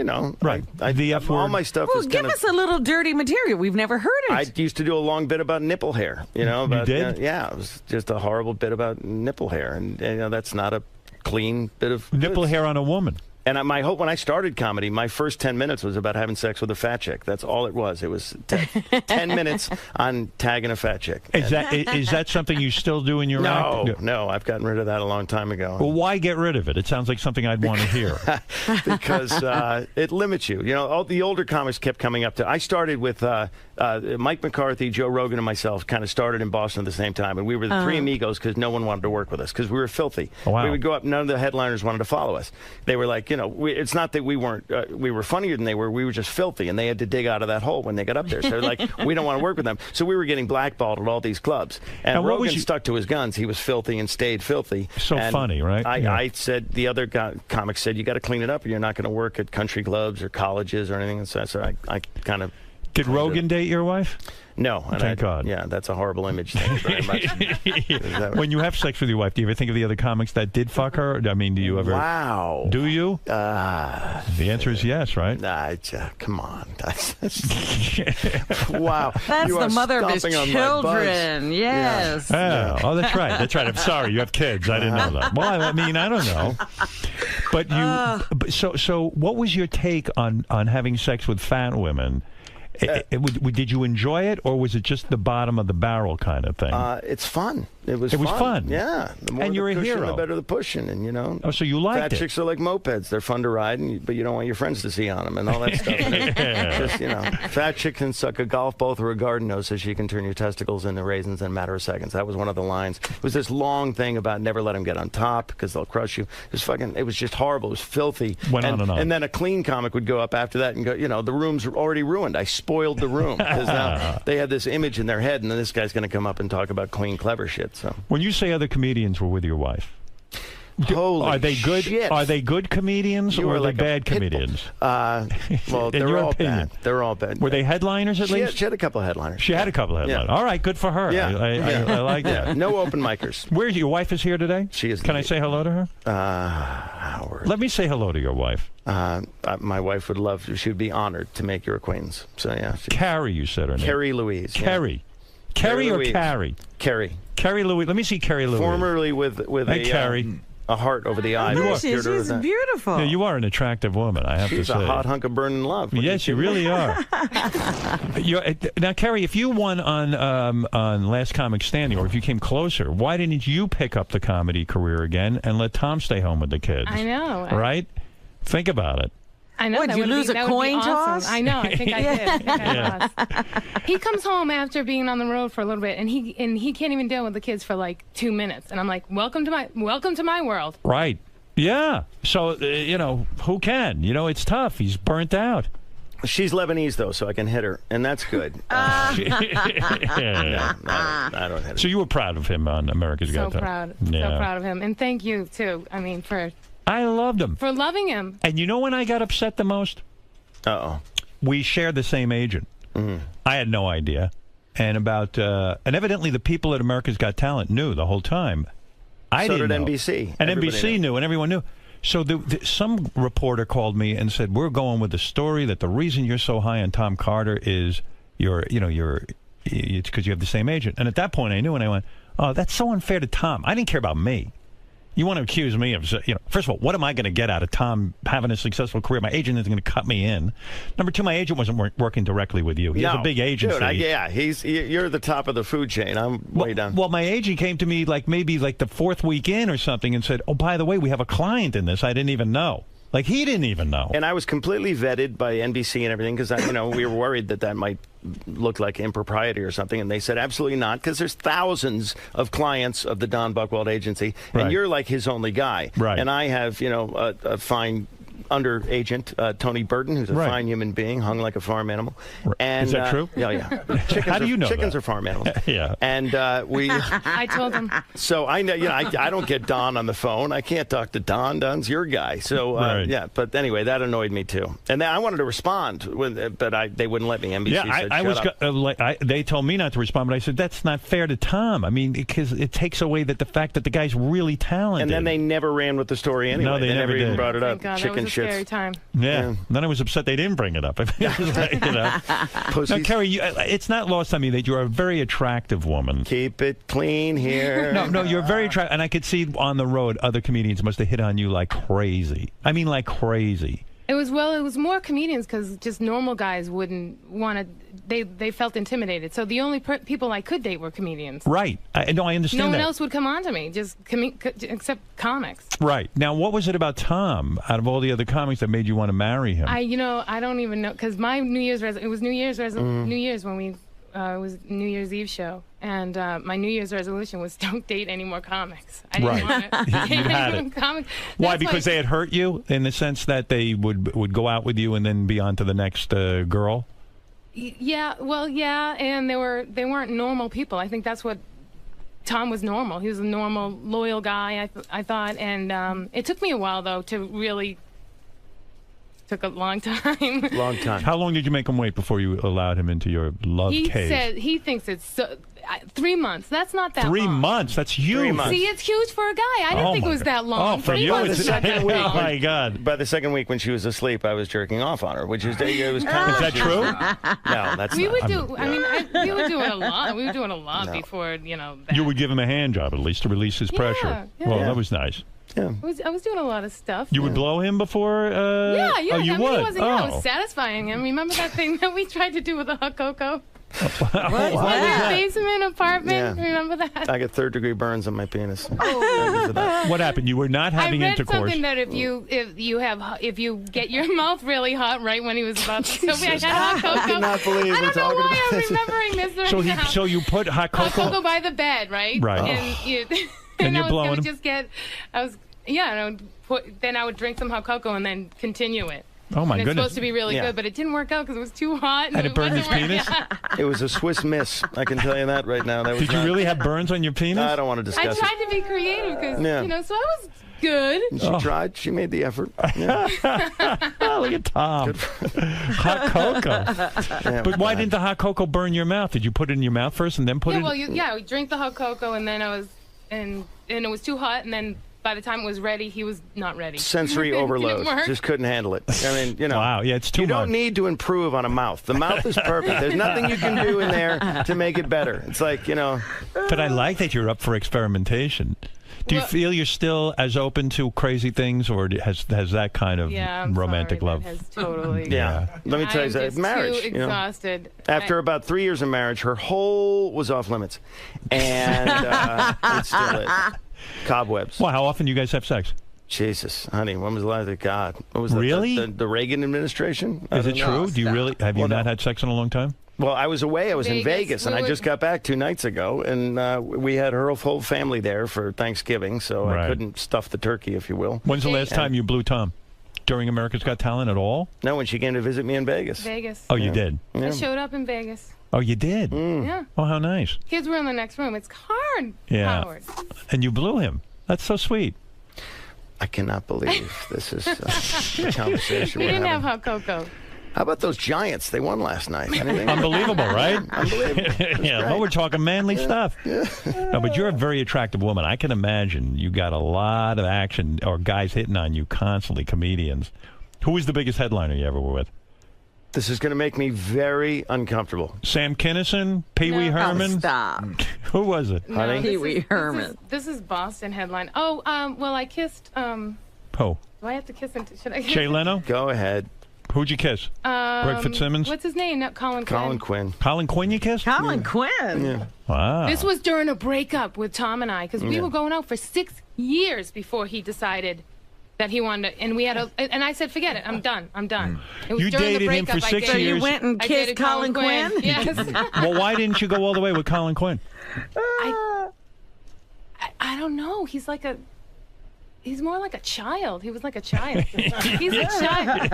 right. The F word. All my stuff is give us a little dirty material. We've never heard it. I used to do a long bit about nipple hair. About, you did? Yeah, it was just a horrible bit about nipple hair. And, that's not a clean bit of nipple hair on a woman. And my hope when I started comedy, my first 10 minutes was about having sex with a fat chick. That's all it was. It was 10 minutes on tagging a fat chick. Is that something you still do in your act? No, I've gotten rid of that a long time ago. Well, why get rid of it? It sounds like something I'd want to hear. Because it limits you. All the older comics kept coming up to. I started with Mike McCarthy, Joe Rogan, and myself. Kind of started in Boston at the same time, and we were the 3 amigos because no one wanted to work with us because we were filthy. Oh, wow. We would go up. None of the headliners wanted to follow us. They were like, you know, it's not that we weren't, we were funnier than they were. We were just filthy, and they had to dig out of that hole when they got up there. So like, we don't want to work with them. So we were getting blackballed at all these clubs. And Rogan stuck to his guns. He was filthy and stayed filthy. So funny, right? I said, the other comic said, you got to clean it up, or you're not going to work at country clubs or colleges or anything. So I kind of. Did Rogan date your wife? No. Thank God. Yeah, that's a horrible image. Thank you very much. When you have sex with your wife, do you ever think of the other comics that did fuck her? I mean, do you ever? Wow. Do you? The answer is yes, right? Come on. Wow. That's you the are mother of his stomping on my children. butt. Yes. Yeah. Oh, that's right. That's right. I'm sorry. You have kids. I didn't know that. Well, I mean, I don't know. But you. So, what was your take on having sex with fat women? Did you enjoy it, or was it just the bottom of the barrel kind of thing? It's fun. It was fun. Yeah. The more and you're the cushion, a hero. the better the pushing, and you know. Oh, so you liked Fat chicks are like mopeds. They're fun to ride, but you don't want your friends to see on them and all that stuff. Just, you know, fat chick can suck a golf ball through a garden hose so she can turn your testicles into raisins in a matter of seconds. That was one of the lines. It was this long thing about never let them get on top because they'll crush you. It was just horrible. It was filthy. Went on and on. And then a clean comic would go up after that and go, you know, the room's already ruined. I spoiled the room because now they had this image in their head, and then this guy's going to come up and talk about clean, clever shit. So when you say other comedians were with your wife, are they good? Shit. Are they good comedians, or are they bad comedians? Well, they're all bad. They're all bad. Were they headliners at least? She had a couple of headliners. She had a couple of headliners. Yeah. All right, good for her. Yeah. I like that. No open micers. Where's your wife? Is here today? She is. Can I say hello to her? Howard. Let me say hello to your wife. My wife would love. She would be honored to make your acquaintance. So yeah. Carrie, you said her name. Carrie Louise. Carrie. Carrie or Louise. Carrie? Carrie. Carrie Louise. Let me see Carrie Louise. Formerly with Carrie. A heart over the eye. She's beautiful. Yeah, you are an attractive woman, I have to say. She's a hot hunk of burning love. Yes, you really are. Now, Carrie, if you won on Last Comic Standing, or if you came closer, why didn't you pick up the comedy career again and let Tom stay home with the kids? I know. Right? Think about it. I know. What, did you lose a coin toss? I know. I think I did. I think I lost. He comes home after being on the road for a little bit, and he can't even deal with the kids for like 2 minutes. And I'm like, welcome to my world. Right. Yeah. So you know, who can? You know, it's tough. He's burnt out. She's Lebanese though, so I can hit her, and that's good. No, I don't hit her. So you were proud of him on America's Got Talent. So proud of him, and thank you too. I mean, I loved him. For loving him. And you know when I got upset the most? We share the same agent. I had no idea. And and evidently the people at America's Got Talent knew the whole time. I didn't know. NBC. And NBC knew, and everyone knew. So some reporter called me and said, we're going with the story that the reason you're so high on Tom Carter is it's because you have the same agent. And at that point I knew, and I went, oh, that's so unfair to Tom. I didn't care about me. You want to accuse me of, first of all, what am I going to get out of Tom having a successful career? My agent isn't going to cut me in. Number two, my agent wasn't working directly with you. He has a big agency. Dude, you're the top of the food chain. I'm way down. Well, my agent came to me maybe the fourth week in or something and said, oh, by the way, we have a client in this. I didn't even know. Like, he didn't even know. And I was completely vetted by NBC and everything because, we were worried that might look like impropriety or something. And they said, absolutely not, because there's thousands of clients of the Don Buchwald agency, and you're like his only guy. Right. And I have, a fine under agent, Tony Burton, who's a fine human being, hung like a farm animal. And, is that true? Yeah. How do you know chickens that? are farm animals. Yeah. And we... I told him. So I know, I don't get Don on the phone. I can't talk to Don. Don's your guy. So, yeah. But anyway, that annoyed me, too. And then I wanted to respond, but they wouldn't let me. NBC said, they told me not to respond, but I said, that's not fair to Tom. I mean, because it takes away the fact that the guy's really talented. And then they never ran with the story anyway. No, they never even brought it up. God, Chicken that was a shits. scary time. Yeah. Then I was upset they didn't bring it up. Now, Carrie, it's not lost on me that you're a very attractive woman. Keep it clean here. No, you're very attractive. And I could see on the road, other comedians must have hit on you like crazy. I mean, like crazy. It was more comedians because just normal guys wouldn't want to. They felt intimidated. So the only people I could date were comedians. Right. I understand that. No one else would come on to me, just except comics. Right. Now, what was it about Tom, out of all the other comics, that made you want to marry him? I don't even know, because my New Year's when we it was New Year's Eve show, and my New Year's resolution was don't date any more comics. I didn't want to date any more comics. Why? Because they had hurt you in the sense that they would go out with you and then be on to the next girl? Yeah, well, yeah, and they weren't normal people. I think that's what Tom was normal. He was a normal, loyal guy, I thought, and it took me a while, though, to really... Took a long time. Long time. How long did you make him wait before you allowed him into your love cave? He said he thinks it's 3 months. That's not that 3 long. months? That's huge. 3 months. See, it's huge for a guy. I didn't think it was that long. Oh, from 3 you, months it's is not that week. long. My God. By the second week when she was asleep, I was jerking off on her, which is it was kind of. Is that true? No, that's We not. would do. I mean, we were doing a lot. We were doing a lot before, you know. That. You would give him a hand job at least to release his pressure. Yeah. Well, that was nice. Yeah. I was doing a lot of stuff. You would blow him before? Yeah. Oh, you I mean, would? He wasn't, I was satisfying him. Remember that thing that we tried to do with the hot cocoa? What? Basement apartment. Yeah. Remember that? I got third-degree burns on my penis. What happened? You were not having intercourse. I read something that if you get your mouth really hot right when he was about to tell me I had hot cocoa. I cannot believe I don't know why I'm this. remembering this right now. So you put hot cocoa? Hot cocoa by the bed, right? Right. And, And you're I was blowing gonna him? just get. Then I would drink some hot cocoa and then continue it. Oh, my and it's goodness. supposed to be really good, but it didn't work out because it was too hot. And it burned his penis? It was a Swiss miss. I can tell you that right now. That was Did you really have burns on your penis? I don't want to I discuss tried to be creative because, Yeah. so I was good. it. She tried. She made the effort. Yeah. Oh, look at Tom. Hot cocoa. But why didn't the hot cocoa burn your mouth? Did you put it in your mouth first and then put it? Well, I would drink the hot cocoa and then and it was too hot, and then by the time it was ready, he was not ready. Sensory It didn't overload. work. Just couldn't handle it. I mean, Wow, yeah, it's too You much. don't need to improve on a mouth. The mouth is perfect. There's nothing you can do in there to make it better. It's like, But I like that you're up for experimentation. Do you feel you're still as open to crazy things, or has that kind of romantic love? Has totally. Yeah. Let me tell you that. Marriage. Too exhausted. After about 3 years of marriage, her whole was off limits. And it still is. Cobwebs. Well, how often do you guys have sex? Jesus, honey, when was the last? God, what was Really? the Reagan administration? Is it true? Do you really have you not had sex in a long time? Well, I was away. I was in Vegas, and I just got back 2 nights ago, and we had her whole family there for Thanksgiving, so I couldn't stuff the turkey, if you will. When's the last time you blew Tom? During America's Got Talent at all? No, when she came to visit me in Vegas. Vegas. Oh, you did? I showed up in Vegas. Oh, you did? Yeah. Oh, how nice. Kids were in the next room. It's hard. Yeah. Howard. And you blew him. That's so sweet. I cannot believe this is the conversation We we're didn't having. have hot cocoa. How about those Giants? They won last night. Anything? Unbelievable, right? Unbelievable. Yeah, well, we're talking manly stuff. No, but you're a very attractive woman. I can imagine you got a lot of action or guys hitting on you constantly, comedians. Who was the biggest headliner you ever were with? This is going to make me very uncomfortable. Sam Kinison? Pee Wee Herman? Oh, stop. Who was it? No, Pee Wee Herman. This is Boston headline. Oh, well, I kissed. Who? Do I have to kiss him? Should I? Kiss Jay him? Leno? Go ahead. Who'd you kiss? Greg Fitzsimmons? What's his name? Not Colin Quinn. Colin Quinn. Colin Quinn you kissed? Colin Quinn. Yeah. Wow. This was during a breakup with Tom and I, because we were going out for 6 years before he decided that he wanted to, and we had and I said, forget it, I'm done. It was You during the dated him breakup. for 6 So years? you went and I kissed dated Colin Quinn? Yes. Well, why didn't you go all the way with Colin Quinn? I don't know. He's more like a child. He was like a child. He's a child.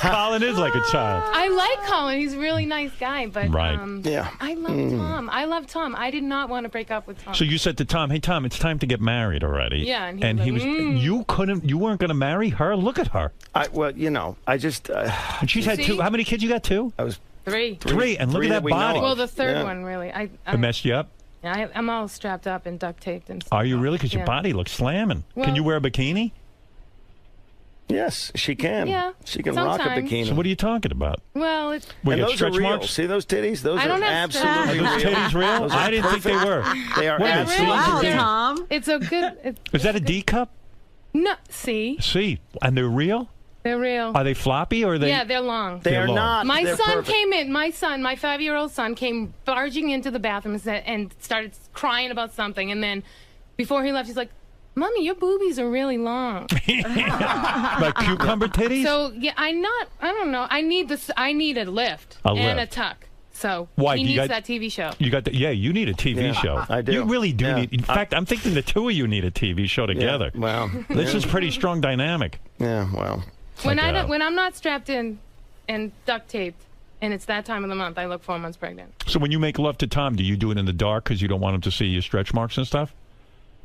Colin is like a child. I like Colin. He's a really nice guy, but Right. I love Tom. I love Tom. I did not want to break up with Tom. So you said to Tom, "Hey Tom, it's time to get married already." Yeah, and he was. You weren't going to marry her. Look at her. I just. And she's had See? 2. How many kids you got? 2? I was 3. 3, and look at that we know body. of. Well, the third Yeah. one really. It messed you up. I'm all strapped up and duct taped and stuff. Are you really? Because your Yeah. body looks slamming. Well- Can you wear a bikini? Yes, she can. Yeah, She can rock a sometimes. bikini. So what are you talking about? Well, it's Where And you have those are stretch real. marks? See those titties? Those I are don't have absolutely Are those real. titties real? Those are I didn't think they perfect. were. They are Wait a minute, absolutely Wow, real. Tom. it's a good. Is that a D cup? No, see, See, and they're real? they're real. Are they floppy or are they? Yeah, they're long. They They're are long. not. My They're son perfect. came in. My 5-year-old son, came barging into the bathroom and started crying about something. And then, before he left, he's like, "Mommy, your boobies are really long." Like cucumber titties? So yeah, I don't know. I need a lift A and lift. a tuck. So Why? he You needs got- that TV show. You got you need a TV show. I do. You really do need. In fact, I'm thinking the two of you need a TV show together. Well, this is pretty strong dynamic. Yeah. Well. When I'm not strapped in and duct taped, and it's that time of the month, I look 4 months pregnant. So when you make love to Tom, do you do it in the dark because you don't want him to see your stretch marks and stuff?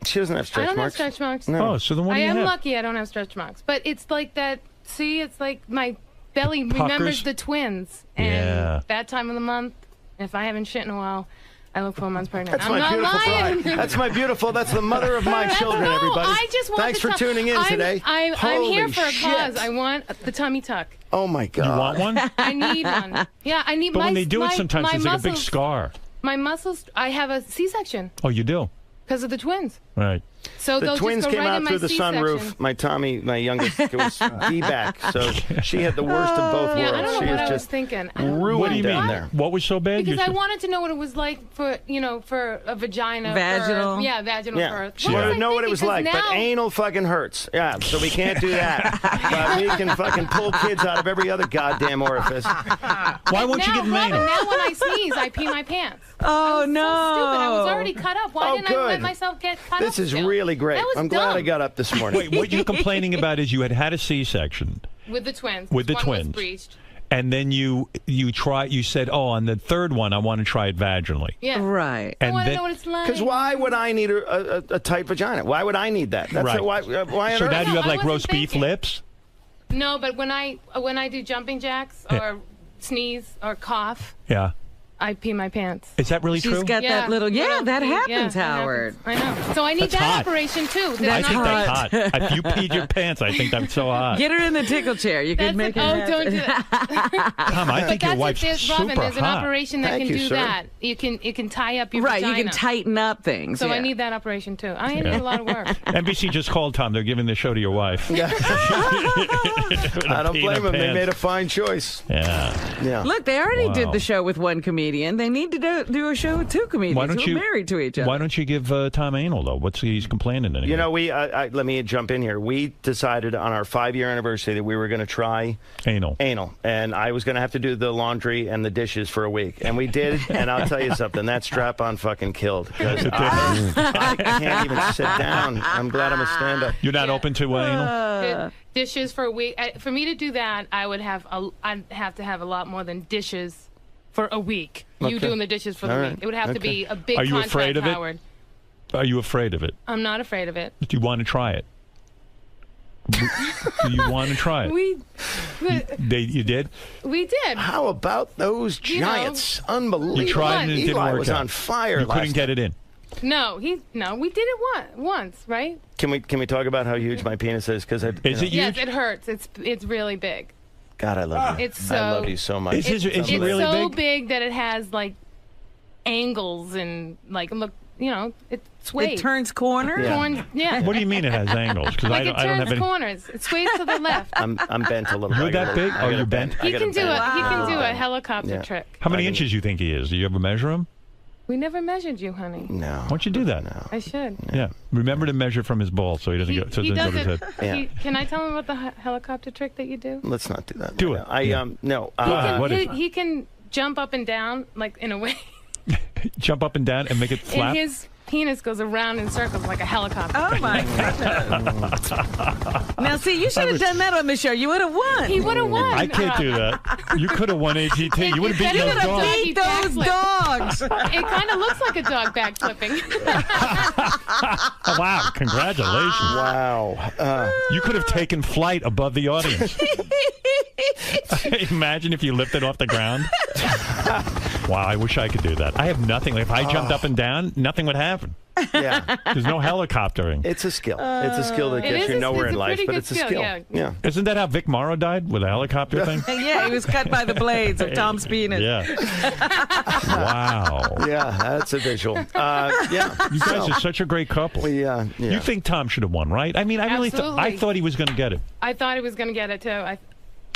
She doesn't have I don't have stretch marks. No. Oh, so then what do you I am have? lucky I don't have stretch marks. But it's like that. See, it's like my belly Puckers? remembers the twins. And Yeah. that time of the month, if I haven't shit in a while, I look 4 months pregnant. That's I'm my not beautiful lying. bride. That's my beautiful. That's the mother of my children, No, everybody. I just want Thanks the for tuning in today. I'm here Holy for a shit. cause. I want the tummy tuck. Oh, my God. You want one? I need one. Yeah, I need But my when they do it, sometimes my it's like a big muscles- scar. My muscles, I have a C-section Oh, you do? because of the twins. Right. So The they'll twins just go came right out in my through the C-section. sunroof. My Tommy, my youngest, was D-back, so she had the worst of both Yeah, worlds. I don't know She what is I was just thinking. ruined What do you mean? down there. What was so bad? Because You I said- wanted to know what it was like for, for a vagina. Vaginal? Birth. Yeah, vaginal Yeah, birth. she What wanted was to I know what it was thinking? like, 'Cause but now- anal fucking hurts. Yeah, so we can't do that. But we can fucking pull kids out of every other goddamn orifice. Why won't you now, get them Robin, anal? now when I sneeze, I pee my pants. Oh, no. So stupid. I was already cut up. Why Oh, didn't I let good. myself get cut up? This is still? really great. That was I'm glad I dumb. got up this morning. Wait, what you're complaining about is you had a C-section With the twins. with the One was twins, breached. and then you said, oh, on the third one I want to try it vaginally. Yeah. Right. I And want to then- know what it's like. Because why would I need a tight vagina? Why would I need that? That's Right. why on So earth? now do you have I like wasn't roast beef thinking. lips? No, but when I do jumping jacks or sneeze or cough, Yeah. I pee my pants. Is that really She's true? got that little, that pee. happens, that Howard. happens. I know. So I need That's that hot. operation too. I think that's hot. If you peed your pants, I think that's so hot. Get her in the tickle chair. You could make it happen. Don't do that. Tom, I think but your that's wife's there's, super Robin, there's an hot. operation that Thank can you, do sir. that. You can tie up your Right, vagina. you can tighten up things. So yeah. I need that operation too. I need Yeah. a lot of work. NBC just called Tom. They're giving the show to your wife. I don't blame them. They made a fine choice. Yeah. Yeah. Look, they already Wow. did the show with one comedian. They need to do a show with two comedians Why don't who you are married to each other. Why don't you give Tom anal though? What's he's complaining anyway? You know, let me jump in here. We decided on our 5-year anniversary that we were going to try anal, and I was going to have to do the laundry and the dishes for a week, and we did. And I'll tell you something, that strap-on fucking killed. 'Cause I can't even sit down. I'm glad I'm a stand-up. You're not open to anal? Dishes for a week. For me to do that, I'd have to have a lot more than dishes for a week. You Okay. doing the dishes for the All week. right. It would have to Okay. be a big Are you contract, afraid of it? Howard. Are you afraid of it? I'm not afraid of it. Do you want to try it? Do you want to try it? You did? We did. How about those Giants? Unbelievable. You tried and it didn't Eli work was out. on fire You last couldn't get it in. No, we did it once, right? Can we talk about how huge my penis is? Because Yes, it hurts. It's really big. God, I love you. It's I love you so much. It's so big that it has like angles and like look, it sways. It turns corners? Yeah. What do you mean it has angles? Because Like I it don't have turns any. corners. It sways to the left. I'm bent a little. You're that big? Oh, you're bent? He can do a helicopter trick. How many inches do you think he is? Do you ever measure him? We never measured you, honey. No. Why don't you do that? I should. Yeah. Remember to measure from his balls so he doesn't go. So He it doesn't does go it. to his head. Can I tell him about the helicopter trick that you do? Let's not do that. Do it. No. He can jump up and down like in a way. Jump up and down and make it flap. And his penis goes around in circles like a helicopter. Oh my goodness! Now, see, you should have done that on the show. You would have won. He would have won. I can't do that. You could have won AGT. You would have beaten those dogs. beat those dogs. It kind of looks like a dog backflipping. Oh, wow. Congratulations. Wow. You could have taken flight above the audience. Imagine if you lifted off the ground. Wow, I wish I could do that. I have nothing. If I jumped up and down, nothing would happen. Yeah. There's no helicoptering. It's a skill. It's a skill that gets you nowhere in life, but it's a skill. Yeah. Isn't that how Vic Morrow died? With a helicopter thing? Yeah, he was cut by the blades of Tom's penis. Yeah. Wow. Yeah, that's a visual. Yeah. You guys are such a great couple. Yeah. You think Tom should have won, right? I mean, I really I thought he was going to get it. I thought he was going to get it too.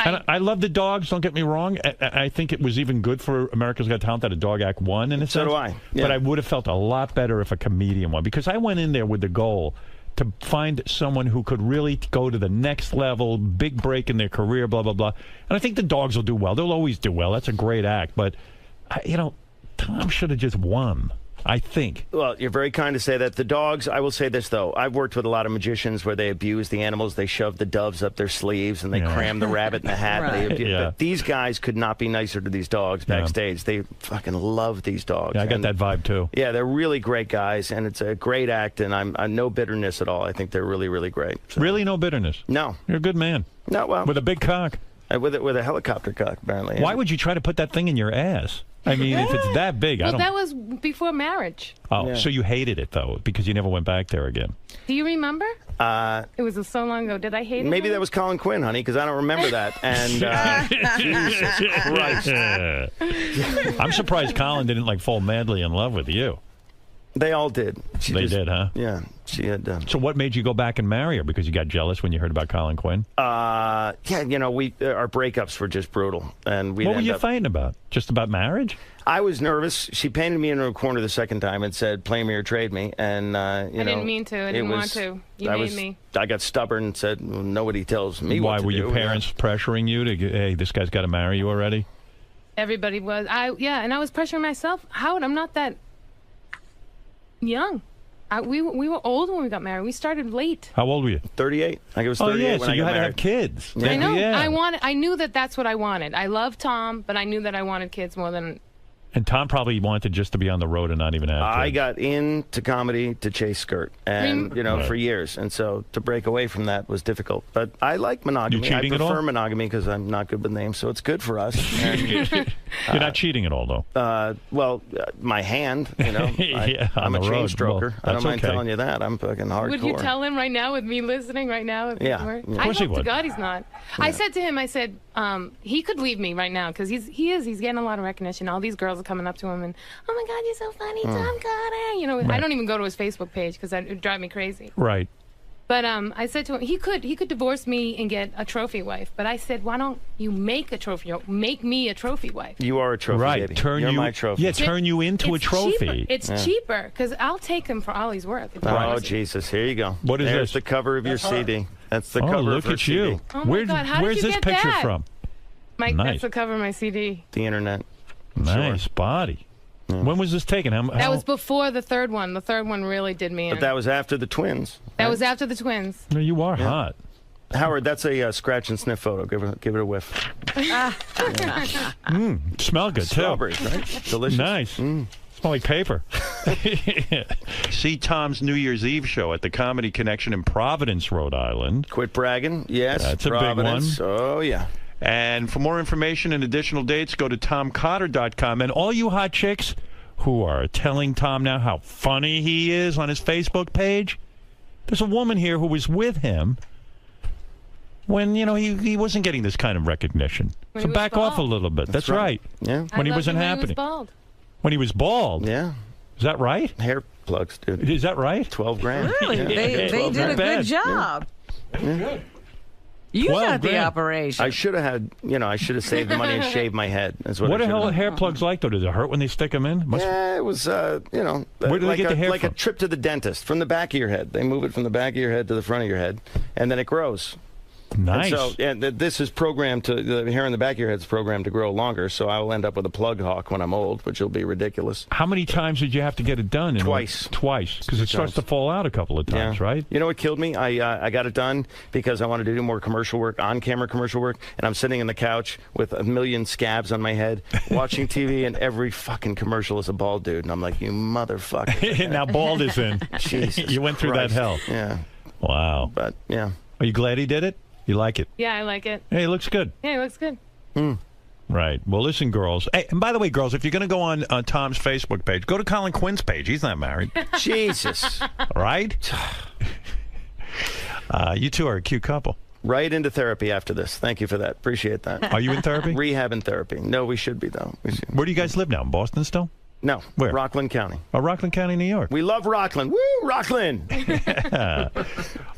And I love the dogs, don't get me wrong. I think it was even good for America's Got Talent that a dog act won, in a sense. So do I. Yeah. But I would have felt a lot better if a comedian won, because I went in there with the goal to find someone who could really go to the next level, big break in their career, blah, blah, blah. And I think the dogs will do well. They'll always do well. That's a great act. But Tom should have just won. I think. Well, you're very kind to say that. The dogs, I will say this, though. I've worked with a lot of magicians where they abuse the animals. They shove the doves up their sleeves, and they cram the rabbit in the hat. Right. But these guys could not be nicer to these dogs backstage. They fucking love these dogs. Yeah, I got that vibe, too. Yeah, they're really great guys, and it's a great act, and I'm no bitterness at all. I think they're really, really great. So. Really no bitterness? No. You're a good man. No, well. With a big cock. With a helicopter cock, apparently. Why would you try to put that thing in your ass? I mean, if it's that big, I don't... Well, that was before marriage. Oh, so you hated it, though, because you never went back there again. Do you remember? It was so long ago. Did I hate it? Maybe that was Colin Quinn, honey, because I don't remember that. And Jesus Christ. I'm surprised Colin didn't, fall madly in love with you. They all did. They did, huh? Yeah, she had. So what made you go back and marry her? Because you got jealous when you heard about Colin Quinn? Yeah, our breakups were just brutal, and what were you fighting about? Just about marriage? I was nervous. She painted me into a corner the second time and said, "Play me or trade me." And I didn't mean to. I didn't want to. You made me. I got stubborn and said, well, "Nobody tells me what to do." Why were your parents pressuring you to? Hey, this guy's got to marry you already. Everybody was. And I was pressuring myself. Howard, I'm not that young. We were old when we got married. We started late. How old were you? 38. I was 38 when I got married. so you had to have kids. Yeah. I know. Yeah. I knew that's what I wanted. I love Tom, but I knew that I wanted kids more than... And Tom probably wanted just to be on the road and not even have kids. I got into comedy to chase skirt, and for years, and so to break away from that was difficult. But I like monogamy. You cheating I at all? prefer monogamy because I'm not good with names, so it's good for us. And, you're not cheating at all, though. My hand, I'm on a the chain road. stroker. Well, I don't mind okay. telling you that. I'm fucking hardcore. Would you tell him right now with me listening right now? If Yeah. he were? Of course I hope he would. to God he's not. Yeah. I said to him, he could leave me right now because he's getting a lot of recognition. All these girls are coming up to him and, oh my God, you're so funny, Tom Carter. I don't even go to his Facebook page because it would drive me crazy. Right. But I said to him, he could divorce me and get a trophy wife. But I said, why don't you make me a trophy wife? You are a trophy, baby. You're my trophy. Yeah, turn you into a trophy. It's cheaper because I'll take him for all he's worth. Oh, Jesus. Here you go. What is There's this? the cover of your CD. That's the cover look of her at CD. you. Oh my God, how did where's you this get picture that? from? Mike, Nice. that's the cover of my CD. The internet. Nice body. When was this taken? That was before the third one. The third one really did me in. But that was after the twins. That was after the twins. No, you are hot. Howard, that's a scratch and sniff photo. Give it a whiff. Smell good, too. Strawberries, right? Delicious. Nice. Smell like paper. See Tom's New Year's Eve show at the Comedy Connection in Providence, Rhode Island. Quit bragging. Yes, that's Providence. a big one. Oh, yeah. And for more information and additional dates, go to TomCotter.com. And all you hot chicks who are telling Tom now how funny he is on his Facebook page, there's a woman here who was with him when, he wasn't getting this kind of recognition. So back off a little bit. That's right. Yeah. When he wasn't happening. When he was bald. Yeah. Is that right? Hair plugs, dude. Is that right? 12 grand. Really? Yeah. They did a good job. Yeah. You got the operation. I should have saved the money and shaved my head. That's what What I the hell are should've hair plugs like, though? Does it hurt when they stick them in? Yeah, it was, Where do they get the hair like from? a trip to the dentist from the back of your head. They move it from the back of your head to the front of your head, and then it grows. Nice. And so this is programmed to, the hair in the back of your head is programmed to grow longer, so I will end up with a plug hawk when I'm old, which will be ridiculous. How many times did you have to get it done? Twice. Twice, because it starts to fall out a couple of times, right? You know what killed me? I got it done because I wanted to do more commercial work, on-camera commercial work, and I'm sitting on the couch with a million scabs on my head, watching TV, and every fucking commercial is a bald dude, and I'm like, you motherfucker. Now bald is in. Jesus You went through Christ. that hell. Yeah. Wow. But, yeah. Are you glad he did it? You like it? Yeah, I like it. Hey, it looks good. Yeah, it looks good. Right. Well, listen, girls. Hey, and by the way, girls, if you're going to go on Tom's Facebook page, go to Colin Quinn's page. He's not married. Jesus. Right? You two are a cute couple. Right into therapy after this. Thank you for that. Appreciate that. Are you in therapy? Rehab and therapy. No, we should be, though. Where do you guys live now? In Boston still? No. Where? Rockland County. Oh, Rockland County, New York. We love Rockland. Woo, Rockland.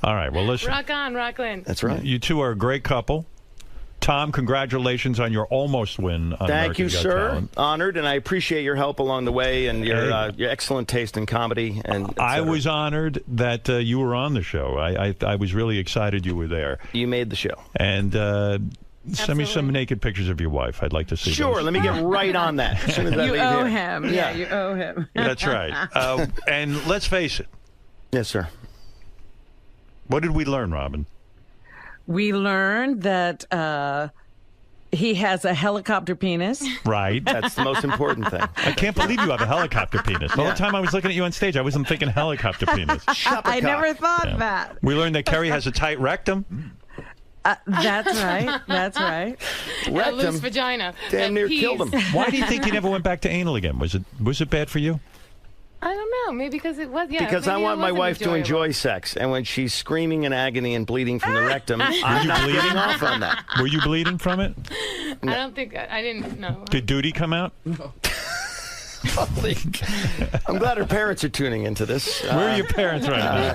All right. Well, listen. Rock on, Rockland. That's right. You two are a great couple. Tom, congratulations on your almost win on Thank you, America's Got sir. Talent. Honored, and I appreciate your help along the way and your excellent taste in comedy. And I was honored that you were on the show. I was really excited you were there. You made the show. And Send me some naked pictures of your wife. I'd like to see Sure, those. let me get right on that. As soon as I You leave owe here. him. Yeah, you owe him. That's right. And let's face it. Yes, sir. What did we learn, Robin? We learned that he has a helicopter penis. Right. That's the most important thing. I can't believe you have a helicopter penis. The whole time I was looking at you on stage, I wasn't thinking helicopter penis. I never thought that. We learned that Kerry has a tight rectum. That's right. That's right. A loose vagina. Damn and near peas. killed him. Why do you think you never went back to anal again? Was it bad for you? I don't know. Maybe because it was. Yeah. Because I maybe want it my wasn't wife to enjoyable. enjoy sex, and when she's screaming in agony and bleeding from the rectum, I'm not bleeding? getting off on that. Were you bleeding from it? I don't think I didn't know. Did duty come out? I'm glad her parents are tuning into this. Where are your parents right now?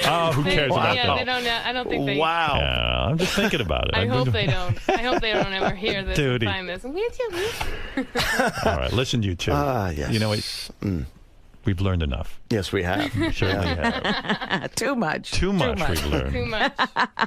Oh, who cares about Yeah, that? they don't. I don't think they. Wow. Yeah, I'm just thinking about it. I hope they don't. I hope they don't ever hear this Duty. and find this. All right, listen, you two. Yes. You know what? We've learned enough. Yes, we have. Certainly have. Too much. Too much we've learned. Too much.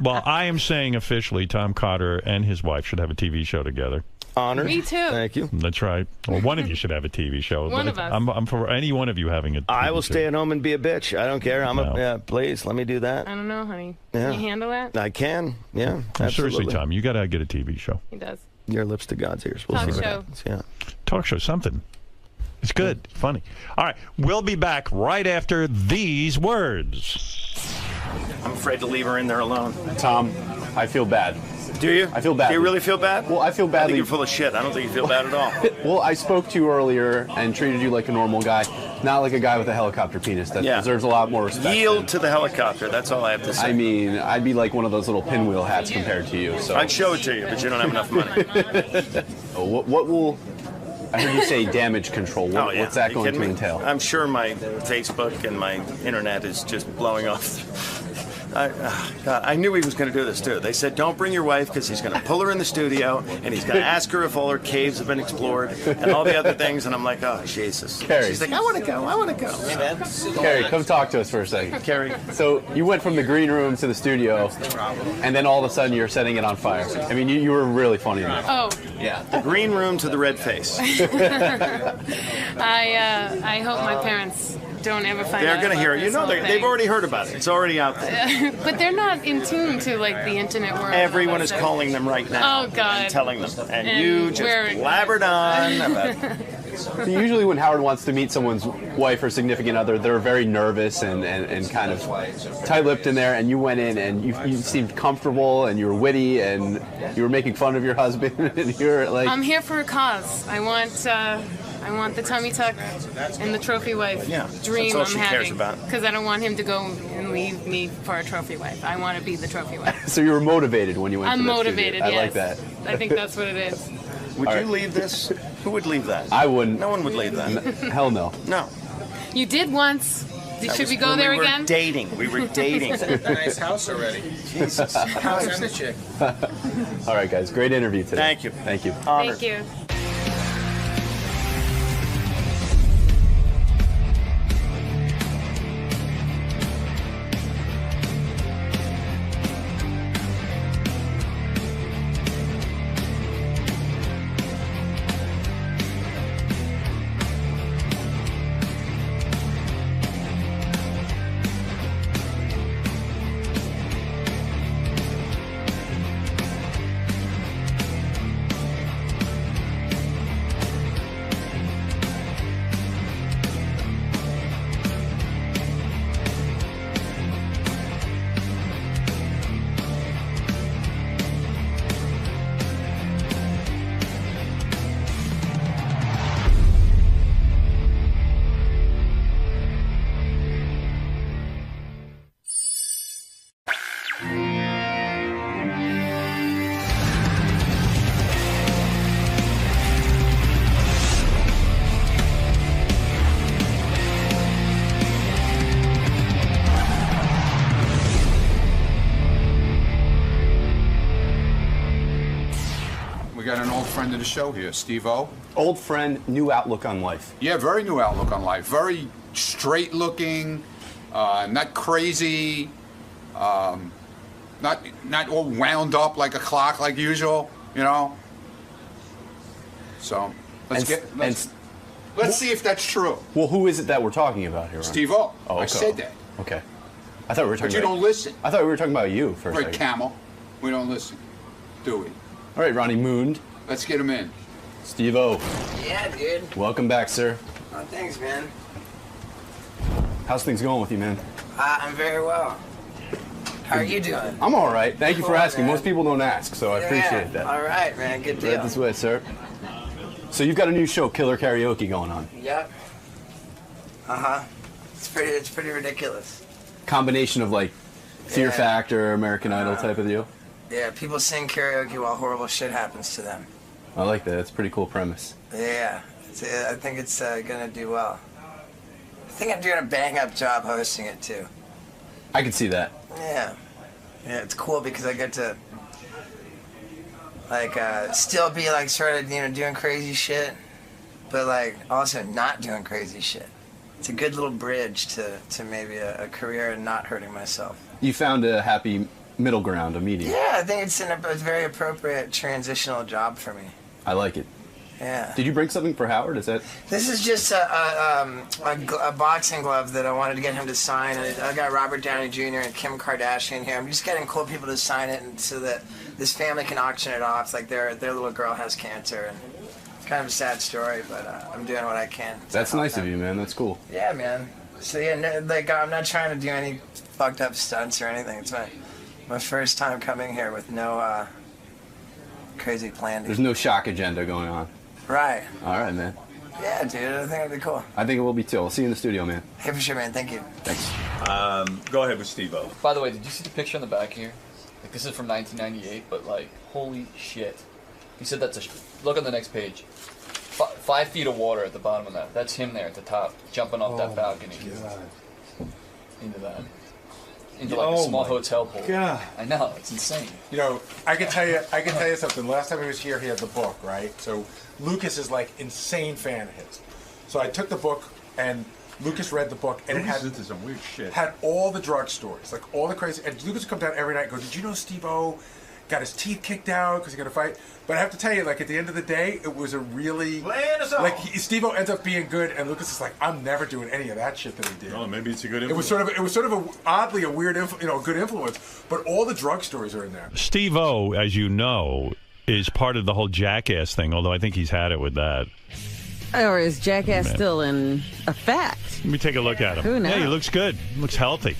Well, I am saying officially Tom Carter and his wife should have a TV show together. Honored. Me too. Thank you. That's right. Well, one of you should have a TV show. One of us. I'm for any one of you having a TV I will show. stay at home and be a bitch. I don't care. Please, let me do that. I don't know, honey. Yeah. Can you handle that? I can. Yeah, Seriously, absolutely. Tom, you got to get a TV show. He does. Your lips to God's ears. We'll Talk see what show. happens. Yeah. Talk show, something. It's good. Funny. All right. We'll be back right after these words. I'm afraid to leave her in there alone. Tom, I feel bad. Do you? I feel bad. Do you really feel bad? Well, I feel I badly. think you're full of shit. I don't think you feel bad at all. Well, I spoke to you earlier and treated you like a normal guy, not like a guy with a helicopter penis that deserves a lot more respect. Yield to the helicopter. That's all I have to say. I mean, I'd be like one of those little pinwheel hats compared to you. So I'd show it to you, but you don't have enough money. What will? I heard you say damage control. What's that You going kidding to me? entail? I'm sure my Facebook and my internet is just blowing off. God, I knew he was going to do this too. They said, don't bring your wife because he's going to pull her in the studio and he's going to ask her if all her caves have been explored and all the other things. And I'm like, oh, Jesus. Carrie. She's like, I want to go. I want to go. Hey, man. Carrie, come talk to us for a second. Carrie. So you went from the green room to the studio, and then all of a sudden you're setting it on fire. I mean, you were really funny in that. Oh. Yeah. The green room to the red face. I hope my parents don't ever find out. They're going to about hear it. You this know, whole they've thing. already heard about it. It's already out there. But they're not in tune to like the internet world. Everyone is calling them right now. Oh God. And telling them. And And you just we're- blabbered on about So usually when Howard wants to meet someone's wife or significant other, they're very nervous and kind of tight-lipped in there, and you went in and you seemed comfortable and you were witty and you were making fun of your husband and you're like... I'm here for a cause. I want the tummy tuck and the trophy wife dream that's all I'm she having. cares about. Because I don't want him to go and leave me for a trophy wife. I want to be the trophy wife. So you were motivated when you went I'm to the motivated, studio. I yes. like that. I think that's what it is. Would All you right. leave this? Who would leave that? I wouldn't. No one would leave that. Hell no. No. You did once. That Should was we go when there we were again? dating. We were dating. It's a nice house already. Jesus. How's the chick? All right, guys. Great interview today. Thank you. Thank you. Thank you. We got an old friend of the show here, Steve-O. Old friend, new outlook on life. Yeah, very new outlook on life. Very straight looking, not crazy. Not all wound up like a clock like usual, you know. So let's see if that's true. Well, who is it that we're talking about here? Steve-O. Oh, I said that. Okay. I thought we were talking. But you don't listen. I thought we were talking about you for a Right, second. Camel. We don't listen, do we? All right, Ronnie Moon. Let's get him in. Steve-O. Yeah, dude. Welcome back, sir. Oh, thanks, man. How's things going with you, man? I'm very well. How are you doing? I'm all right. Thank you for Cool, asking. man. Most people don't ask, so I appreciate that. All right, man. Good deal. Right this way, sir. So you've got a new show, Killer Karaoke, going on. Yep. Uh-huh. It's pretty ridiculous. Combination of like Fear Factor, American Idol type of deal. Yeah, people sing karaoke while horrible shit happens to them. I like that. It's a pretty cool premise. Yeah. I think it's gonna do well. I think I'm doing a bang-up job hosting it, too. I can see that. Yeah. Yeah, it's cool because I get to, like, still be, like, sort of, doing crazy shit, but, like, also not doing crazy shit. It's a good little bridge to maybe a career and not hurting myself. You found a happy middle ground, a medium. Yeah, I think it's a very appropriate transitional job for me. I like it. Yeah. Did you bring something for Howard? Is that? This is just a boxing glove that I wanted to get him to sign. I got Robert Downey Jr. and Kim Kardashian here. I'm just getting cool people to sign it, and so that this family can auction it off. Like their little girl has cancer, and it's kind of a sad story, but I'm doing what I can. That's nice of you, man. That's cool. Yeah, man. So yeah, like I'm not trying to do any fucked up stunts or anything. It's my first time coming here with no crazy plan. There's no shock agenda going on. Right. All right, man. Yeah, dude. I think it'd be cool. I think it will be too. I'll see you in the studio, man. Hey, for sure, man. Thank you. Thanks. Go ahead with Steve-O. By the way, did you see the picture on the back here? Like, this is from 1998, but like, holy shit. He said that's look on the next page. 5 feet of water at the bottom of that. That's him there at the top, jumping off that balcony. Into that. Into like a small hotel pool. God. I know, it's insane. You know, I can tell you something. Last time he was here, he had the book, right? So Lucas is like insane fan of his. So I took the book and Lucas read the book and Lucas did some weird shit. Had all the drug stories, like all the crazy. And Lucas would come down every night and go, "Did you know Steve-O got his teeth kicked out because he got a fight?" But I have to tell you, like at the end of the day, it was a really like Steve-O ends up being good, and Lucas is like, "I'm never doing any of that shit that he did." Oh, maybe it's a good influence. It was sort of oddly a weird, good influence. But all the drug stories are in there. Steve-O, as you know, is part of the whole Jackass thing. Although I think he's had it with that. Or is Jackass still in effect? Let me take a look at him. Who knows? Yeah, he looks good. Looks healthy.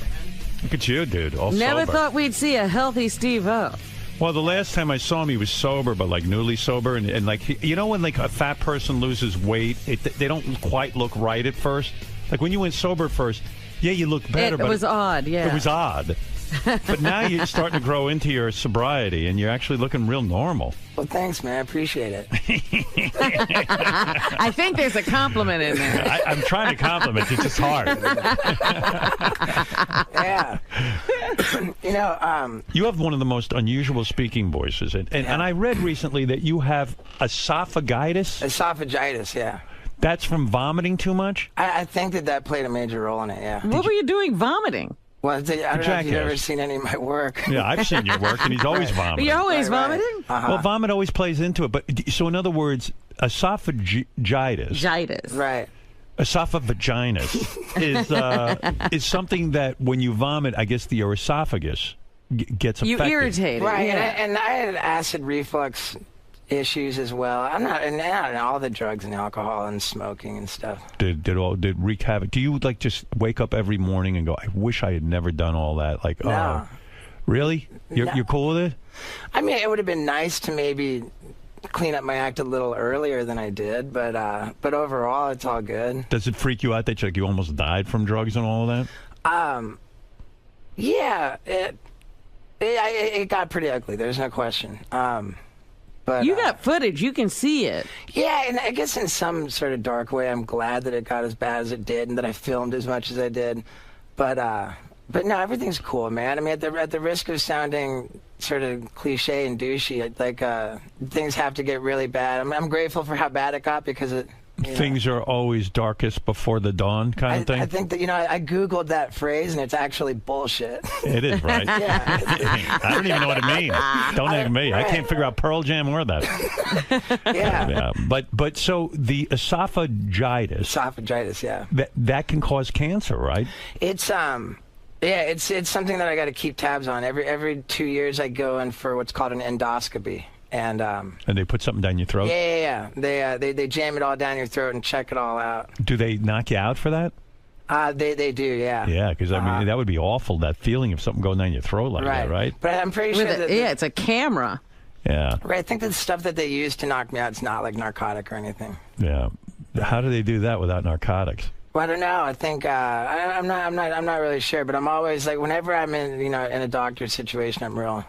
Look at you, dude. All Never sober. thought we'd see a healthy Steve-O. Well, the last time I saw him, he was sober, but like newly sober, and like you know when like a fat person loses weight, they don't quite look right at first. Like when you went sober first, yeah, you look better. It was odd, yeah. It was odd. But now you're starting to grow into your sobriety, and you're actually looking real normal. Well, thanks, man. I appreciate it. I think there's a compliment in there. I'm trying to compliment. It's just hard. Yeah. You have one of the most unusual speaking voices, and I read recently that you have esophagitis. Esophagitis, yeah. That's from vomiting too much? I think that played a major role in it, yeah. What were you doing vomiting? Well, I don't know if you've ever seen any of my work. Yeah, I've seen your work, and he's always vomiting. You're always vomiting? Uh-huh. Well, vomit always plays into it. But so, in other words, esophagitis. Right. Esophagitis is something that when you vomit, I guess your esophagus gets affected. You irritate it. Right, yeah. and I had acid reflux issues as well. I'm not in all the drugs and alcohol and smoking and stuff. Did wreak havoc? Do you like just wake up every morning and go, I wish I had never done all that? Like, no. Oh, really? You're cool with it? I mean, it would have been nice to maybe clean up my act a little earlier than I did, but overall, it's all good. Does it freak you out that you almost died from drugs and all of that? Yeah, it got pretty ugly. There's no question. But you got footage. You can see it. Yeah, and I guess in some sort of dark way, I'm glad that it got as bad as it did and that I filmed as much as I did. But no, everything's cool, man. I mean, at the risk of sounding sort of cliche and douchey, like things have to get really bad. I'm grateful for how bad it got because it things are always darkest before the dawn kind of thing? I think that, I Googled that phrase, and it's actually bullshit. It is, right? Yeah. I don't even know what it means. Don't ask me. I can't figure out Pearl Jam or that. Yeah. But so the esophagitis. Yeah. That can cause cancer, right? It's it's something that I got to keep tabs on. Every 2 years I go in for what's called an endoscopy. And they put something down your throat? Yeah. They jam it all down your throat and check it all out. Do they knock you out for that? They do, yeah. Yeah, because I mean that would be awful. That feeling of something going down your throat like that, right? But I'm pretty sure that it's a camera. Yeah. Right. I think the stuff that they use to knock me out is not like narcotic or anything. Yeah. How do they do that without narcotics? Well, I don't know. I think I'm not really sure. But I'm always like, whenever I'm in a doctor's situation, I'm real.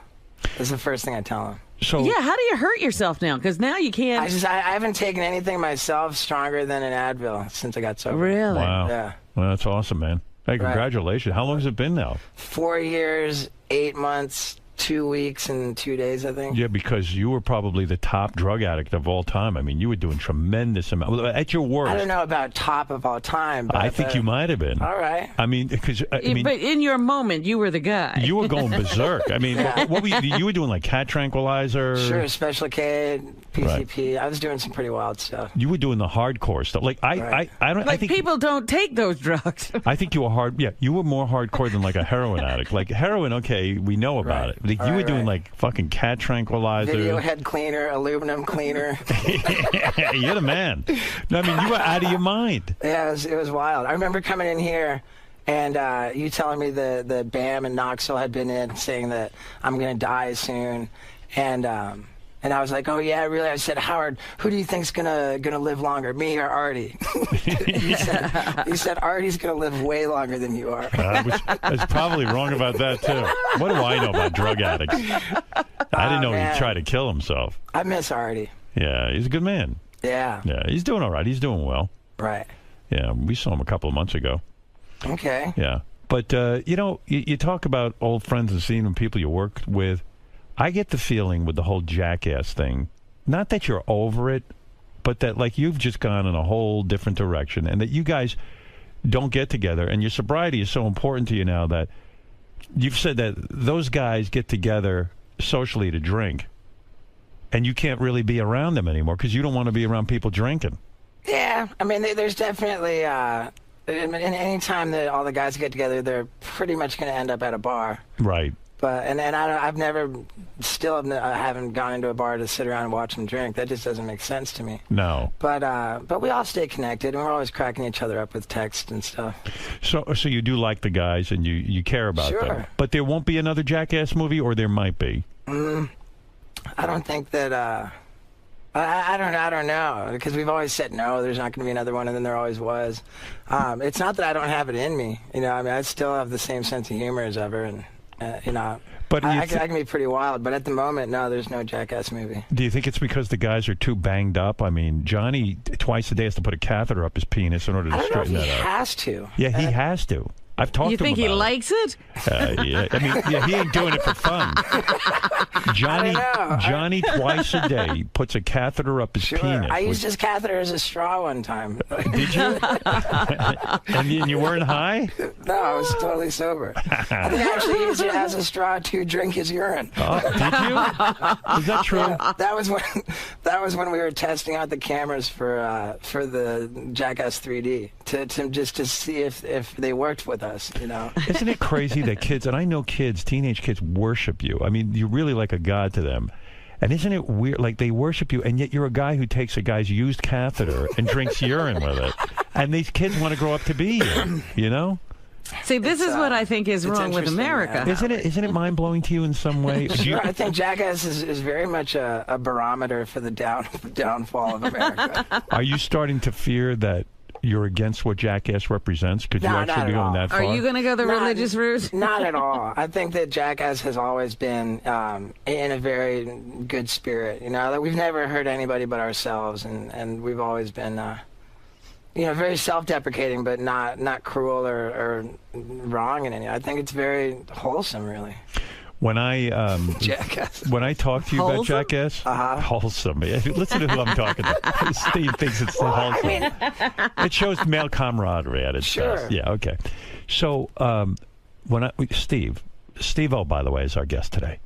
That's the first thing I tell them. So yeah, how do you hurt yourself now? Because now you can't. I haven't taken anything myself stronger than an Advil since I got sober. Really? Wow. Yeah. Well, that's awesome, man. Hey, congratulations. How long has it been now? 4 years, 8 months, 2 weeks, and 2 days, I think. Yeah, because you were probably the top drug addict of all time. I mean, you were doing tremendous amount. At your worst. I don't know about top of all time. But I think you might have been. All right. I mean, because but in your moment, you were the guy. You were going berserk. I mean, what were you were doing, like cat tranquilizer? Sure, Special K, PCP. Right. I was doing some pretty wild stuff. You were doing the hardcore stuff. Like I don't. Like I think people don't take those drugs. I think you were hard. Yeah, you were more hardcore than like a heroin addict. Like heroin, okay, we know about it. Like, you were doing like fucking cat tranquilizer, video head cleaner, aluminum cleaner. You're the man. No, I mean, you were out of your mind. Yeah, it was wild. I remember coming in here and you telling me the BAM and Knoxville had been in, saying that I'm gonna die soon, and I was like, oh yeah, really? I said, Howard, who do you think's gonna live longer, me or Artie? He said Artie's gonna live way longer than you are. I was probably wrong about that too. What do I know about drug addicts? I didn't know he tried to kill himself. I miss Artie. Yeah, he's a good man. Yeah. Yeah, he's doing all right. He's doing well. Right. Yeah, we saw him a couple of months ago. Okay. Yeah. But, you talk about old friends and seeing them, people you worked with. I get the feeling with the whole jackass thing, not that you're over it, but that, like, you've just gone in a whole different direction, and that you guys don't get together, and your sobriety is so important to you now that you've said that those guys get together socially to drink, and you can't really be around them anymore because you don't want to be around people drinking. Yeah, I mean, there's definitely, any time that all the guys get together, they're pretty much going to end up at a bar. Right. But I've never, I haven't gone into a bar to sit around and watch them drink. That just doesn't make sense to me. No. But we all stay connected, and we're always cracking each other up with text and stuff. So you do like the guys, and you care about them. But there won't be another Jackass movie, or there might be. I don't think that. I don't know, because we've always said no. There's not going to be another one, and then there always was. It's not that I don't have it in me. I mean, I still have the same sense of humor as ever, and. But I can be pretty wild, but at the moment, no, there's no Jackass movie. Do you think it's because the guys are too banged up? I mean, Johnny twice a day has to put a catheter up his penis in order to straighten that out. He has to. Yeah, he has to. I've talked to him about it. You think he likes it? Yeah. I mean, he ain't doing it for fun. Johnny twice a day puts a catheter up his penis. I used his catheter as a straw one time. Did you? And you weren't high? No, I was totally sober. I think I actually used it as a straw to drink his urine. Oh, did you? Is that true? Yeah, that was when we were testing out the cameras for the Jackass 3D to see if they worked with us. Isn't it crazy that kids, and I know kids, teenage kids, worship you? I mean, you're really like a god to them. And isn't it weird? Like, they worship you, and yet you're a guy who takes a guy's used catheter and drinks urine with it. And these kids want to grow up to be you, See, this is what I think is wrong with America. Isn't it mind-blowing to you in some way? Sure, I think Jackass is very much a barometer for the downfall of America. Are you starting to fear that you're against what Jackass represents? Could you actually be going that far? Are you going to go the religious route? Not at all. I think that Jackass has always been in a very good spirit. That we've never hurt anybody but ourselves, and we've always been, very self-deprecating, but not cruel or wrong in any. I think it's very wholesome, really. When I Jackass. When I talk to you about Jackass, wholesome. Listen to who I'm talking to. Steve thinks it's wholesome. It shows male camaraderie at its best. Yeah. Okay. So Steve-O, by the way, is our guest today.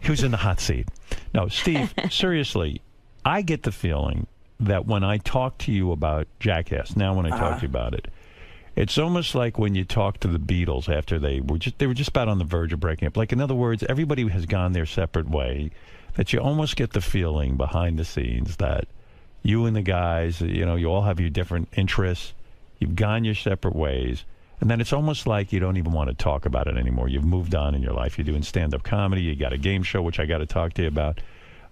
Who's in the hot seat? No, Steve. Seriously, I get the feeling that when I talk to you about Jackass, now when I talk to you about it, it's almost like when you talk to the Beatles after they were just about on the verge of breaking up. Like, in other words, everybody has gone their separate way, that you almost get the feeling behind the scenes that you and the guys, you all have your different interests, you've gone your separate ways, and then it's almost like you don't even want to talk about it anymore. You've moved on in your life. You're doing stand-up comedy. You got a game show, which I got to talk to you about.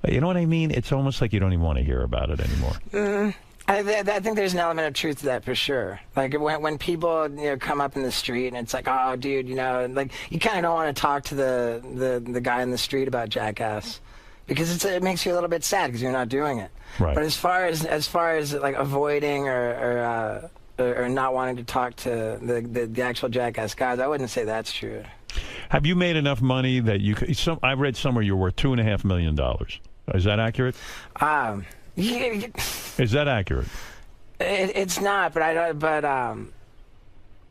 You know what I mean? It's almost like you don't even want to hear about it anymore. I think there's an element of truth to that for sure. Like when people come up in the street and it's like, oh, dude, like you kind of don't want to talk to the guy in the street about Jackass because it makes you a little bit sad because you're not doing it. Right. But as far as like avoiding or not wanting to talk to the actual Jackass guys, I wouldn't say that's true. Have you made enough money that you could? I read somewhere you're worth $2.5 million. Is that accurate? Is that accurate? It's not, but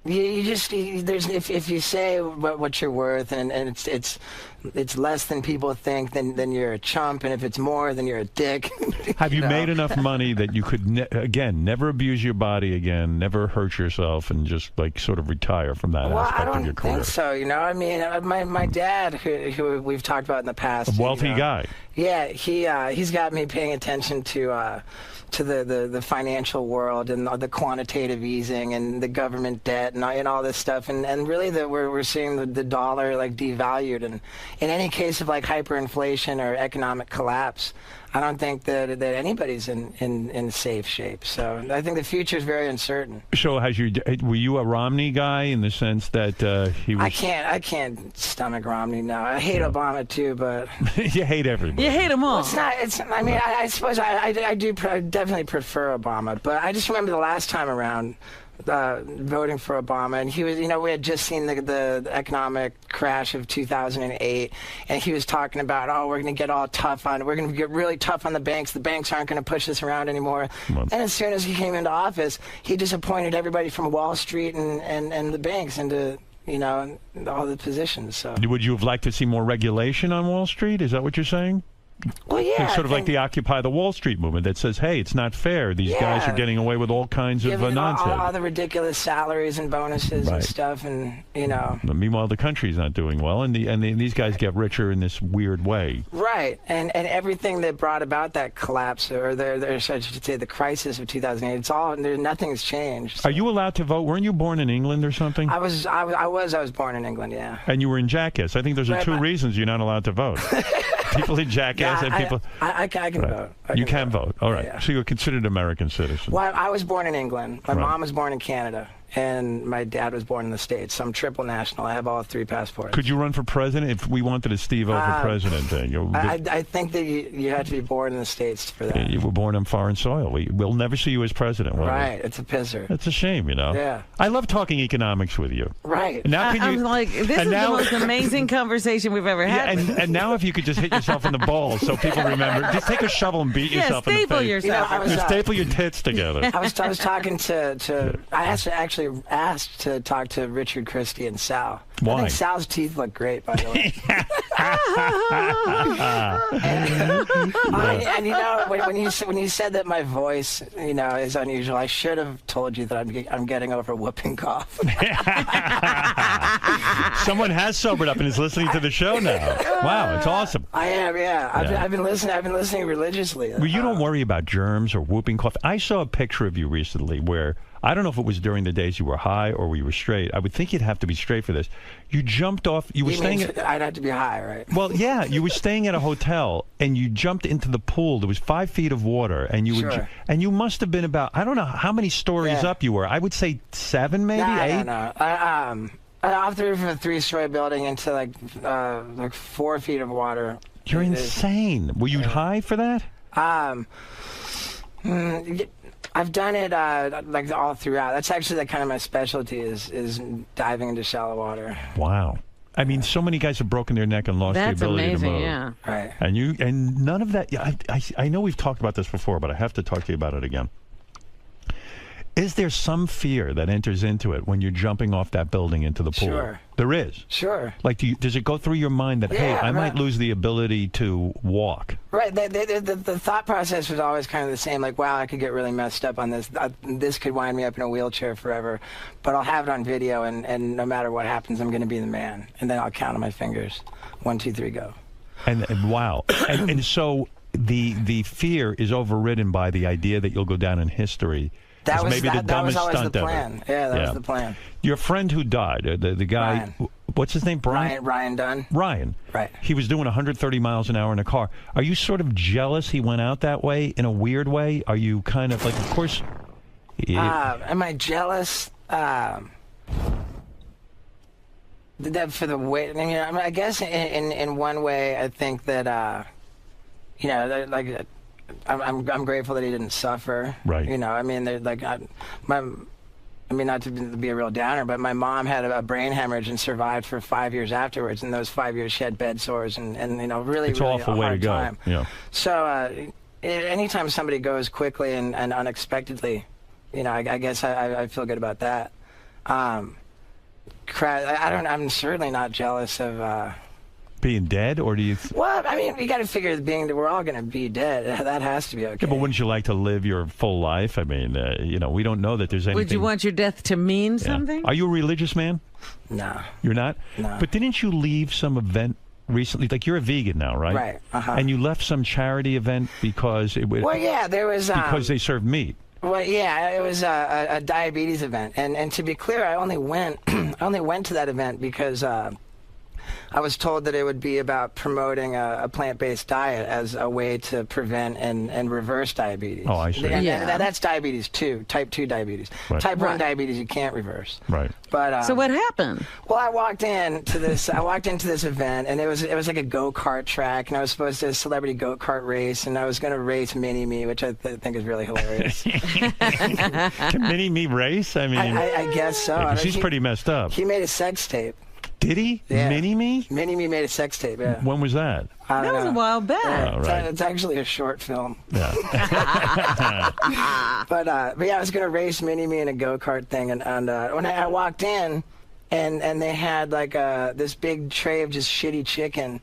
if you say what you're worth and it's less than people think, then you're a chump, and if it's more, then you're a dick. Have you made enough money that you could never abuse your body again, never hurt yourself, and just like sort of retire from that aspect of your career? I don't think so. I mean, my dad, who we've talked about in the past, a wealthy guy. Yeah, he's got me paying attention to the financial world and the quantitative easing and the government debt and all this stuff, and really that we're seeing the dollar like devalued, and in any case of like hyperinflation or economic collapse, I don't think that anybody's in safe shape. So I think the future is very uncertain. So were you a Romney guy in the sense that he was? I can't stomach Romney now. I hate Obama too, but you hate everybody. You hate them all. Well, I mean, I suppose I definitely prefer Obama, but I just remember the last time around. Voting for Obama, and he was, we had just seen the economic crash of 2008, and he was talking about, we're going to get really tough on the banks. The banks aren't going to push this around anymore. And as soon as he came into office, he disappointed everybody from Wall Street and the banks into all the positions. So would you have liked to see more regulation on Wall Street? Is that what you're saying? Well, yeah. It's sort of like the Occupy the Wall Street movement that says, hey, it's not fair. These guys are getting away with all kinds of nonsense. All the ridiculous salaries and bonuses and stuff, and, But meanwhile, the country's not doing well, and these guys get richer in this weird way. Right, and everything that brought about that collapse, or I should say the crisis of 2008, nothing's changed. So. Are you allowed to vote? Weren't you born in England or something? I was born in England, yeah. And you were in Jackass. I think those are two reasons you're not allowed to vote. People in Jackass and people... I can vote. You can vote. All right. Yeah. So you're considered an American citizen. Well, I was born in England. My mom was born in Canada. And my dad was born in the States. So I'm triple national. I have all 3 passports. Could you run for president if we wanted a Steve-O for president? I think that you had to be born in the States for that. You were born on foreign soil. We'll never see you as president. Right. It's a pisser. It's a shame, Yeah. I love talking economics with you. Right. Now I'm like, this is the most amazing conversation we've ever had. Yeah, and now if you could just hit yourself in the balls so people remember. Just take a shovel and beat yourself in the face. Staple yourself. Staple your tits together. I was talking to I actually asked to talk to Richard, Christy, and Sal. Why? I think Sal's teeth look great, by the way. and when you said that my voice, is unusual, I should have told you that I'm getting over whooping cough. Someone has sobered up and is listening to the show now. Wow, it's awesome. I am, yeah. I've been listening religiously. Well, you don't worry about germs or whooping cough. I saw a picture of you recently where, I don't know if it was during the days you were high or you were straight. I would think you'd have to be straight for this. You jumped off. You were staying. I'd have to be high, right? Well, yeah. You were staying at a hotel and you jumped into the pool. There was 5 feet of water, and you were, and you must have been about, I don't know how many stories up you were. I would say 7, maybe 8. No. I threw from a 3-story building into like 4 feet of water. You're insane. Were you high for that? I've done it like all throughout. That's actually kind of my specialty is diving into shallow water. Wow. I mean, so many guys have broken their neck and lost That's the ability amazing, to move. yeah. Right. And none of that. Yeah, I know we've talked about this before, but I have to talk to you about it again. Is there some fear that enters into it when you're jumping off that building into the pool? Sure. There is. Sure. Like, does it go through your mind that, hey, I might lose the ability to walk? Right. The thought process was always kind of the same. Like, wow, I could get really messed up on this. This could wind me up in a wheelchair forever. But I'll have it on video, and no matter what happens, I'm going to be the man. And then I'll count on my fingers. 1, 2, 3, go. And wow. and so the fear is overridden by the idea that you'll go down in history. That was maybe the that dumbest was always stunt the ever. plan. Yeah, that was the plan. Your friend who died, the guy, Ryan. What's his name? Brian? Ryan Dunn. Ryan. Right. He was doing 130 miles an hour in a car. Are you sort of jealous he went out that way in a weird way? Are you kind of like, of course... Am I jealous? That for the way... I guess in one way, I think that, like... I'm grateful that he didn't suffer. Right. I mean, not to be a real downer, but my mom had a brain hemorrhage and survived for 5 years afterwards. And those 5 years, she had bed sores and really, it's really awful a way to hard go. time. Yeah. So anytime somebody goes quickly and unexpectedly, I guess I feel good about that. I'm certainly not jealous of. Being dead, or do you... Well, I mean, you got to figure we're all going to be dead. That has to be okay. Yeah, but wouldn't you like to live your full life? I mean, we don't know that there's anything... Would you want your death to mean something? Are you a religious man? No. You're not? No. But didn't you leave some event recently? Like, you're a vegan now, right? Right. Uh-huh. And you left some charity event because it was... Well, yeah, there was... because they served meat. Well, yeah, it was a diabetes event. And to be clear, I only went to that event because... I was told that it would be about promoting a plant-based diet as a way to prevent and reverse diabetes. Oh, I see. And that's diabetes 2, type 2 diabetes. Right. Type 1 diabetes you can't reverse. Right. But so what happened? Well, I walked into this event, and it was like a go-kart track, and I was supposed to do a celebrity go-kart race, and I was going to race Mini-Me, which I think is really hilarious. Can Mini-Me race? I mean... I guess so. Yeah, she's pretty messed up. He made a sex tape. Did he? Yeah. Mini-Me? Mini-Me made a sex tape, yeah. When was that? That was a while back. Yeah, Oh, right. It's actually a short film. Yeah. But yeah, I was going to race Mini-Me in a go-kart thing, and when I walked in, and they had like this big tray of just shitty chicken,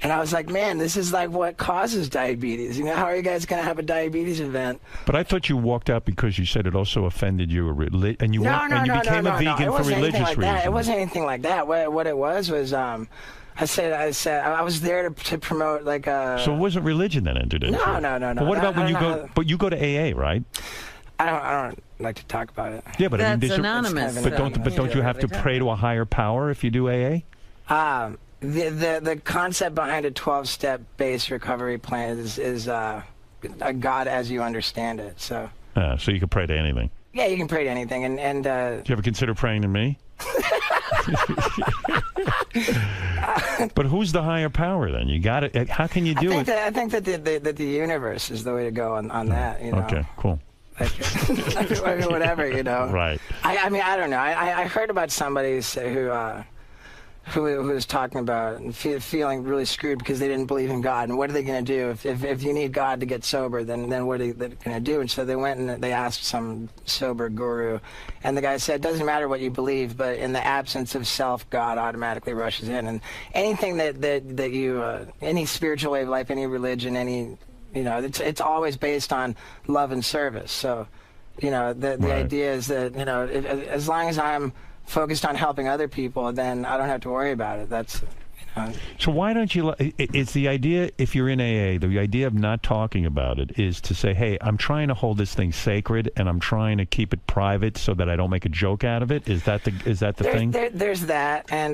and I was like, man, this is like what causes diabetes. How are you guys going to have a diabetes event? But I thought you walked out because you said it also offended you, and you became a vegan for religious reasons. It wasn't anything like that. What it was I said I was there to promote like a... So it wasn't religion that entered into it? No. But what about when you go... But you go to AA, right? I don't like to talk about it. Yeah, but I mean... That's anonymous. But don't you have to pray to a higher power if you do AA? The concept behind a 12-step base recovery plan is a God as you understand it. So you can pray to anything. Yeah, you can pray to anything. And do you ever consider praying to me? But who's the higher power then? You got it. How can you do it? I think that the universe is the way to go on that. Okay, cool. Like, whatever, Right. I mean, I don't know. I heard about somebody who was talking about feeling really screwed because they didn't believe in God, and what are they going to do if you need God to get sober? Then what are they going to do? And so they went and they asked some sober guru, and the guy said, it doesn't matter what you believe, but in the absence of self, God automatically rushes in. And anything that you any spiritual way of life, any religion, it's always based on love and service. So the idea is that as long as I'm focused on helping other people, then I don't have to worry about it. That's So why don't you... It's the idea, if you're in AA, the idea of not talking about it is to say, hey, I'm trying to hold this thing sacred, and I'm trying to keep it private so that I don't make a joke out of it. Is that the thing? There's that, and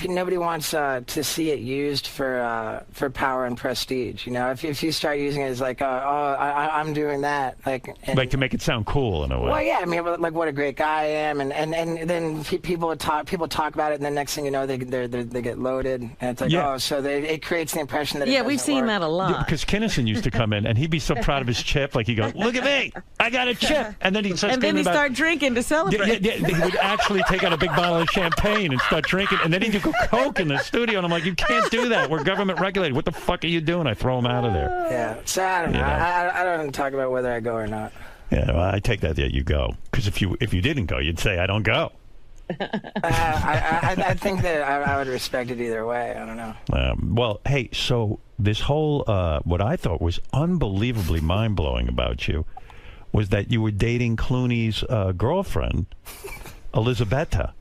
nobody wants to see it used for power and prestige. If you start using it as like, I'm doing that, like to make it sound cool in a way. Well, yeah, I mean, like what a great guy I am, and then people talk about it, and the next thing you know, they get loaded, and it's like, oh, so it creates the impression that we've seen that a lot. Because Kinnison used to come in, and he'd be so proud of his chip, like he'd go, "Look at me, I got a chip," and then he'd start drinking to celebrate. He would actually take out a big bottle of champagne and start drinking, and then he'd do coke in the studio, and I'm like, "You can't do that. We're government regulated. What the fuck are you doing?" I throw him out of there. Yeah, so I don't know. I don't talk about whether I go or not. Yeah, well, I take that you go, because if you didn't go, you'd say I don't go. I think that I would respect it either way. I don't know. Well, hey, so this whole what I thought was unbelievably mind-blowing about you was that you were dating Clooney's girlfriend, Elizabetta.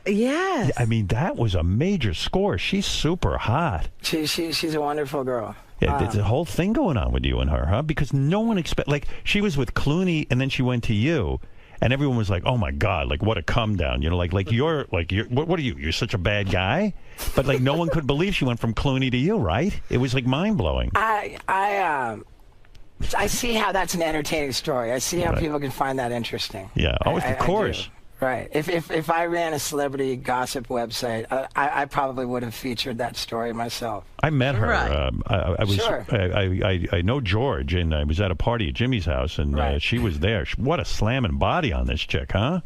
Yes. I mean, that was a major score. She's super hot. She's a wonderful girl. Yeah, there's a whole thing going on with you and her, huh? Because no one like, she was with Clooney, and then she went to you. And everyone was like, "Oh my God! Like, what a come down!" You know, like you're what are you? You're such a bad guy. But like, no one could believe she went from Clooney to you, right? It was like mind blowing. I see how that's an entertaining story. I see how people can find that interesting. Yeah. Oh, of course. Right. If I ran a celebrity gossip website, I probably would have featured that story myself. I met her. Right. I was. Sure. I know George, and I was at a party at Jimmy's house, and she was there. What a slamming body on this chick, huh?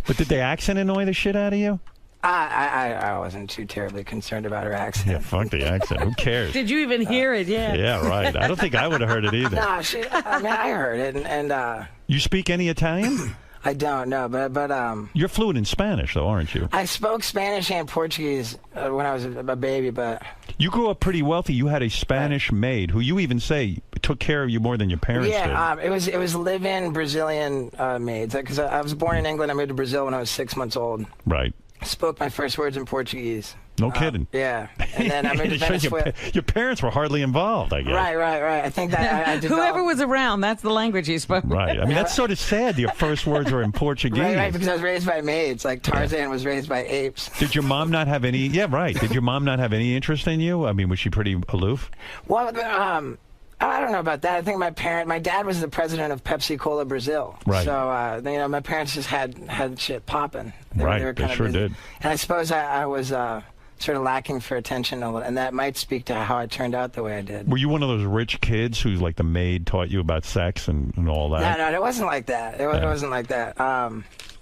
But did the accent annoy the shit out of you? I wasn't too terribly concerned about her accent. Yeah, fuck the accent. Who cares? Did you even hear it? Yeah. Yeah, right. I don't think I would have heard it either. No, I heard it, and You speak any Italian? I don't know, but You're fluent in Spanish, though, aren't you? I spoke Spanish and Portuguese when I was a baby, but you grew up pretty wealthy. You had a Spanish maid who you even say took care of you more than your parents did. Yeah, it was live-in Brazilian maids, because I was born in England. I moved to Brazil when I was 6 months old. Right. Spoke my first words in Portuguese. No kidding. Yeah, and then I moved to Venezuela. Your parents were hardly involved, I guess. Right. I think that I whoever was around, that's the language you spoke. Right. I mean, that's sort of sad. Your first words were in Portuguese. Right, because I was raised by maids. Like Tarzan was raised by apes. Did your mom not have any? Yeah, right. Did your mom not have any interest in you? I mean, was she pretty aloof? Well, I don't know about that. I think my dad was the president of Pepsi Cola Brazil. Right. So, my parents just had shit popping. Right, they sure did. And I suppose I was sort of lacking for attention a little, and that might speak to how I turned out the way I did. Were you one of those rich kids who's like the maid taught you about sex and all that? No, it wasn't like that. It wasn't like that.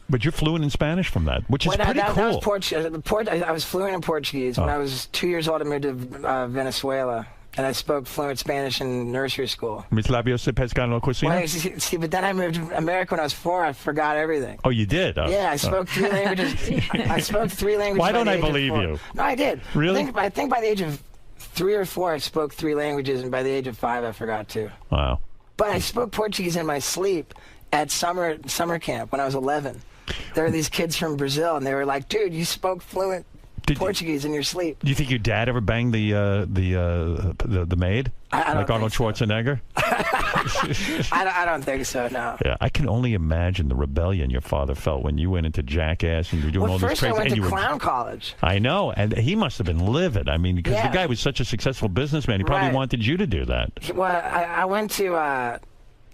But you're fluent in Spanish from that, which is pretty cool. I was fluent in Portuguese. When I was 2 years old, I moved to Venezuela. And I spoke fluent Spanish in nursery school. Mis labios se pescan la cocina? Well, see, but then I moved to America when I was 4. I forgot everything. Oh, you did? Oh. Yeah, I spoke 3 languages. I spoke 3 languages. Why don't I believe you? No, I did. Really? I think by the age of 3 or 4, I spoke 3 languages, and by the age of 5, I forgot 2. Wow. But I spoke Portuguese in my sleep at summer camp when I was 11. There were these kids from Brazil, and they were like, "Dude, you spoke fluent Portuguese in your sleep." Do you think your dad ever banged the maid? Like Arnold Schwarzenegger? I don't think so, no. Yeah, I can only imagine the rebellion your father felt when you went into Jackass and you were doing all this crazy. First I went to clown college. I know, and he must have been livid. I mean, because the guy was such a successful businessman, he probably wanted you to do that. Well, I went to...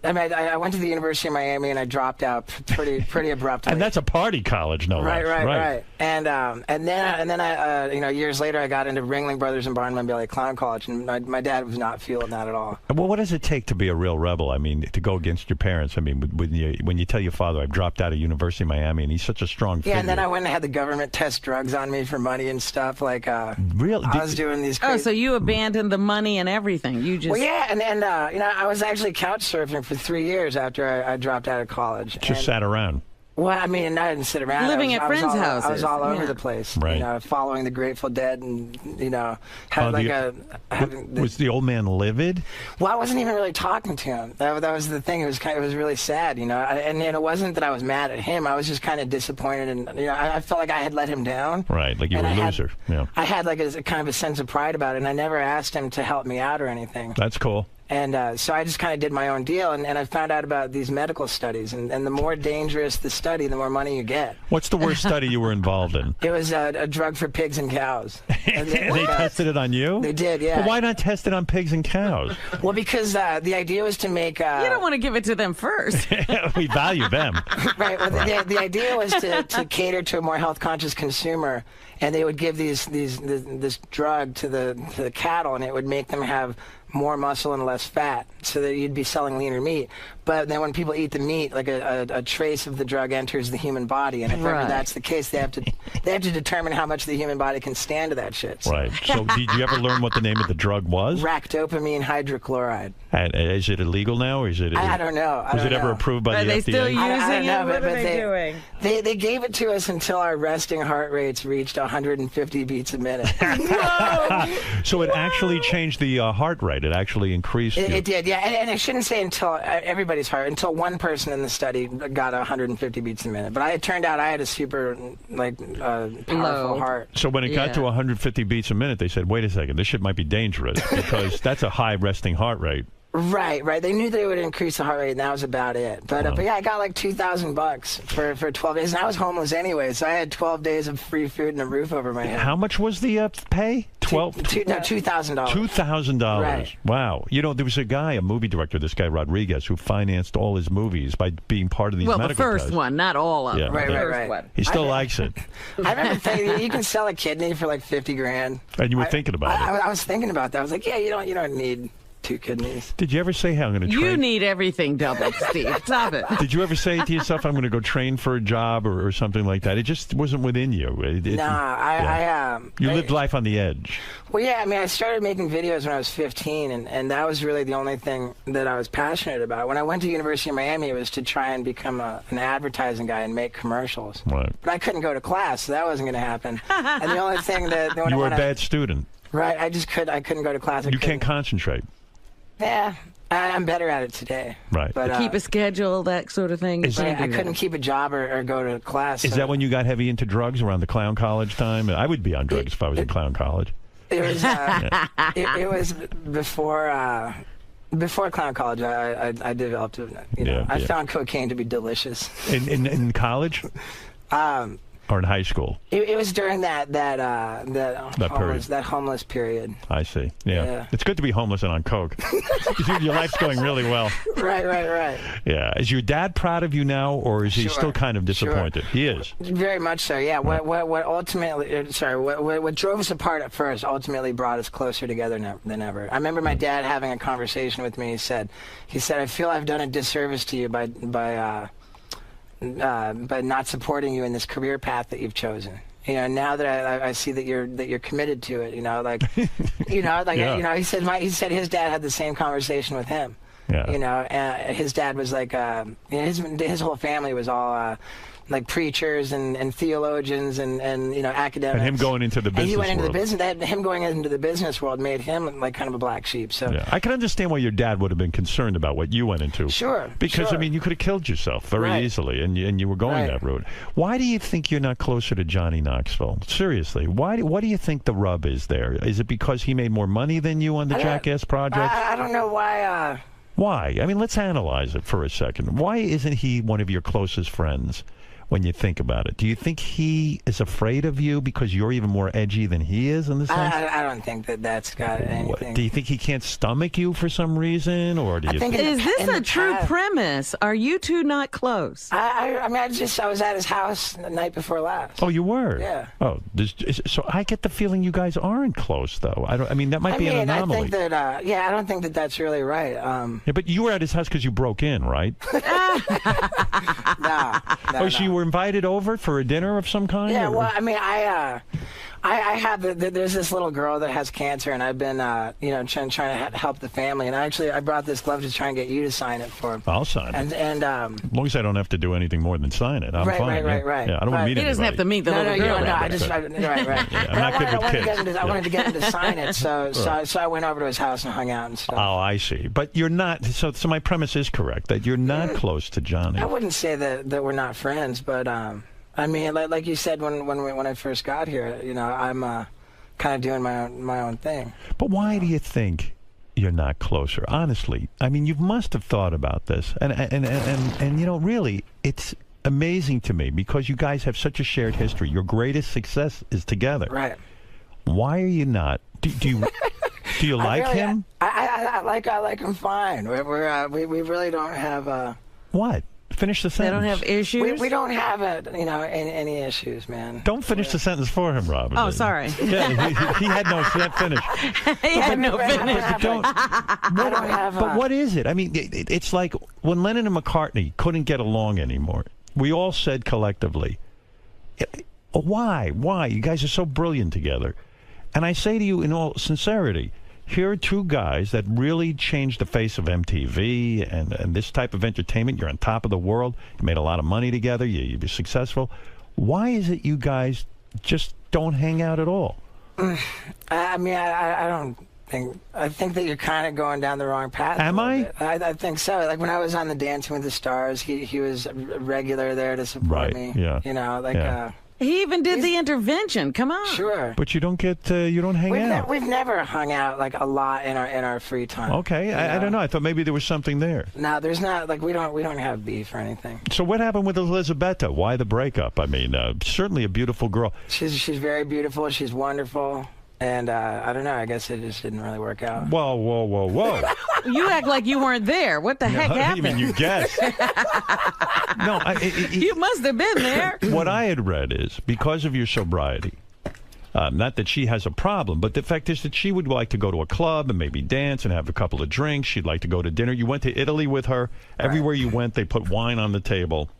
I went to the University of Miami and I dropped out pretty abruptly. And that's a party college, no less. Right. And then I years later I got into Ringling Brothers and Barnum and Bailey Clown College, and my dad was not feeling that at all. Well, what does it take to be a real rebel? I mean, to go against your parents. I mean, when you tell your father, I've dropped out of University of Miami, and he's such a strong figure. Yeah, and then I went and had the government test drugs on me for money and stuff. Like, really? I was doing these crazy... Oh, so you abandoned the money and everything. You just... Well, yeah, and I was actually couch surfing for 3 years after I dropped out of college. Just sat around. Well, I mean, I didn't sit around. Living at friends' houses. I was all over the place. Right. Following the Grateful Dead and, had was the old man livid? Well, I wasn't even really talking to him. That was the thing. It was really sad, and it wasn't that I was mad at him. I was just kind of disappointed, and, I felt like I had let him down. Right, like you were a loser. Yeah. I had like a kind of a sense of pride about it, and I never asked him to help me out or anything. That's cool. So I just kind of did my own deal, and I found out about these medical studies, and the more dangerous the study, the more money you get. What's the worst study you were involved in? It was a drug for pigs and cows. And they tested it on you? They did, yeah. Well, why not test it on pigs and cows? Well, because the idea was to make... you don't want to give it to them first. We value them. Right. Well, the idea was to cater to a more health-conscious consumer, and they would give this drug to the cattle, and it would make them have more muscle and less fat, so that you'd be selling leaner meat. But then when people eat the meat, like a trace of the drug enters the human body, and if ever that's the case, they have to determine how much the human body can stand to that shit. So. Right. So did you ever learn what the name of the drug was? Ractopamine hydrochloride. And is it illegal now, or is it? I don't know. Was it ever approved by the FDA? Are they still using I don't know, it? What are they doing? They gave it to us until our resting heart rates reached 150 beats a minute. So it actually changed the heart rate. It actually increased. It did, yeah. And I shouldn't say until everybody's heart, until one person in the study got 150 beats a minute. But it turned out I had a super powerful heart. So when it got to 150 beats a minute, they said, "Wait a second, this shit might be dangerous because that's a high resting heart rate." Right. They knew they would increase the heart rate, and that was about it. But yeah, I got like $2,000 for 12 days, and I was homeless anyway, so I had 12 days of free food and a roof over my head. How much was the pay? $2,000. $2,000. Right. Wow. You know, there was a movie director, this guy Rodriguez, who financed all his movies by being part of these medical the first tests. one, not all of them. Right. He still likes it. I remember thinking, you can sell a kidney for like 50 grand. And you were thinking about it. I was thinking about that. I was like, yeah, you don't need 2 kidneys. Did you ever say, hey, I'm going to train? You need everything doubled, Steve. Stop it. Did you ever say to yourself, I'm going to go train for a job or something like that? It just wasn't within you. You lived life on the edge. Well, yeah, I mean, I started making videos when I was 15, and that was really the only thing that I was passionate about. When I went to University of Miami, it was to try and become an advertising guy and make commercials. Right. But I couldn't go to class, so that wasn't going to happen. And the only thing that... You were a bad student. Right, I couldn't go to class. You can't concentrate. Yeah, I'm better at it today. Right. But, keep a schedule, that sort of thing. I couldn't keep a job or go to class. Is that when you got heavy into drugs around the clown college time? I would be on drugs if I was in clown college. It was it was before clown college. I developed I found cocaine to be delicious. In college? Or in high school? It was during that homeless period. I see. Yeah. It's good to be homeless and on coke. Your life's going really well. Right. Yeah. Is your dad proud of you now, or is he still kind of disappointed? He is. Very much so. Yeah. Right. What drove us apart at first ultimately brought us closer together than ever. I remember my dad having a conversation with me. He said, I feel I've done a disservice to you by not supporting you in this career path that you've chosen. Now that I see that you're committed to it. He said his dad had the same conversation with him. Yeah. His dad was like, his whole family was all like preachers and theologians and academics. And him going into the business he went into world. the business. Him going into the business world made him like kind of a black sheep. So I can understand why your dad would have been concerned about what you went into. Sure. Because I mean, you could have killed yourself very easily, and you were going that route. Why do you think you're not closer to Johnny Knoxville? Seriously, what do you think the rub is there? Is it because he made more money than you on the Jackass project? I don't know why. Why? I mean, let's analyze it for a second. Why isn't he one of your closest friends? When you think about it, do you think he is afraid of you because you're even more edgy than he is in the sense? I don't think that's got anything. Do you think he can't stomach you for some reason, or do you think? Is this a true premise? Are you two not close? I was at his house the night before last. Oh, you were? Yeah. Oh, so I get the feeling you guys aren't close, though. I mean, that might be an anomaly. I think that. I don't think that that's really right. Yeah, but you were at his house because you broke in, right? No. So you were invited over for a dinner of some kind? Yeah, well, I mean, I have there's this little girl that has cancer, and I've been trying to help the family, and I brought this glove to try and get you to sign it for. I'll sign it. And as long as I don't have to do anything more than sign it, I'm fine. Right. Yeah, I don't want to meet anybody. He doesn't have to meet the little girl. No, right. Yeah, I'm not good with kids. I wanted to get him to sign it, so I went over to his house and hung out and stuff. Oh, I see. But you're not. So my premise is correct that you're not close to Johnny. I wouldn't say that we're not friends, but I mean, like you said when I first got here, I'm kind of doing my own thing. But why do you think you're not closer? Honestly, I mean, you must have thought about this, and you know, really, it's amazing to me because you guys have such a shared history. Your greatest success is together. Right. Why are you not? Do you like him? I like him fine. We really don't have What? Finish the sentence. They don't have issues? We don't have any issues, man. Don't finish the sentence for him, Robin. Oh, sorry. Yeah, he had no finish. He had no finish. But what is it? I mean, it's like when Lennon and McCartney couldn't get along anymore. We all said collectively, why? Why? You guys are so brilliant together. And I say to you in all sincerity, here are two guys that really changed the face of MTV and this type of entertainment. You're on top of the world. You made a lot of money together. You're successful. Why is it you guys just don't hang out at all? I mean, I don't think... I think that you're kind of going down the wrong path. Am I? I think so. Like, when I was on the Dancing with the Stars, he was regular there to support me. Yeah. You know, like... He even did the intervention. Come on. Sure. But you don't get, you don't hang out. We've never hung out like a lot in our free time. Okay, I don't know. I thought maybe there was something there. No, there's not. Like we don't have beef or anything. So what happened with Elizabetta? Why the breakup? I mean, certainly a beautiful girl. She's very beautiful. She's wonderful. And I don't know. I guess it just didn't really work out. Whoa. You act like you weren't there. What the heck happened? Even you guess. No, you must have been there. What I had read is because of your sobriety, not that she has a problem, but the fact is that she would like to go to a club and maybe dance and have a couple of drinks. She'd like to go to dinner. You went to Italy with her. Everywhere you went, they put wine on the table.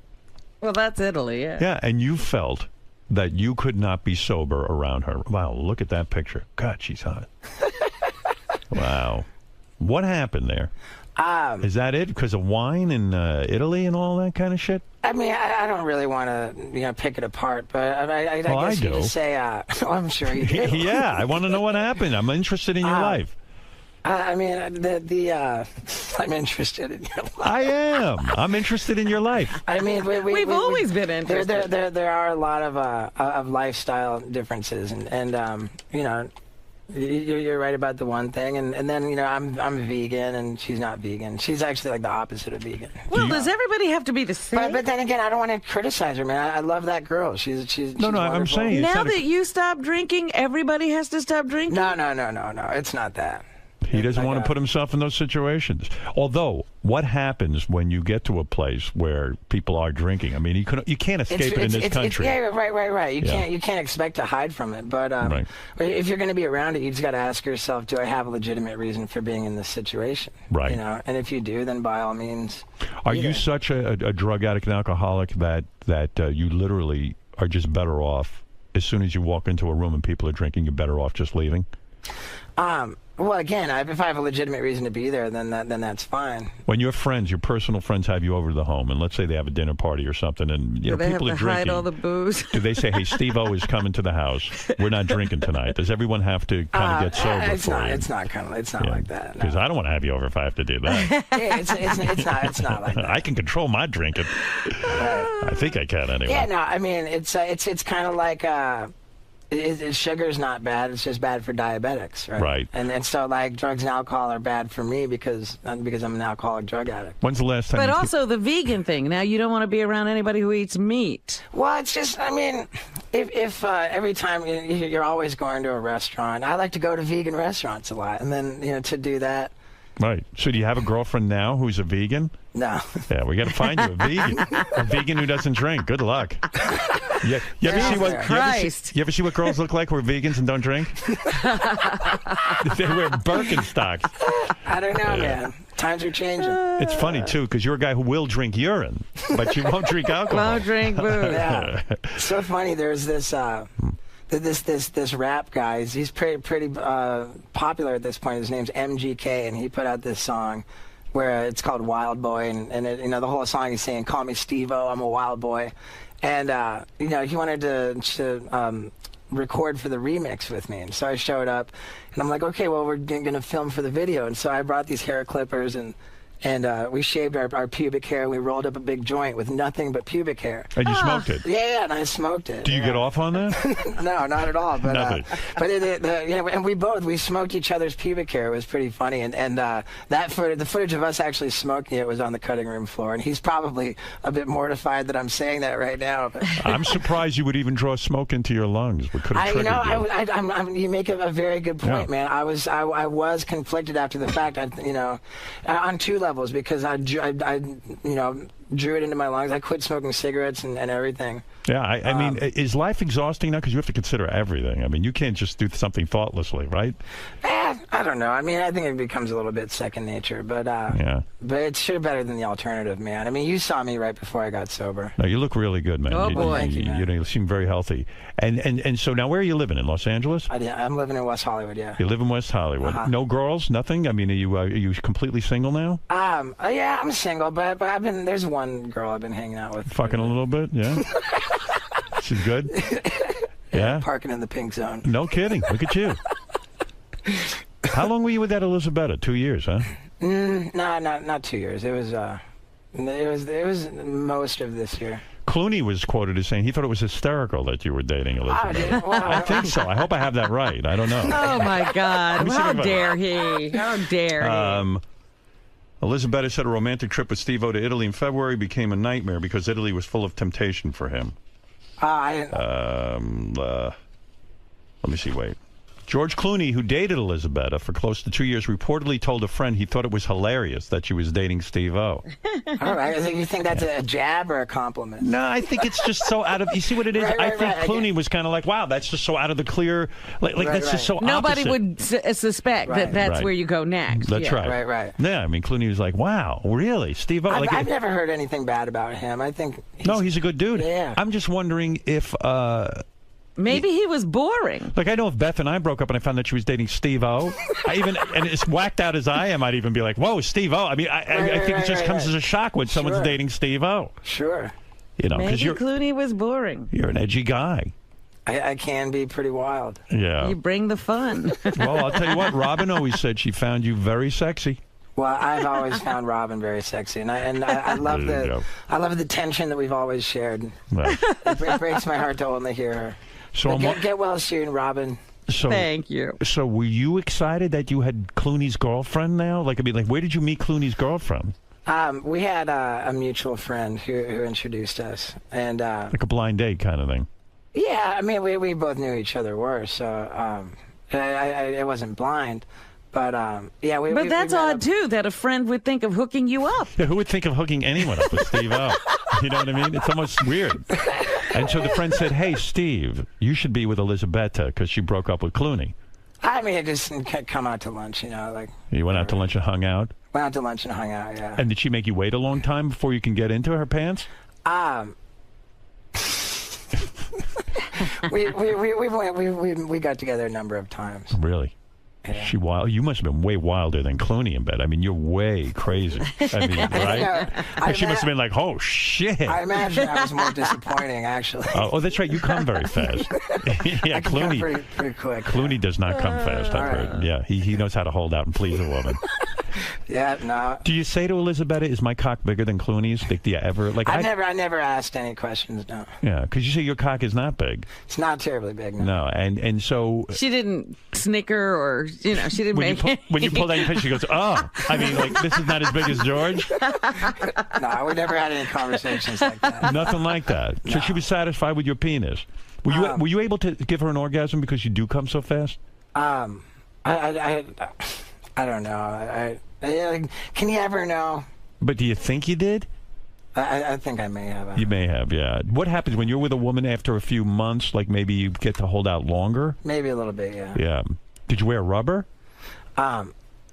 Well, that's Italy, yeah. Yeah, and you felt that you could not be sober around her. Wow, look at that picture. God, she's hot. Wow. What happened there? Is that it? Because of wine in Italy and all that kind of shit? I mean, I don't really want to, pick it apart, but I guess you just say, I'm sure you do. Yeah, I want to know what happened. I'm interested in your life. I mean, I'm interested in your life. I am. I'm interested in your life. I mean, we've always been interested. There are a lot of lifestyle differences, and you know, you're right about the one thing, and then I'm vegan, and she's not vegan. She's actually like the opposite of vegan. Well, does everybody have to be the same? But then again, I don't want to criticize her, man. I love that girl. She's no. wonderful. I'm saying now that you stop drinking, everybody has to stop drinking. No. It's not that. He doesn't want to put himself in those situations. Although, what happens when you get to a place where people are drinking? I mean, you can't escape it in this country. Yeah, right. You can't expect to hide from it. But if you're going to be around it, you just got to ask yourself, do I have a legitimate reason for being in this situation? Right. You know, and if you do, then by all means. Are you such a drug addict and alcoholic that you literally are just better off as soon as you walk into a room and people are drinking? You're better off just leaving. Well, again, if I have a legitimate reason to be there, then that's fine. When your friends, your personal friends, have you over to the home, and let's say they have a dinner party or something, and people are drinking, hide all the booze? Do they say, "Hey, Steve-O is coming to the house. We're not drinking tonight"? Does everyone have to kind of get sober for you? It's not like that. Because I don't want to have you over if I have to do that. It's not like that. I can control my drinking. I think I can anyway. Yeah, no, I mean it's kind of like. Sugar's not bad. It's just bad for diabetics, right? Right. And so like drugs and alcohol are bad for me because I'm an alcoholic drug addict. When's the last time? But also the vegan thing. Now you don't want to be around anybody who eats meat. Well, it's just I mean, if every time you're always going to a restaurant, I like to go to vegan restaurants a lot, and then to do that. Right. So do you have a girlfriend now who's a vegan? No. Yeah, we got to find you a vegan who doesn't drink. Good luck. You ever see what girls look like who are vegans and don't drink? They wear Birkenstocks. I don't know, man. Times are changing. It's funny too because you're a guy who will drink urine, but you won't drink alcohol. Won't drink booze. Yeah. It's so funny. There's this. This rap guy, he's pretty popular at this point. His name's 𝐒𝐚𝐥𝐭, and he put out this song where it's called Wild Boy, and the whole song he's saying, "Call me Steve-O, I'm a wild boy," and he wanted to record for the remix with me, and so I showed up, and I'm like, okay, well we're gonna film for the video, and so I brought these hair clippers and And we shaved our pubic hair. We rolled up a big joint with nothing but pubic hair. And you smoked it? Yeah, and I smoked it. Do you get off on that? No, not at all. But Nothing. And we smoked each other's pubic hair. It was pretty funny. And the footage of us actually smoking it was on the cutting room floor. And he's probably a bit mortified that I'm saying that right now. But I'm surprised you would even draw smoke into your lungs. We could have triggered you. You make a very good point, man. I was conflicted after the fact. On two levels, because I drew it into my lungs. I quit smoking cigarettes and everything. Yeah, I mean, is life exhausting now? Because you have to consider everything. I mean, you can't just do something thoughtlessly, right? I don't know. I mean, I think it becomes a little bit second nature, but it's sure better than the alternative, man. I mean, you saw me right before I got sober. No, you look really good, man. Oh, boy. Thank you, man. You seem very healthy. And so now, where are you living? In Los Angeles? I'm living in West Hollywood, yeah. You live in West Hollywood. No girls? Nothing? I mean, are you completely single now? Yeah, I'm single, but there's one girl I've been hanging out with. Fucking a little bit, yeah? She's good? Yeah? Parking in the pink zone. No kidding. Look at you. How long were you with that Elisabetta? 2 years, huh? No, not 2 years. It was most of this year. Clooney was quoted as saying he thought it was hysterical that you were dating Elizabeth. I think so. I hope I have that right. I don't know. Oh, my God. How dare he? How dare he? Elisabetta said a romantic trip with Steve-O to Italy in February became a nightmare because Italy was full of temptation for him. Let me see, wait. George Clooney, who dated Elisabetta for close to 2 years, reportedly told a friend he thought it was hilarious that she was dating Steve-O. All right. You think that's a jab or a compliment? No, I think it's just so out of... You see what it is? I think Clooney was kind of like, wow, that's just so out of the clear... That's just so Nobody opposite. would suspect that that's where you go next. That's right. Right. Yeah, I mean, Clooney was like, wow, really? Steve-O? I've never heard anything bad about him. I think... He's a good dude. Yeah. I'm just wondering if... Maybe he was boring. Like, I know if Beth and I broke up and I found that she was dating Steve-O, and as whacked out as I am, I'd even be like, whoa, Steve-O. I mean, I think it just comes as a shock when someone's dating Steve-O. Sure. Maybe Clooney was boring. You're an edgy guy. I can be pretty wild. Yeah. You bring the fun. Well, I'll tell you what, Robin always said she found you very sexy. Well, I've always found Robin very sexy, and I love the tension that we've always shared. Right. It breaks my heart to only hear her. So get well soon, Robin. Thank you. So were you excited that you had Clooney's girlfriend now? Like, where did you meet Clooney's girlfriend? We had a mutual friend who introduced us, and like a blind date kind of thing. Yeah, I mean, we both knew each other were, so I wasn't blind. But, But that's odd, too, that a friend would think of hooking you up. Yeah, who would think of hooking anyone up with Steve-O? You know what I mean? It's almost weird. And so the friend said, hey, Steve, you should be with Elisabetta because she broke up with Clooney. I mean, just come out to lunch, like... You went out to lunch and hung out? Went out to lunch and hung out, yeah. And did she make you wait a long time before you can get into her pants? We got together a number of times. Really? Yeah. She wild. You must have been way wilder than Clooney in bed. I mean, you're way crazy. I mean, right? She must have been like, "Oh shit!" I imagine I was more disappointing, actually. Oh, that's right. You come very fast. Yeah, Clooney. Pretty quick. Clooney does not come fast. I've heard. Yeah, he knows how to hold out and please a woman. Yeah, no. Do you say to Elisabetta, "Is my cock bigger than Clooney's?" Like, do you ever like? I never asked any questions. No. Yeah, because you say your cock is not big. It's not terribly big. No, and so she didn't snicker or she didn't make it. When you pulled out your picture, she goes, "Oh, I mean, like this is not as big as George." No, we never had any conversations like that. Nothing like that. No. So she was satisfied with your penis. Were you able to give her an orgasm because you do come so fast? I don't know. Can you ever know? But do you think you did? I think I may have. You may have, yeah. What happens when you're with a woman after a few months? Like maybe you get to hold out longer? Maybe a little bit, yeah. Yeah. Did you wear rubber?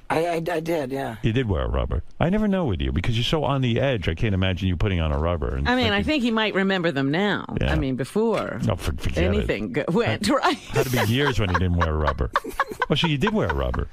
I did, yeah. You did wear a rubber. I never know with you because you're so on the edge. I can't imagine you putting on a rubber. And I think he might remember them now. Yeah. I mean, before forget anything went right. Had to be years when he didn't wear a rubber. Well, so you did wear a rubber.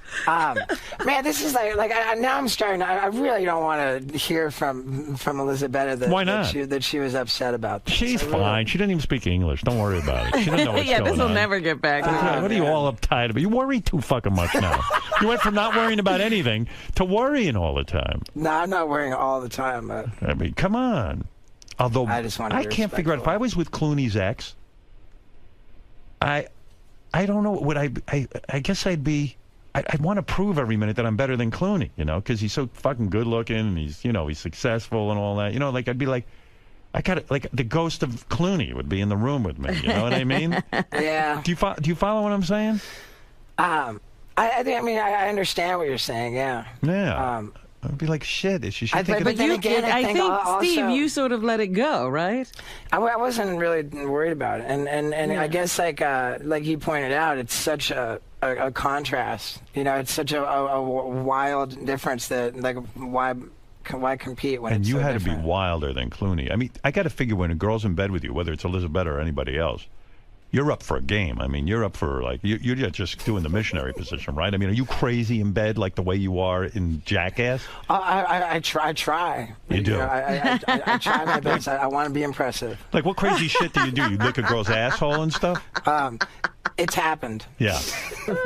Man, this is like now I'm starting. I really don't want to hear from Elisabetta Why not? that she was upset about this. She's fine. She doesn't even speak English. Don't worry about it. She doesn't know what's going on. Yeah, this will never get back. What are you all uptight about? You worry too fucking much now. You went from not worrying about anything to worrying all the time. No, I'm not worrying all the time. But I mean, come on. Although I just want to I can't figure out if I was with Clooney's ex. I don't know. Would I guess I'd be. I'd want to prove every minute that I'm better than Clooney, you know, because he's so fucking good looking and he's successful and all that. You know, like I'd be like, I got like the ghost of Clooney would be in the room with me. You know what I mean? Yeah. Do you follow what I'm saying? I understand what you're saying. Yeah. Yeah. I'd be like, shit. She should think. But I think Steve, you sort of let it go, right? I wasn't really worried about it, and Yeah. I guess like you pointed out, it's such a contrast. You know, it's such a wild difference that like why compete when And it's you so had different? to be wilder than Clooney. I mean, I got to figure when a girl's in bed with you, whether it's Elizabeth or anybody else, you're up for a game. I mean, you're up for like you're just doing the missionary position, right? I mean, are you crazy in bed like the way you are in Jackass? I try. You do. know, I try my best. I want to be impressive. Like, what crazy shit do you do? You lick a girl's asshole and stuff? It's happened. Yeah.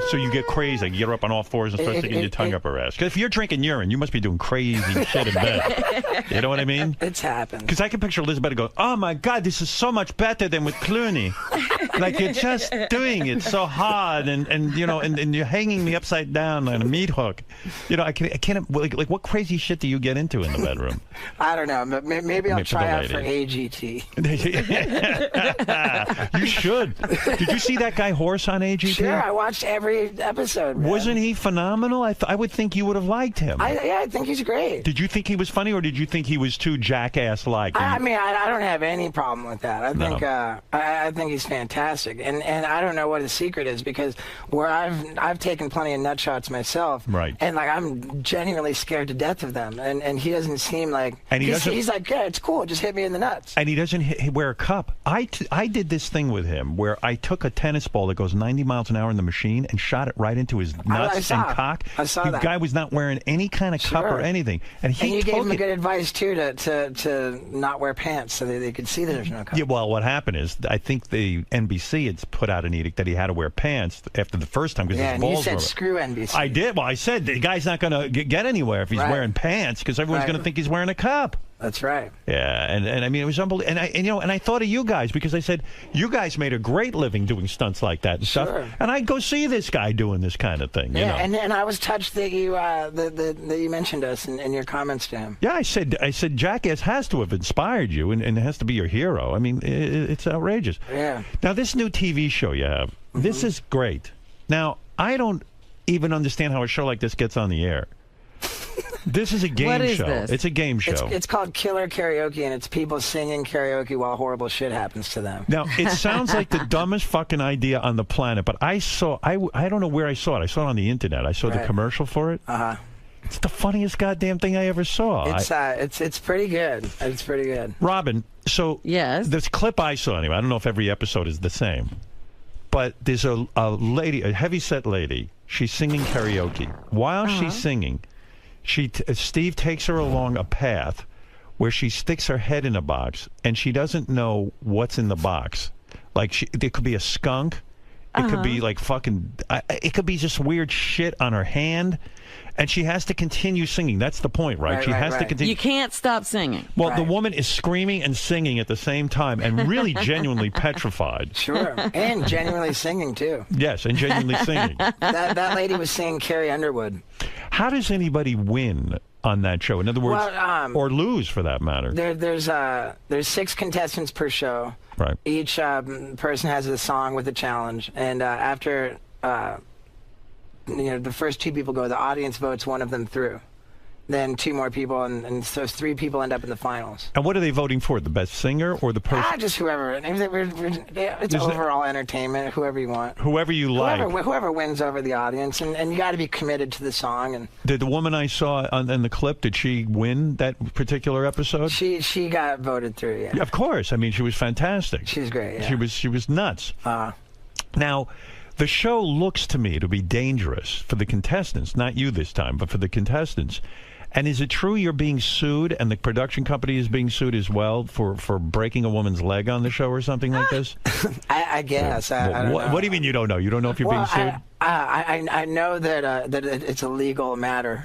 So you get crazy. Like, you get her up on all fours and start sticking your tongue up her ass. Because if you're drinking urine, you must be doing crazy shit in bed. You know what I mean? It's happened. Because I can picture Elizabeth go, oh, my God, this is so much better than with Clooney. Like, you're just doing it so hard, and you know, and you're hanging me upside down on a meat hook. You know, I can't like what crazy shit do you get into in the bedroom? I don't know. Maybe I'll try out for AGT. You should. Did you see that guy Horse on AGT? Sure, I watched every episode. Man. Wasn't he phenomenal? I would think you would have liked him. I think he's great. Did you think he was funny, or did you think he was too Jackass-like? I mean, I don't have any problem with that. I think I think he's fantastic, and I don't know what his secret is, because where I've taken plenty of nut shots myself, right? And like I'm genuinely scared to death of them, and he doesn't seem like. And he's like, yeah, it's cool, just hit me in the nuts. And he doesn't wear a cup. I did this thing with him where I took a tennis ball that goes 90 miles an hour in the machine and shot it right into his nuts and cock. I saw the that. guy was not wearing any kind of cup or anything, and you gave him good advice too to not wear pants so that they could see that there's no cup. Yeah, well, what happened is I think the NBC had put out an edict that he had to wear pants after the first time because his and balls you said were. screw NBC. I did. Well, I said the guy's not going to get anywhere if he's wearing pants because everyone's going to think he's wearing a cup. That's right. Yeah, and I mean it was unbelievable. And I thought of you guys because I said you guys made a great living doing stunts like that and stuff. And I'd go see this guy doing this kind of thing. Yeah, you know? and I was touched that you that you mentioned us in your comments to him. Yeah, I said Jackass has to have inspired you and it has to be your hero. I mean, it's outrageous. Yeah. Now this new TV show you have, this is great. Now I don't even understand how a show like this gets on the air. This is a game show. This? It's a game show. It's called Killer Karaoke, and it's people singing karaoke while horrible shit happens to them. Now, it sounds like the dumbest fucking idea on the planet, but I don't know where I saw it. I saw it on the internet. I saw the commercial for it. It's the funniest goddamn thing I ever saw. It's pretty good. It's pretty good. Robin, so this clip I saw anyway, I don't know if every episode is the same, but there's a lady, a heavyset lady, she's singing karaoke. While she's singing, Steve takes her along a path where she sticks her head in a box, and she doesn't know what's in the box. Like, there could be a skunk. It could be like fucking... it could be just weird shit on her hand. And she has to continue singing. That's the point, right? She has to continue. You can't stop singing. Well, the woman is screaming and singing at the same time and really genuinely petrified. Sure. And genuinely singing, too. Yes, and genuinely singing. That lady was singing Carrie Underwood. How does anybody win on that show? In other words, or lose for that matter? There's 6 contestants per show. Right. Each person has a song with a challenge, and after the first 2 people go, the audience votes one of them through. Then 2 more people, and so 3 people end up in the finals. And what are they voting for? The best singer or the person? Just whoever. It's overall entertainment. Whoever you want. Whoever you like. Whoever wins over the audience, and you got to be committed to the song. And did the woman I saw in the clip, did she win that particular episode? She got voted through. Yeah. Of course. I mean, she was fantastic. She's great. Yeah. She was nuts. Now, the show looks to me to be dangerous for the contestants. Not you this time, but for the contestants. And is it true you're being sued and the production company is being sued as well for breaking a woman's leg on the show or something like this? I guess. I don't know. What do you mean you don't know? You don't know if you're being sued? I know that it's a legal matter.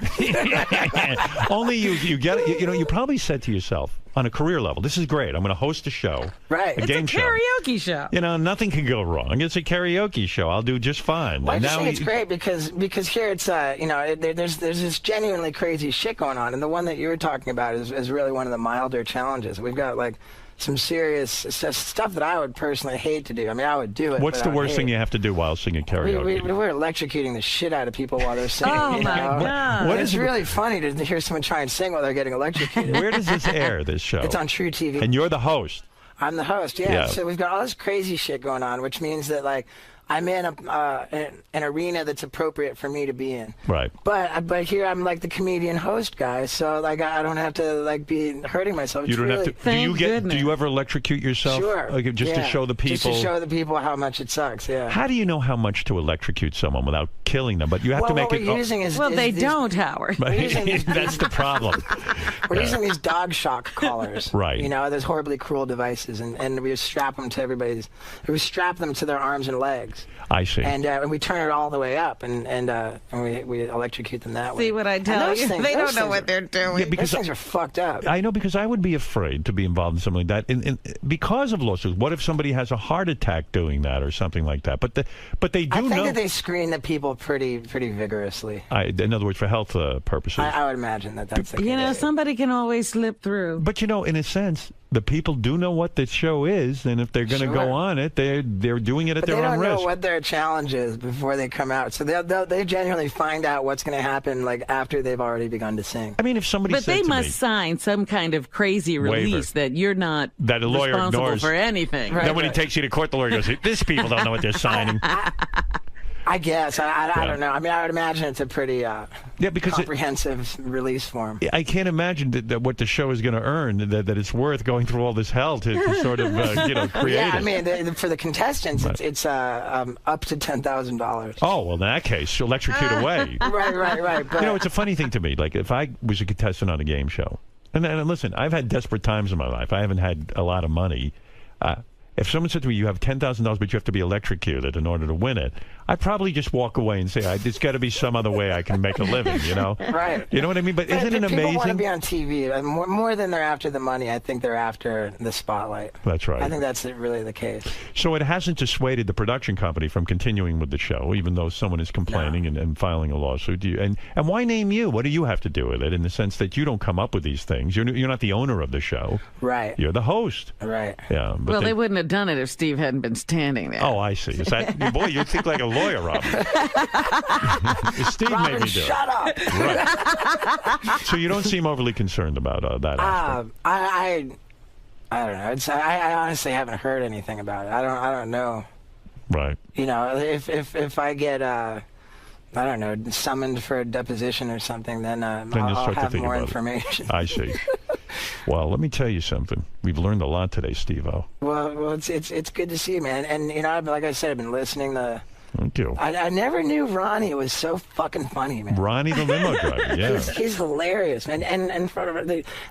Only you get it. You know, you probably said to yourself on a career level, "This is great. I'm going to host a show, right? A game show, karaoke show. You know, nothing can go wrong. It's a karaoke show. I'll do just fine." Well, I just think it's great because here it's you know, there's this genuinely crazy shit going on, and the one that you were talking about is really one of the milder challenges. We've got like some serious stuff that I would personally hate to do. I mean, I would do it. What's the worst thing you have to do while singing karaoke? We're electrocuting the shit out of people while they're singing. Oh, my God. It's really funny to hear someone try and sing while they're getting electrocuted. Where does this air, this show? It's on True TV. And you're the host. I'm the host, yeah. So we've got all this crazy shit going on, which means that, like, I'm in an arena that's appropriate for me to be in. Right. But here I'm like the comedian host guy, so like I don't have to like be hurting myself. You don't have to. Do you ever electrocute yourself? Sure. Like, just to show the people. Just to show the people how much it sucks. Yeah. How do you know how much to electrocute someone without killing them? But you have to make it. They don't, Howard. That's the problem. We're using these dog shock collars. Right. You know, those horribly cruel devices, and we just strap them to we strap them to their arms and legs. I see. And we turn it all the way up, and we electrocute them that way. See what I tell you? They don't know what they're doing. Yeah, because those things are fucked up. I know, because I would be afraid to be involved in something like that, because of lawsuits. What if somebody has a heart attack doing that or something like that? But they do know. I think that they screen the people pretty vigorously. In other words, for health purposes. I would imagine that's the case. You know, somebody can always slip through. But you know, in a sense, the people do know what the show is, and if they're going to go on it, they're doing it at their own risk. They don't know what their challenge is before they come out, so they genuinely find out what's going to happen like after they've already begun to sing. I mean, if somebody But they must sign some kind of crazy release that you're not that a lawyer responsible ignores for anything. Then when he takes you to court, the lawyer goes, "These people don't know what they're signing." I guess. I don't know. I mean, I would imagine it's a pretty comprehensive release form. I can't imagine that what the show is going to earn, that it's worth going through all this hell to sort of create Yeah, it. I mean, for the contestants, it's up to $10,000. Oh, well, in that case, you'll electrocute away. Right. But, you know, it's a funny thing to me. Like, if I was a contestant on a game show, and listen, I've had desperate times in my life. I haven't had a lot of money. If someone said to me, "You have $10,000, but you have to be electrocuted in order to win it," I'd probably just walk away and say, "There's got to be some other way I can make a living." You know, right? You know what I mean? But isn't it amazing? People want to be on TV. More than they're after the money, I think they're after the spotlight. That's right. I think that's really the case. So it hasn't dissuaded the production company from continuing with the show, even though someone is complaining and filing a lawsuit. And why name you? What do you have to do with it? In the sense that you don't come up with these things. You're not the owner of the show. Right. You're the host. Right. Yeah. But well, they wouldn't have done it if Steve hadn't been standing there. Oh, I see. Is that boy? You think like a lawyer, Robin. Steve Robin, made me do shut it. up. Right. So you don't seem overly concerned about that aspect. I don't know. I honestly haven't heard anything about it. I don't know. Right. You know, if I get I don't know, summoned for a deposition or something, then I'll have more information. I see. Well, let me tell you something. We've learned a lot today, Steve-O. Well, it's good to see you, man. And you know, like I said, I've been listening to. Thank you. I never knew Ronnie was so fucking funny, man. Ronnie the limo driver, yeah. He's hilarious, man. And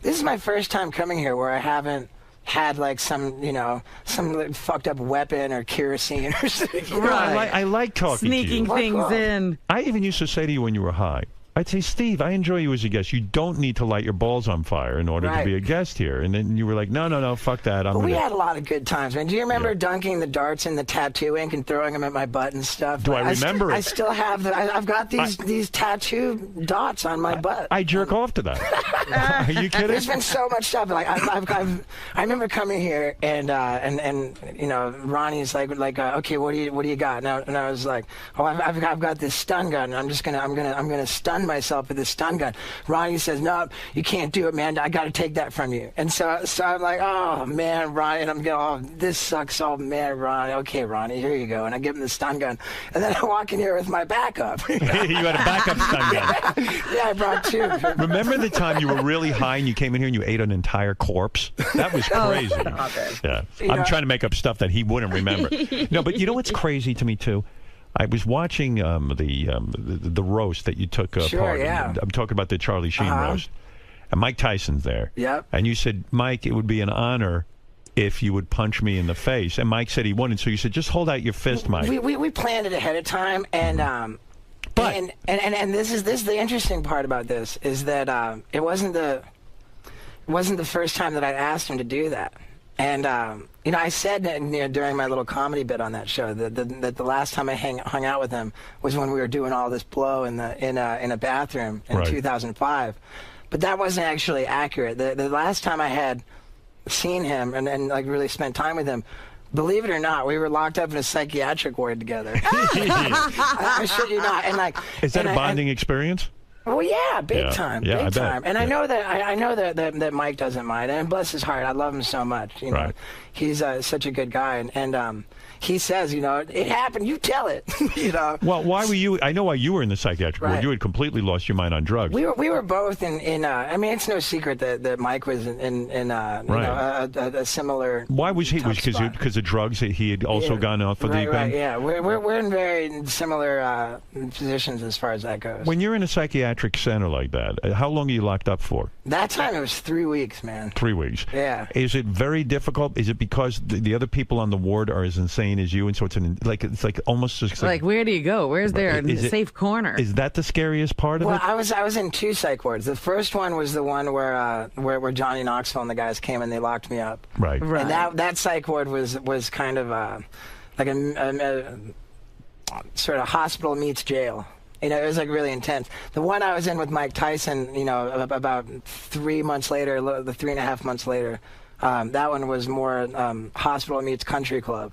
this is my first time coming here where I haven't had like some like, fucked up weapon or kerosene or something. Right. I like talking Sneaking to you. things in. I even used to say to you when you were high, I'd say, "Steve, I enjoy you as a guest. You don't need to light your balls on fire in order to be a guest here." And then you were like, no, fuck that. We had a lot of good times, man. Do you remember dunking the darts in the tattoo ink and throwing them at my butt and stuff? Do I remember it? I still have I've got these tattoo dots on my butt. I jerk off to that. Are you kidding? There's been so much stuff. Like I remember coming here and you know, Ronnie's like okay, what do you got? And I was like, oh, I've got this stun gun. I'm gonna stun myself with this stun gun. Ronnie says, "No, you can't do it, man. I got to take that from you." And so I'm like, "Oh man, Ronnie," and I'm going, "Oh, this sucks. Oh man, Ronnie. Okay, Ronnie, here you go." And I give him the stun gun, and then I walk in here with my backup. You had a backup stun gun. Yeah, I brought two. Remember the time you were really high and you came in here and you ate an entire corpse? That was crazy. Yeah, I'm trying to make up stuff that he wouldn't remember. No, but you know what's crazy to me too? I was watching the roast that you took part in. I'm talking about the Charlie Sheen roast. And Mike Tyson's there. Yep. And you said, "Mike, it would be an honor if you would punch me in the face. And Mike said he wouldn't, so you said, just hold out your fist, Mike. We planned it ahead of time, and and this is the interesting part about this is that it wasn't the first time that I asked him to do that. And you know, I said during my little comedy bit on that show that the last time I hung out with him was when we were doing all this blow in a bathroom in 2005. But that wasn't actually accurate. The last time I had seen him and like really spent time with him, believe it or not, we were locked up in a psychiatric ward together. I shit you not. And like, is that a bonding experience? Well, yeah, big time, yeah, big time. And I know that Mike doesn't mind, and bless his heart, I love him so much. You know, he's such a good guy, and he says, you know, it happened. You tell it. You know. Well, why were you? I know why you were in the psychiatric ward. You had completely lost your mind on drugs. We were both in. I mean, it's no secret that Mike was in you know, a similar. Why was he? Because of drugs? He had also gone off the deep end. Yeah, we're in very similar positions as far as that goes. When you're in a psychiatric center like that, how long are you locked up for? That time it was 3 weeks, man. 3 weeks. Yeah. Is it very difficult? Is it because the other people on the ward are as insane as you, and so it's almost just like where do you go? Where's there a safe corner? Is that the scariest part of it? Well, I was in 2 psych wards. The first one was the one where Johnny Knoxville and the guys came and they locked me up. Right. And that psych ward was kind of like a sort of hospital meets jail. You know, it was like really intense. The one I was in with Mike Tyson, you know, about 3 months later, 3.5 months later, that one was more hospital meets country club.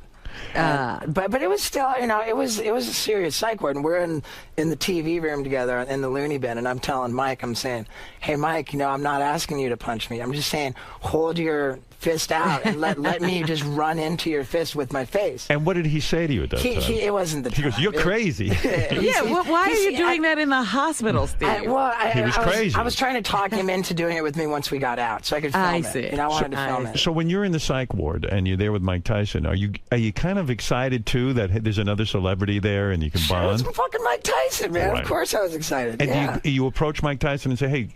But it was still, you know, it was a serious psych ward, and we're in the TV room together in the loony bin, and I'm telling Mike, I'm saying, hey Mike, you know, I'm not asking you to punch me. I'm just saying, hold your fist out and let me just run into your fist with my face. And what did he say to you at that time? It wasn't the time. He goes, you're crazy. Yeah, why are you doing that in the hospital, Steve? He was crazy. I was trying to talk him into doing it with me once we got out, so I could film it. You know, I wanted to film it. So when you're in the psych ward and you're there with Mike Tyson, are you kind of excited too that there's another celebrity there and you can bond? It's fucking Mike Tyson, man. Right. Of course I was excited. And you approach Mike Tyson and say, hey,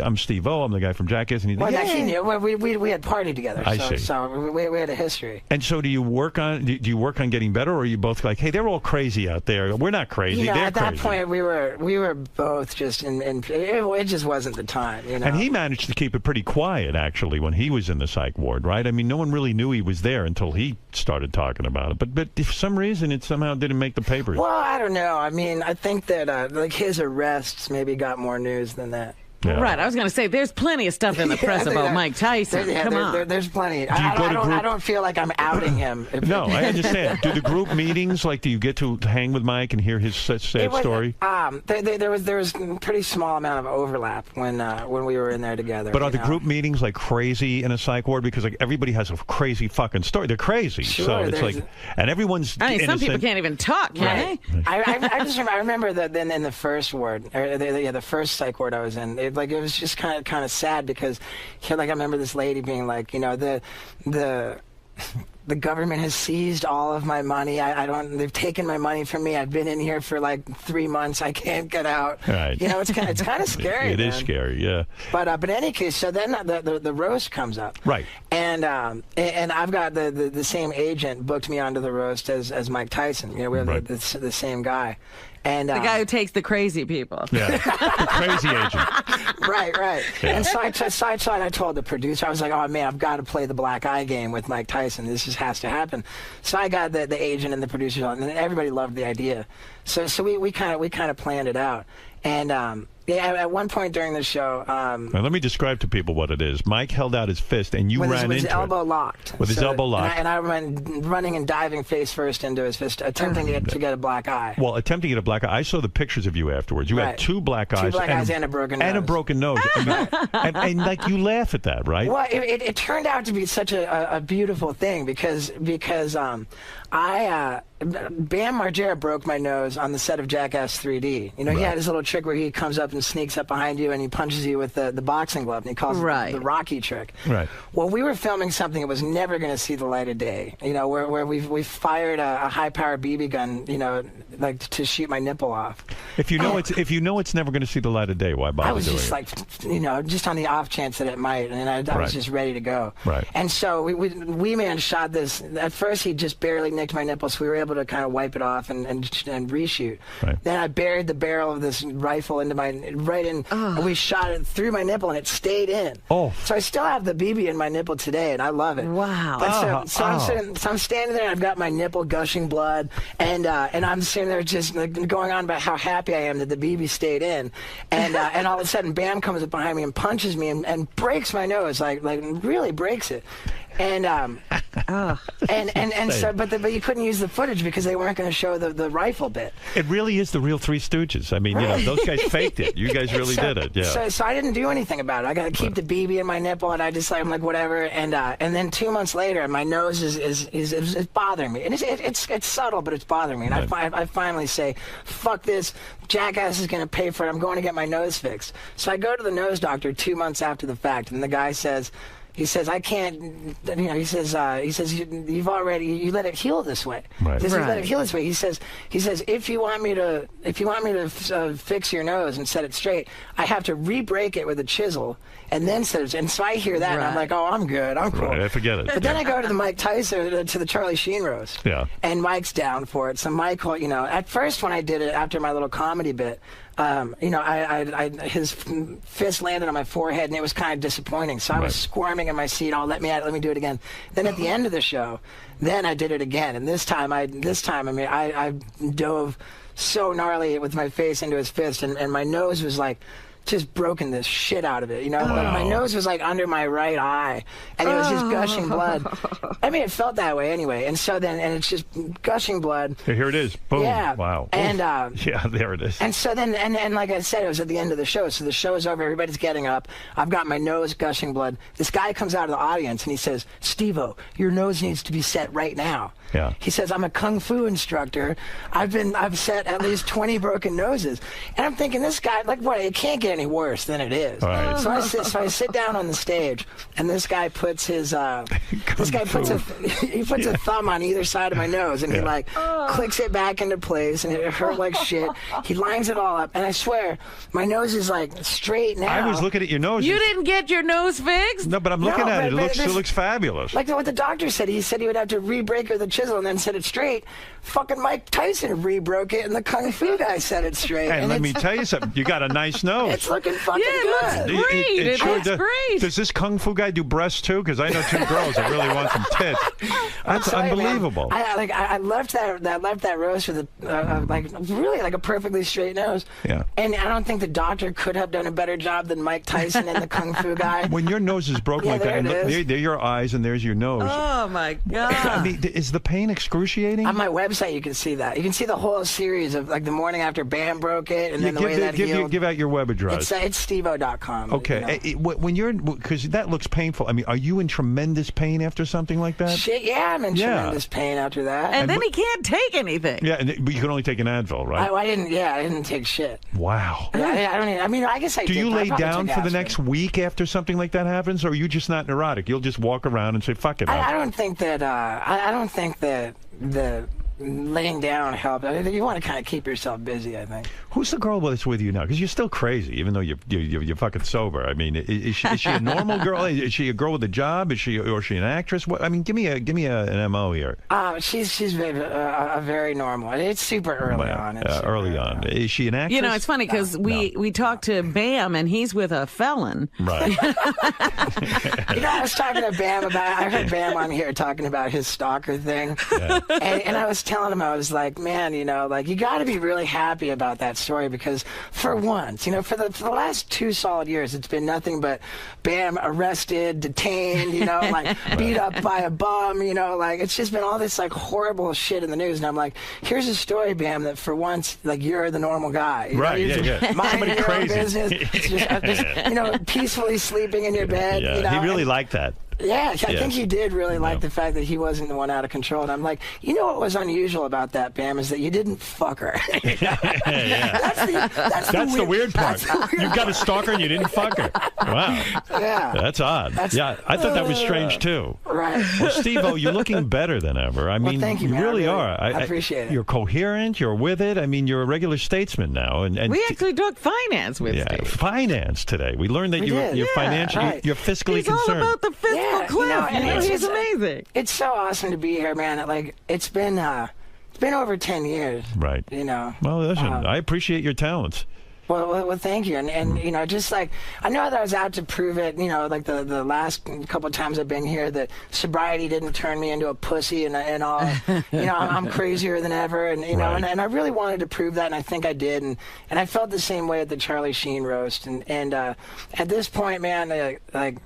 I'm Steve-O, I'm the guy from Jackass, and he's like, he knew. We had partied together. I see. So we had a history. And so do you work on getting better, or are you both like, hey, they're all crazy out there. We're not crazy. You know, they're at crazy. that point we were both just it just wasn't the time, you know. And he managed to keep it pretty quiet actually when he was in the psych ward, right? I mean, no one really knew he was there until he started talking about it. But for some reason it somehow didn't make the papers. Well, I don't know. I mean, I think that like his arrests maybe got more news than that. Yeah. Right, I was going to say, there's plenty of stuff in the press about Mike Tyson. Come on. There's plenty. I don't feel like I'm outing him. No, I understand. Do the group meetings, like, do you get to hang with Mike and hear his sad story? There was a pretty small amount of overlap when we were in there together. But are the group meetings, like, crazy in a psych ward? Because, like, everybody has a crazy fucking story. They're crazy. Sure, so it's like, and everyone's I mean, some people can't even talk, can they? I remember that then in the first ward, or the first psych ward I was in, it was just kind of sad because, like, I remember this lady being like, you know, the government has seized all of my money. They've taken my money from me. I've been in here for like 3 months. I can't get out. Right. You know, it's kind of scary. It is scary, yeah. But in any case, so then the roast comes up. Right. And I've got the same agent booked me onto the roast as Mike Tyson. You know, we have the same guy. And, the guy who takes the crazy people. Yeah, the crazy agent. Right. Yeah. And so I told the producer, I was like, oh, man, I've got to play the black eye game with Mike Tyson. This just has to happen. So I got the agent and the producers on, and everybody loved the idea. So we kind of planned it out. And at one point during the show... now, let me describe to people what it is. Mike held out his fist, and you ran into it. With his elbow locked. With his elbow locked. And I went running and diving face first into his fist, attempting to get a black eye. Well, attempting to get a black eye. I saw the pictures of you afterwards. You had 2 black eyes. 2 black eyes and a broken nose. And a broken nose. and like, you laugh at that, right? Well, it turned out to be such a beautiful thing because Bam Margera broke my nose on the set of Jackass 3D. You know, he had his little trick where he comes up and sneaks up behind you and he punches you with the boxing glove, and he calls it the Rocky trick. Right. Well, we were filming something that was never going to see the light of day. You know, where we fired a high-powered BB gun, you know, like to shoot my nipple off. If you know it's never going to see the light of day, why bother I was doing just it? like, you know, just on the off chance that it might, and I was just ready to go. Right. And so Wee Man shot this. At first, he just barely nicked my nipple, so we were able to kind of wipe it off and reshoot. Right. Then I buried the barrel of this rifle into and we shot it through my nipple, and it stayed in. Oh. So I still have the BB in my nipple today, and I love it. Wow. And so I'm standing there, and I've got my nipple gushing blood, and I'm sitting there just like, going on about how happy I am that the BB stayed in, and all of a sudden, Bam comes up behind me and punches me and breaks my nose, like really breaks it. And so, but you couldn't use the footage because they weren't going to show the rifle bit. It really is the real Three Stooges. I mean, you know, those guys faked it. You guys really did it. Yeah. So I didn't do anything about it. I got to keep the BB in my nipple, and I'm like whatever. And then 2 months later, my nose is bothering me, and it's subtle, but it's bothering me. And I finally say, fuck this. Jackass is going to pay for it. I'm going to get my nose fixed. So I go to the nose doctor 2 months after the fact, and the guy says, I can't, you know, he says, you've already, you let it heal this way. Right. He says, you let it heal this way. He says, if you want me to fix your nose and set it straight, I have to re-break it with a chisel and then set it. And so I hear that, and I'm like, oh, I'm good. I'm cool. Right, I forget it. But then I go to the Mike Tyson, to the Charlie Sheen roast. Yeah. And Mike's down for it. So Mike, you know, at first when I did it after my little comedy bit, you know, his fist landed on my forehead, and it was kind of disappointing. So I was squirming in my seat. Oh, let me do it again. Then at the end of the show, then I did it again, and this time I dove so gnarly with my face into his fist, and my nose was like just broken the shit out of it, you know. Wow. My nose was like under my right eye, and it was just gushing blood. I mean, it felt that way anyway. And so then, and it's just gushing blood. Here it is. Boom. Yeah. Wow. And yeah, there it is. And so then, and like I said, it was at the end of the show. So the show is over. Everybody's getting up. I've got my nose gushing blood. This guy comes out of the audience and he says, "Steve-O, your nose needs to be set right now." Yeah. He says, "I'm a kung fu instructor. I've set at least 20 broken noses." And I'm thinking, this guy, like, what? It can't get any worse than it is. Right. So I sit down on the stage, and this guy puts his he puts a thumb on either side of my nose, and he like clicks it back into place, and it hurt like shit. He lines it all up, and I swear, my nose is like straight now. I was looking at your nose. You didn't get your nose fixed? No, but I'm looking at it. It looks fabulous. Like what the doctor said. He said he would have to re-break it with a chisel and then set it straight. Fucking Mike Tyson re-broke it, and the kung fu guy set it straight. And let me tell you something. You got a nice nose. It's looking fucking good. It looks great. It looks great. Does this kung fu guy do breasts too? Because I know two girls that really want some tits. That's unbelievable. Man. I left that roast with a perfectly straight nose. Yeah. And I don't think the doctor could have done a better job than Mike Tyson and the kung fu guy. When your nose is broken like that, and there are your eyes, and there's your nose. Oh my God! I mean, is the pain excruciating? On my website, you can see that. You can see the whole series of like the morning after Bam broke it, and then the way that healed. Give out your web address. It's steveo.com. Okay. You know. When you're, because that looks painful. I mean, are you in tremendous pain after something like that? Shit, yeah, I'm in tremendous pain after that. And then he can't take anything. Yeah, but you can only take an Advil, right? I didn't take shit. Wow. Yeah, I guess I do. did. You lay down for the next week after something like that happens, or are you just not neurotic? You'll just walk around and say, "Fuck it." I don't think that. I don't think that the laying down helped. I mean, you want to kind of keep yourself busy, I think. Who's the girl that's with you now? Because you're still crazy, even though you're fucking sober. I mean, is she a normal girl? Is she a girl with a job? Is she an actress? What? I mean, give me an MO here. She's very normal. It's super early on. Early on. Is she an actress? You know, it's funny because we talked to Bam, and he's with a felon. Right. You know, I was talking to Bam I heard Bam on here talking about his stalker thing. Yeah. And I was telling him, I was like, man, you know, like, you got to be really happy about that story, because for once, you know, for the last 2 solid years, it's been nothing but Bam arrested, detained, you know, like beat up by a bum, you know, like, it's just been all this like horrible shit in the news. And I'm like, here's a story, Bam, that for once, like, you're the normal guy. You right, know, yeah. Minding your own business, just, you know, peacefully sleeping in your bed. Yeah, you know, he really liked that. Yeah, I think he did really like the fact that he wasn't the one out of control. And I'm like, you know what was unusual about that, Bam, is that you didn't fuck her. That's the weird part. You've got a stalker and you didn't fuck her. Wow. Yeah. That's odd. Yeah, I thought that was strange, too. Right. Well, Steve-O, you're looking better than ever. I mean, thank you, man. really I are. I appreciate it. You're coherent. You're with it. I mean, you're a regular statesman now. And we actually talked finance with Steve. Finance today. We learned that you're financial. Right. You're fiscally He's concerned. all about the fiscal cliff. He's amazing. It's so awesome to be here, man. Like, it's been over 10 years. Right. You know. Well, listen, I appreciate your talents. Well, thank you. And you know, just like, I know that I was out to prove it, you know, like the last couple of times I've been here, that sobriety didn't turn me into a pussy and all. You know, I'm crazier than ever. And, you know, and I really wanted to prove that, and I think I did. And I felt the same way at the Charlie Sheen roast. And at this point, man, like,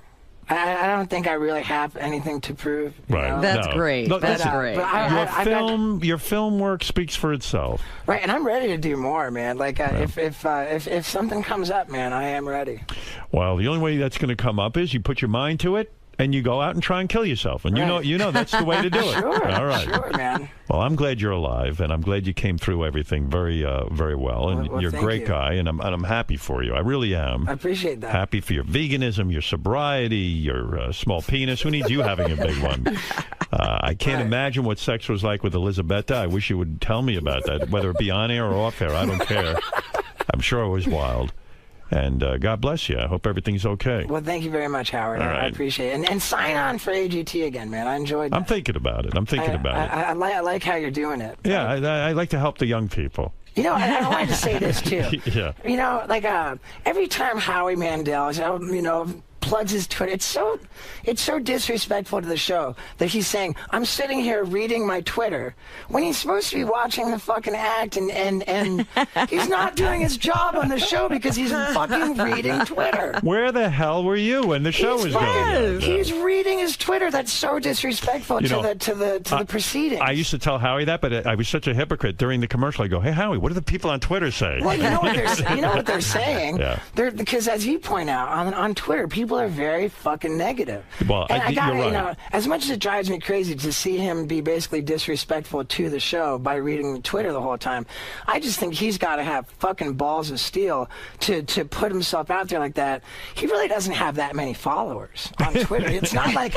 I don't think I really have anything to prove. Right. That's great. Look, That's listen, great. Your film work speaks for itself. Right, and I'm ready to do more, man. Like, if something comes up, man, I am ready. Well, the only way that's going to come up is you put your mind to it and you go out and try and kill yourself. And you know that's the way to do it. Sure, all right. Sure, man. Well, I'm glad you're alive, and I'm glad you came through everything very well. And well, you're a great guy, and I'm happy for you. I really am. I appreciate that. Happy for your veganism, your sobriety, your small penis. Who needs you having a big one? I can't imagine what sex was like with Elizabetta. I wish you would tell me about that, whether it be on air or off air. I don't care. I'm sure it was wild. And God bless you. I hope everything's okay. Well, thank you very much, Howard. I appreciate it. And sign on for AGT again, man. I enjoyed that. I'm thinking about it. I like how you're doing it. Yeah, I like to help the young people. You know, I wanted to say this, too. Yeah. You know, like, every time Howie Mandel, you know, plugs his Twitter, it's so disrespectful to the show that he's saying, I'm sitting here reading my Twitter, when he's supposed to be watching the fucking act, and he's not doing his job on the show because he's fucking reading Twitter. Where the hell were you when the show was going? He's reading his Twitter. That's so disrespectful to the proceedings. I used to tell Howie that, but I was such a hypocrite. During the commercial, I go, hey, Howie, what do the people on Twitter say? Well, you know what they're saying? Yeah. Because as you point out, on Twitter, people are very fucking negative. Well, and I gotta, you're right. you know, as much as it drives me crazy to see him be basically disrespectful to the show by reading Twitter the whole time, I just think he's got to have fucking balls of steel to put himself out there like that. He really doesn't have that many followers on Twitter. It's not like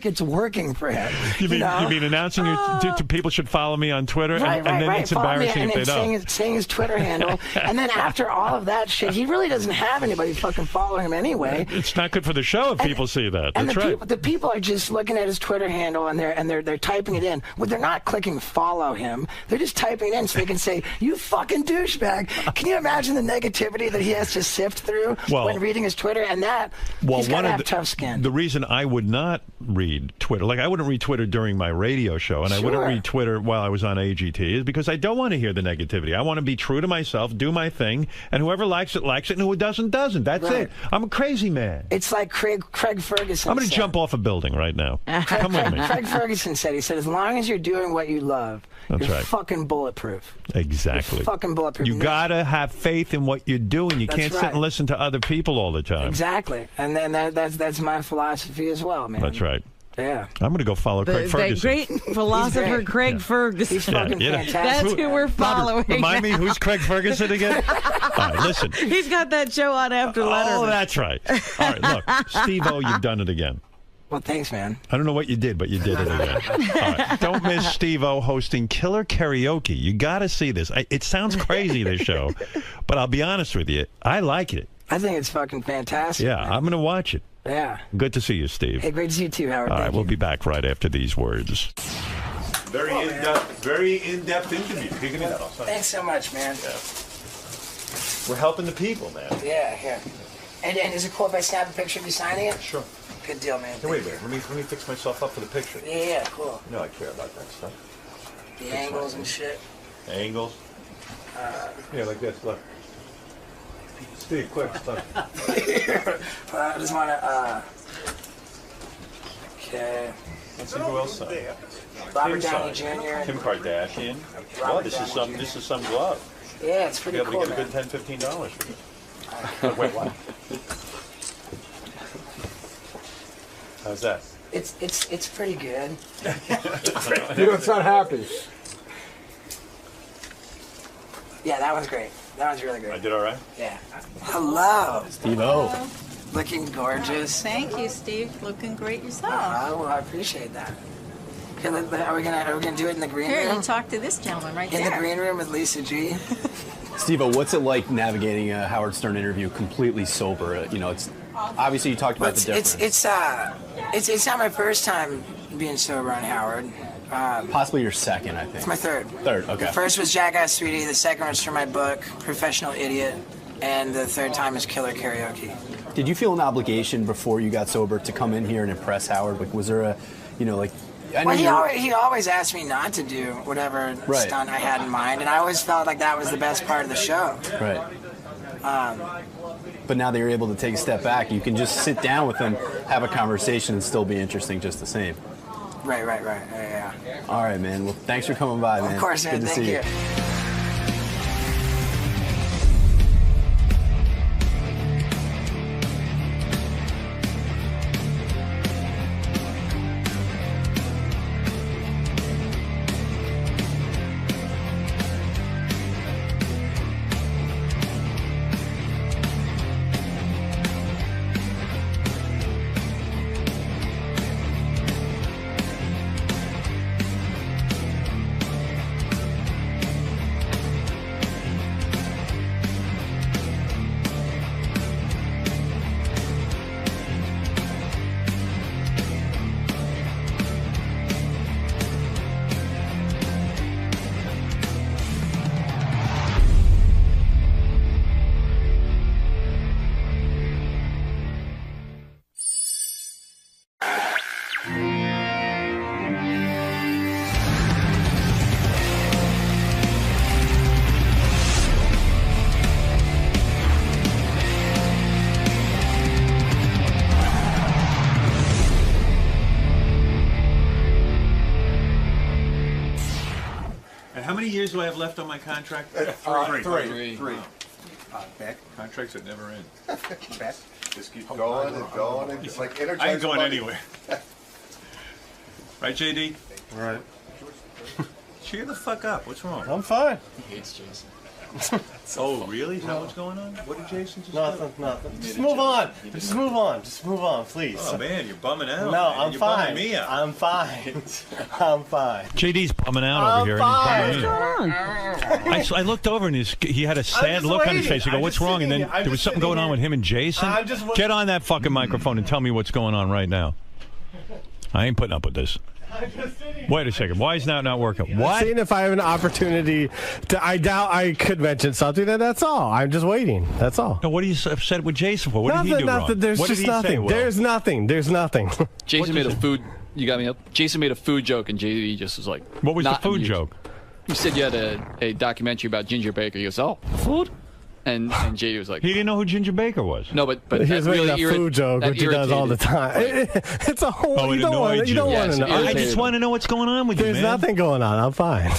it's working for him. You mean announcing to people should follow me on Twitter, and then it's embarrassing if they don't. Saying his Twitter handle, and then after all of that shit, he really doesn't have anybody fucking follow him anyway. It's not good for the show if people see that. And That's right. The people are just looking at his Twitter handle and they're typing it in. Well, they're not clicking follow him. They're just typing it in so they can say, "You fucking douchebag." Can you imagine the negativity that he has to sift through when reading his Twitter? And he's got to have tough skin. The reason I would not read Twitter, like I wouldn't read Twitter during my radio show, and I wouldn't read Twitter while I was on AGT, is because I don't want to hear the negativity. I want to be true to myself, do my thing, and whoever likes it, and who doesn't. That's it. I'm a crazy man. It's like Craig Ferguson. I'm going to jump off a building right now. Come with me. Craig Ferguson said, as long as you're doing what you love, you're fucking bulletproof. Exactly. You're fucking bulletproof. You got to have faith in what you're doing. You can't sit and listen to other people all the time. Exactly. And then that's my philosophy as well, man. That's right. Yeah. I'm going to go follow Craig Ferguson. Great philosopher Craig Ferguson. He's fucking fantastic. That's who we're following. Robert, remind me, who's Craig Ferguson again? All right, listen. He's got that show on after Letterman. Oh, that's right. All right, look, Steve-O, you've done it again. Well, thanks, man. I don't know what you did, but you did it again. All right. Don't miss Steve-O hosting Killer Karaoke. You got to see this. It sounds crazy, this show, but I'll be honest with you. I like it. I think it's fucking fantastic. Yeah, man. I'm going to watch it. Yeah. Good to see you, Steve. Hey, great to see you too, Howard. All right, we'll be back right after these words. Very in-depth interview. Give me that. Thanks so much, man. Yeah. We're helping the people, man. Yeah, here. And is it cool if I snap a picture of you signing it? Sure. Good deal, man. Hey, wait a minute. Let me fix myself up for the picture. Yeah, cool. You know I care about that stuff. The angles and shit. Angles? Yeah, like this. Look. Steve, quick. Look. I just want to, okay. Let's see who else signed. Robert Downey Jr. Kim Kardashian. Well, this is some glove. Yeah, it's pretty cool, You'll be able to get a good $10-15 for this. Wait, what? How's that? It's pretty good. You don't sound happy. Yeah, that was great. That was really great. I did all right? Yeah. Hello. Steve-O. Looking gorgeous. Thank you, Steve. Looking great yourself. Well, I appreciate that. Okay, are we gonna do it in the green Here, room? you talk to this gentleman right in there. the green room with Lisa G. Steve-O, what's it like navigating a Howard Stern interview completely sober? You know, it's obviously you talked about the difference. It's not my first time being sober on Howard. Possibly your second, I think. It's my third. Third, okay. The first was Jackass 3D. The second was for my book, Professional Idiot, and the third time is Killer Karaoke. Did you feel an obligation before you got sober to come in here and impress Howard? Like, was there a, you know, like? I know He always asked me not to do whatever stunt I had in mind, and I always felt like that was the best part of the show. Right. But now that you're able to take a step back, you can just sit down with him, have a conversation, and still be interesting just the same. Right. Yeah. All right, man. Well, thanks for coming by, man. Of course, man. Good to Thank see you. How many years do I have left on my contract? Three. Back contracts that never end. Back. Just keep going and going and just like energize. I ain't going money. anywhere. Right, JD? All right. Cheer the fuck up. What's wrong? I'm fine. He hates Jason. Oh, really? Is that what's going on? What did Jason just do? Nothing. Just move on. Just move on, please. Oh, man, you're bumming out. No, man. I'm You're fine. bumming me out. I'm fine. I'm fine. JD's bumming out over here. Fine. I looked over and he had a sad just look on his waiting. face. I go, I'm what's just wrong? And then sitting here. there was something going on with him and Jason. I'm just Get on that fucking microphone and tell me what's going on right now. I ain't putting up with this. Wait a second. Why is that not working? What? Seeing if I have an opportunity to. I doubt I could mention something. That's all. I'm just waiting. That's all. No, what are you upset with Jason for? What nothing, did he do nothing. wrong? There's what just did he nothing. say, Will? There's nothing. There's nothing. Jason made a food. You got me up. Jason made a food joke, and JD just was like, "What was the not food amused. joke?" You said you had a documentary about Ginger Baker. He goes, "Oh, food," and JD was like, "He didn't know who Ginger Baker was." No, but He that was making really a food joke, which he does all the time. It's a whole. Oh, it you don't want. annoyed You don't you. want to know. I just want to know what's going on with you, There's man. nothing going on. I'm fine.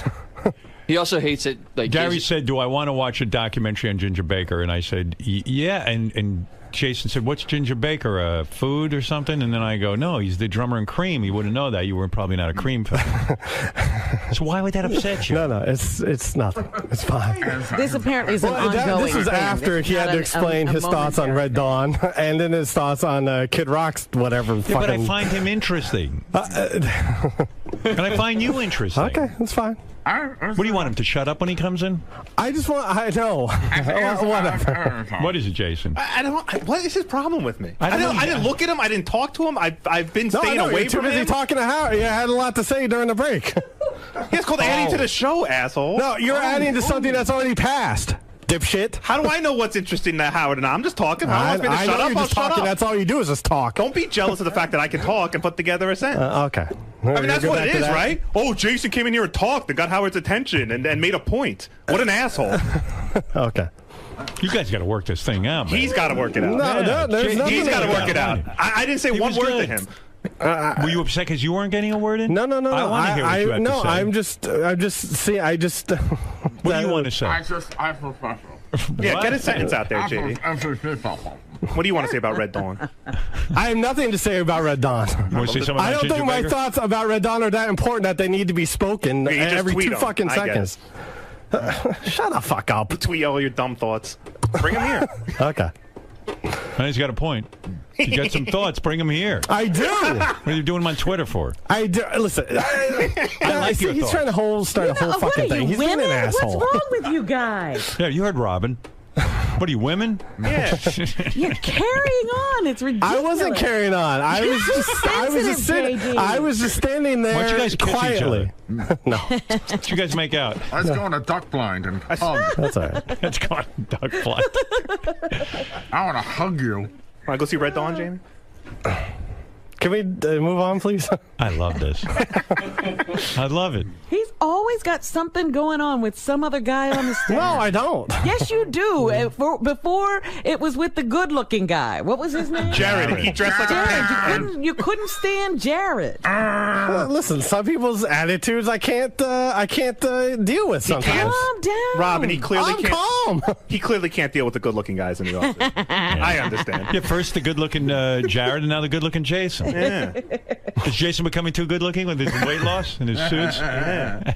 He also hates it. Like Gary said, "Do I want to watch a documentary on Ginger Baker?" And I said, "Yeah." And Jason said, "What's Ginger Baker? Food or something?" And then I go, "No, he's the drummer in Cream. You wouldn't know that. You were probably not a Cream fan." So why would that upset you? No, it's nothing. It's fine. This apparently is an ongoing This was thing. after This he is had not to explain a his thoughts on Red Dawn, and then his thoughts on Kid Rock's whatever. Yeah, but I find him interesting. And I find you interesting. Okay, that's fine. What do you want him to shut up when he comes in? I just want. I know. Whatever. What is it, Jason? I don't. What is his problem with me? I don't know. I didn't look at him. I didn't talk to him. I've been No, I staying know, away you're too from busy him. talking to Howard. You had a lot to say during the break. It's called adding to the show, asshole. No, you're adding to something that's already passed. Dipshit. How do I know what's interesting to Howard and I'm just talking? How wants me to I shut know up? you're I'll just shut talking. up. That's all you do is just talk. Don't be jealous of the fact that I can talk and put together a sentence. Okay. I mean, that's what it is, right? Oh, Jason came in here and talked and got Howard's attention and made a point. What an asshole. Okay. You guys got to work this thing out, man. He's got to work it out. No, there's nothing. He's got to work it out. I didn't say He one was word good. to him. Were you upset because you weren't getting a word in? No. I want to hear what you had to say. I'm just. What do you want to say? Yeah, get a sentence out there, JD. What do you want to say about Red Dawn? I have nothing to say about Red Dawn. Want to say something I about don't think Ginger my Baker? thoughts about Red Dawn are that important that they need to be spoken Yeah, you just every tweet 2 'em. fucking I get seconds. Shut the fuck up. You tweet all your dumb thoughts. Bring them here. Okay. He's got a point. You got some thoughts, bring them here. I do. What are you doing them on Twitter for? I do. Listen, I like your he's thoughts. trying to start a whole fucking thing. He's being an asshole. What's wrong with you guys? Yeah, you heard Robin. What are you, women? Yeah. You're carrying on. It's ridiculous. I wasn't carrying on. I was just standing there Why don't you guys kiss quietly. No. What you guys make out? Let's go on a duck blind and hug. That's all right. Let's go on duck blind. I want to hug you. Want to go see Red Dawn, Jamie? Can we move on, please? I love this. I love it. He's always got something going on with some other guy on the stage. No, I don't. Yes, you do. Before it was with the good-looking guy. What was his name? Jared. He dressed like a pimp. You couldn't stand Jared. Listen, some people's attitudes I can't deal with sometimes. Calm down. Robin, he clearly I'm can't. calm. He clearly can't deal with the good-looking guys in the office. I understand. Yeah, first the good-looking Jared, and now the good-looking Jason. Yeah. Is Jason becoming too good-looking with his weight loss and his suits? Yeah.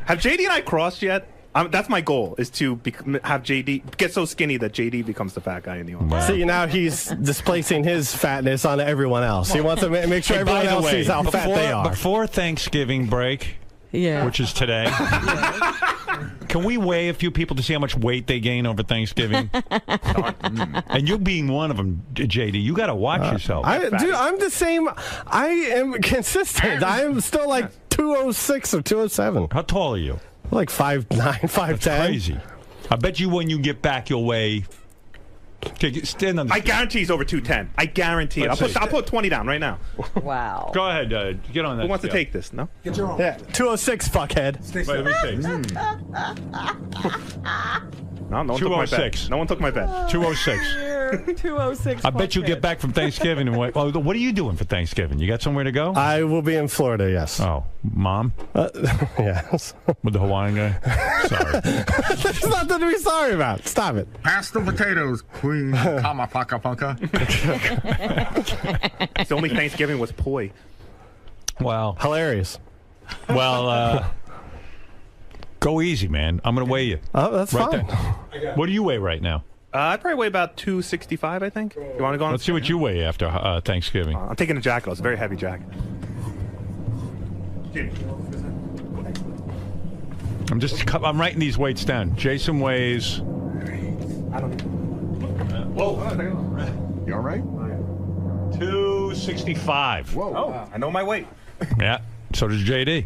Have JD and I crossed yet? That's my goal, is to have JD get so skinny that JD becomes the fat guy in the office. Wow. See, now he's displacing his fatness onto everyone else. He wants to make sure everyone else sees how fat they are. Before Thanksgiving break, which is today, can we weigh a few people to see how much weight they gain over Thanksgiving? And you being one of them, JD, you got to watch yourself. Dude, I'm the same. I am consistent. I am still like 206 or 207. How tall are you? Like 5'9", 5'10". Crazy. I bet you when you get back, you'll weigh. Okay, stand on. I guarantee he's over 210. I guarantee it. I'll put 20 down right now. Wow. Go ahead, get on that. Who wants to scale. take this? No. Get your own. Yeah, 206, fuckhead. Wait, let me see. No one took my bet. No one took my bet. 206. 206. I bet you get back from Thanksgiving and wait. Oh, what are you doing for Thanksgiving? You got somewhere to go? I will be in Florida, yes. Oh, mom? Yes. With the Hawaiian guy? Sorry. There's nothing to be sorry about. Stop it. Pass the potatoes, Queen. Kama paka paka. His only Thanksgiving was poi. Wow. Hilarious. Well, go easy, man. I'm going to weigh you. Oh, that's fine. There. What do you weigh right now? I probably weigh about 265, I think. You want to go on? Let's see what you weigh after Thanksgiving. I'm taking a jacket. It's a very heavy jacket. I'm writing these weights down. Jason weighs. Whoa. You all right? 265. Whoa. Oh, I know my weight. Yeah. So does JD.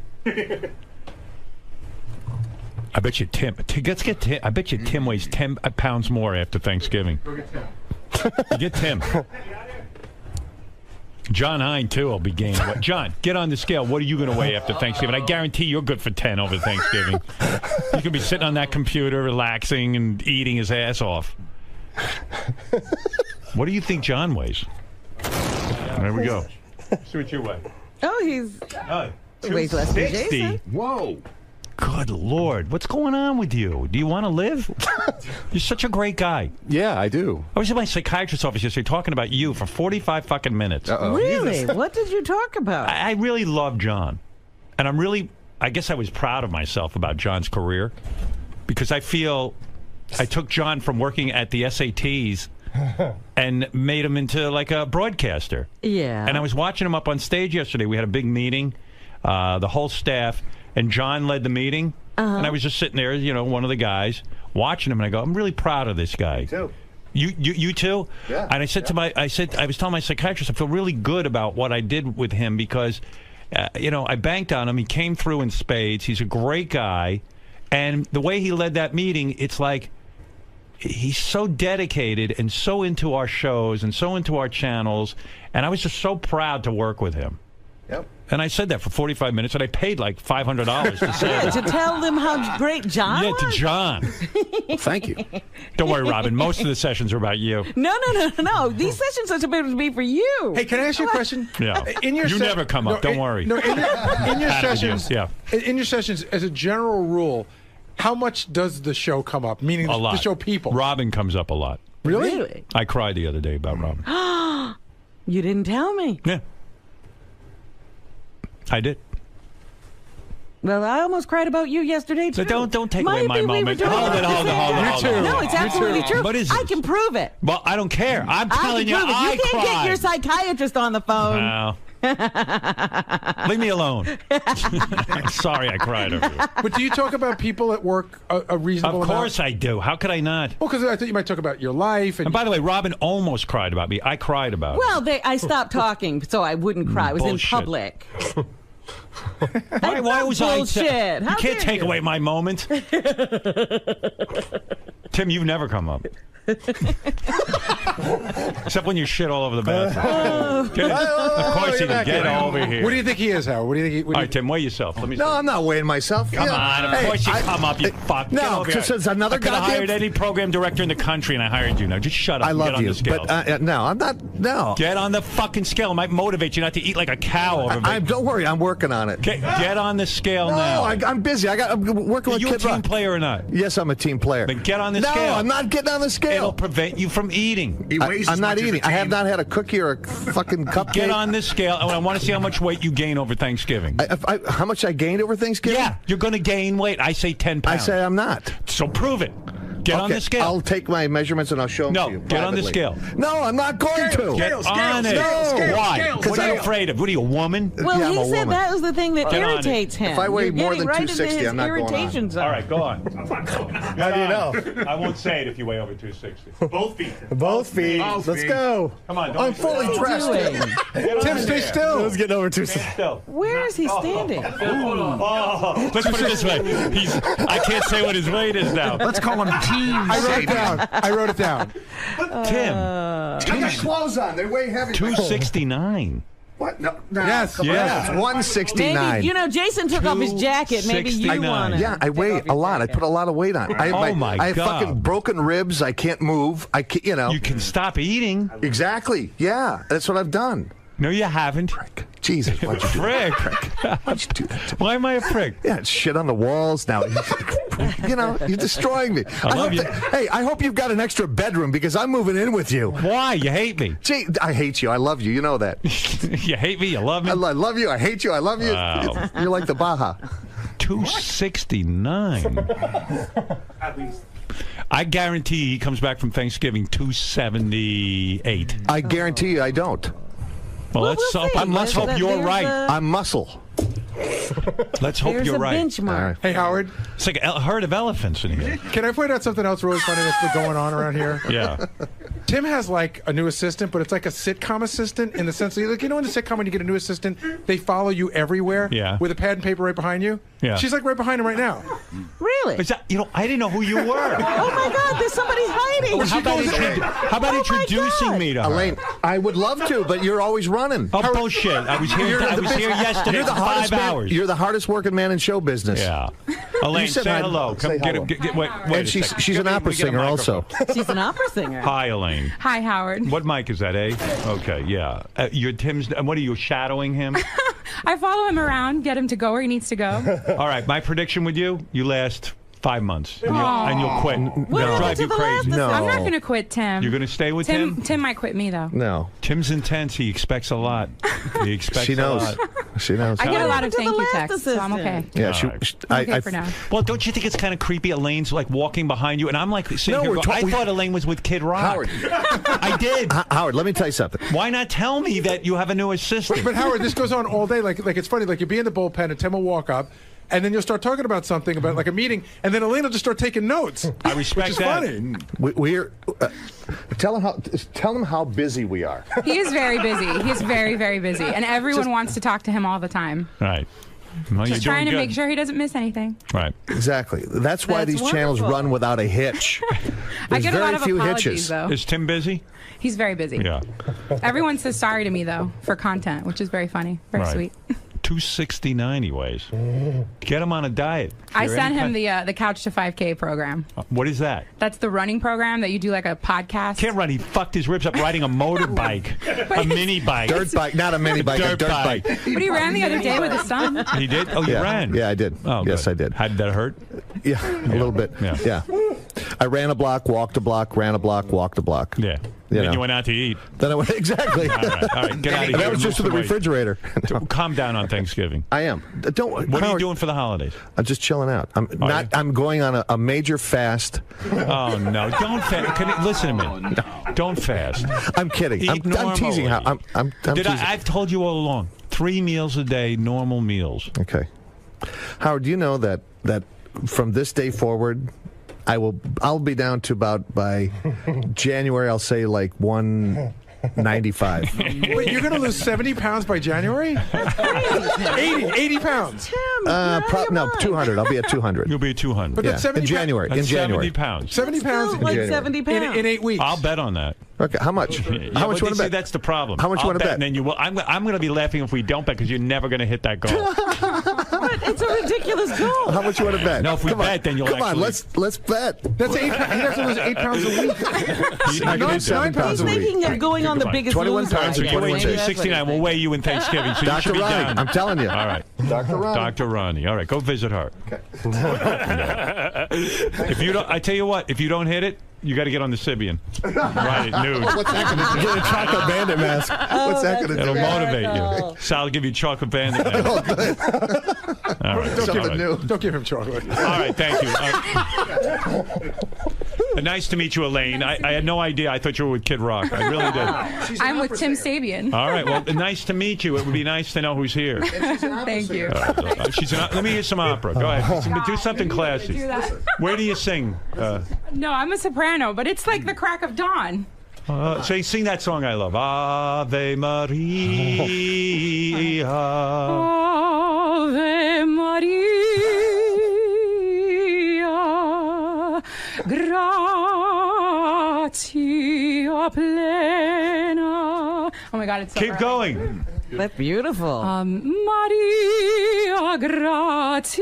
I bet you Tim. Let's get Tim. I bet you Tim weighs 10 pounds more after Thanksgiving. Get Tim. John Hine, too, will be gaining weight. John, get on the scale. What are you going to weigh after Thanksgiving? I guarantee you're good for 10 over Thanksgiving. He's going to be sitting on that computer, relaxing and eating his ass off. What do you think John weighs? There we go. See what you weigh. Oh, he's weighs less than Jason. Whoa. Good Lord. What's going on with you? Do you want to live? You're such a great guy. Yeah, I do. I was in my psychiatrist's office yesterday talking about you for 45 fucking minutes. Really? What did you talk about? I really love John. And I guess I was proud of myself about John's career because I feel I took John from working at the SATs and made him into like a broadcaster. Yeah. And I was watching him up on stage yesterday. We had a big meeting, the whole staff, and John led the meeting. And I was just sitting there, one of the guys, watching him, and I go, I'm really proud of this guy. Me too. You too? Yeah. And I said I was telling my psychiatrist, I feel really good about what I did with him because, I banked on him. He came through in spades. He's a great guy. And the way he led that meeting, it's like, he's so dedicated and so into our shows and so into our channels, and I was just so proud to work with him. Yep. And I said that for 45 minutes, and I paid like $500 to say to tell them how great John was? to John. Thank you. Don't worry, Robin. Most of the sessions are about you. No. These sessions are supposed to be for you. Hey, can I ask you a question? Yeah. In your you never come up. Don't worry. No, in your sessions. Yeah. In your sessions, as a general rule, How much does the show come up? Meaning A lot. the show people. Robin comes up a lot. Really? I cried the other day about Robin. You didn't tell me. Yeah. I did. Well, I almost cried about you yesterday, too. So don't take away my moment. Hold it. No, it's absolutely true. What is I this? can prove it. Well, I don't care. I'm telling you, I You can't cried. get your psychiatrist on the phone. No. Leave me alone. I'm sorry I cried over you. But do you talk about people at work a reasonable Of course I do. How could I not? Well, because I thought you might talk about your life. And by the way, Robin almost cried about me. I cried about Well, I stopped talking so I wouldn't cry. It was Bullshit. in public. Why was bullshit. I? How You can't dare take you? away my moment. Tim, you've never come up. Except when you shit all over the bathroom. Of course you did. Get over here. What do you think he is, Howard? What do you think? All right, Tim, weigh yourself. Let me see. No, I'm not weighing myself. Come on, of course you come up, you fuck. Get No, over here. because there's another I could have goddamn- hired any program director in the country, and I hired you. Now, just shut up. I and love get on you, the scale. but no, I'm not. No. Get on the fucking scale. It might motivate you not to eat like a cow over there. Don't worry, I'm working on it. Get on the scale No, now. I'm busy. I'm working Are with you a Kid team Rock. player or not? Yes, I'm a team player. Then get on the no, scale. I'm not getting on the scale. It'll prevent you from eating. I'm not eating. I have not had a cookie or a fucking cupcake. Get on this scale, and I want to see how much weight you gain over Thanksgiving. How much I gained over Thanksgiving? Yeah, you're going to gain weight. I say 10 pounds. I say I'm not. So prove it. Get on the scale. I'll take my measurements and I'll show them to you. No, get on the privately. scale. No, I'm not going to. Get on it. Why? What are you afraid of? What are you, a woman? Well, Yeah, I'm he a said woman. that was the thing that Get on it. irritates him. If I weigh You're more getting than right 260, into I'm not going on. irritation zone. All right, go on. How do you know? I won't say it if you weigh over 260. Both feet. Both feet. Let's go. Come on. I'm fully dressed. Tim, stay still. Let's get over 260. Where is he standing? Oh, let's put it this way. I can't say what his weight is now. Let's call him Team I wrote it down. I wrote it down. Tim. I got clothes on. They weigh heavy. 269. What? No. Yes. Yeah. It's 169. Maybe, Jason took off his jacket. Maybe you 269. want it. Yeah, I weigh a lot. I put a lot of weight on. I have I have God. fucking broken ribs. I can't move. I can't, You can stop eating. Exactly. Yeah, that's what I've done. No, you haven't. Jesus, why'd you do that? Prick. Why'd you do that to me? Why am I a prick? Yeah, it's shit on the walls now. You're destroying me. I love you. Hey, I hope you've got an extra bedroom because I'm moving in with you. Why? You hate me. Gee, I hate you. I love you. You know that. You hate me. You love me. I love you. I hate you. I love you. Wow. You're like the Baja. 269. At least. I guarantee he comes back from Thanksgiving 278. I guarantee you I don't. Well, let's hope you're right. I'm muscle. Let's hope There's you're a right. benchmark. Hey, Howard. It's like a herd of elephants in here. Can I point out something else really funny that's been going on around here? Yeah. Tim has like a new assistant, but it's like a sitcom assistant in the sense that, like, in a sitcom when you get a new assistant, they follow you everywhere. Yeah. With a pad and paper right behind you. Yeah. She's like right behind him right now. Really? Is that, I didn't know who you were. Oh my God! There's somebody hiding. How about introducing me to her? Elaine, I would love to, but you're always running. Oh, bullshit. I was here yesterday for 5 hours. You're the hardest working man in show business. Yeah. Elaine, say hello. Come get him. Wait and she's an opera singer also. She's an opera singer. Hi, Elaine. Hi, Howard. What mic is that, eh? Okay, yeah. You're Tim's. What are you, shadowing him? I follow him around, get him to go where he needs to go. All right, my prediction with you last 5 months, and you'll quit. What It'll drive you crazy. No. I'm not going to quit Tim. You're going to stay with Tim? Tim might quit me, though. No. Tim's intense. He expects a lot. He expects She knows. a lot. She knows. I get a lot of thank you texts, so I'm okay. Yeah, I'm okay for now. Well, don't you think it's kind of creepy? Elaine's like walking behind you, and I'm like sitting here going, I thought Elaine was with Kid Rock. Howard. I did. Howard, let me tell you something. Why not tell me that you have a new assistant? But Howard, this goes on all day. Like it's funny. Like you'll be in the bullpen, and Tim will walk up, and then you'll start talking about something, about like a meeting, and then Elaine will just start taking notes. I respect which is that. funny. We're tell them how busy we are. He is very busy. He's very, very busy. And everyone wants to talk to him all the time. Right. Well, Just trying to make sure he doesn't miss anything. Right. Exactly. That's why these channels run without a hitch. I There's get a lot very of few apologies, hitches. though. Is Tim busy? He's very busy. Yeah. Everyone says sorry to me, though, for content, which is very funny. Very Right. sweet. 269 he weighs. Get him on a diet. I sent him the Couch to 5K program. What is that? That's the running program that you do like a podcast. Can't run. He fucked his ribs up riding a motorbike, a mini bike. Dirt bike, not a mini bike, a dirt bike. But he ran the other day with his son. He did? Oh, you ran? Yeah, I did. Oh, yes, good. I did. How did that hurt? Yeah, a little bit. Yeah. I ran a block, walked a block, ran a block, walked a block. Yeah. Then you went out to eat. Then I went, exactly. All right, get out of here. That was just to the refrigerator. Calm down on Thanksgiving. I am. What are you doing for the holidays? I'm just chilling out. I'm going on a major fast. Oh no! Don't fast. Listen to me. Don't fast. I'm kidding. I'm teasing. I'm teasing. I've told you all along. 3 meals a day, normal meals. Okay. Howard, do you know that from this day forward, I'll be down to about by January. I'll say like 195. Wait, you're going to lose 70 pounds by January? 80 pounds. No, 200. I'll be at 200. You'll be at 200. But that's 70 in January. That's in January. 70 pounds. 70 pounds in like January. 70 pounds. In 8 weeks. I'll bet on that. Okay, how much? How much you want to bet? That's the problem. How much you want to bet? And then you will. I'm going to be laughing if we don't bet because you're never going to hit that goal. But it's a ridiculous goal. How much you want to bet? No, if we bet, then you'll Come actually... on, let's bet. That's 8 pounds. He has to lose 8 pounds a week. He's not going to 9 pounds a He's week. thinking of going on the biggest 21 loser. pounds or I guess. 21 Maybe that's what 269. he's We'll weigh you in Thanksgiving, so you Dr. should be Ronnie, down. I'm telling you. All right. Dr. Ronnie. Dr. Ronnie. All right, go visit her. Okay. If you don't, I tell you what, if you don't hit it, you got to get on the Sybian. Right, nude. What's that going to do? Get a chocolate bandit mask. What's that going to do? It'll motivate you. Sal will give you chocolate bandit mask. Oh, good. All right. Don't give him chocolate. All right, thank you. Nice to meet you, Elaine. I had no idea. I thought you were with Kid Rock. I really did. I'm with Tim Sabian. All right. Well, nice to meet you. It would be nice to know who's here. Thank you. Let me hear some opera. Go ahead. Do something classy. Do that. Where do you sing? No, I'm a soprano, but it's like the crack of dawn. So sing that song I love. Ave Maria. Ave Maria, gratia plena. Oh my God, it's so Keep right. going. That's beautiful. Maria, gratia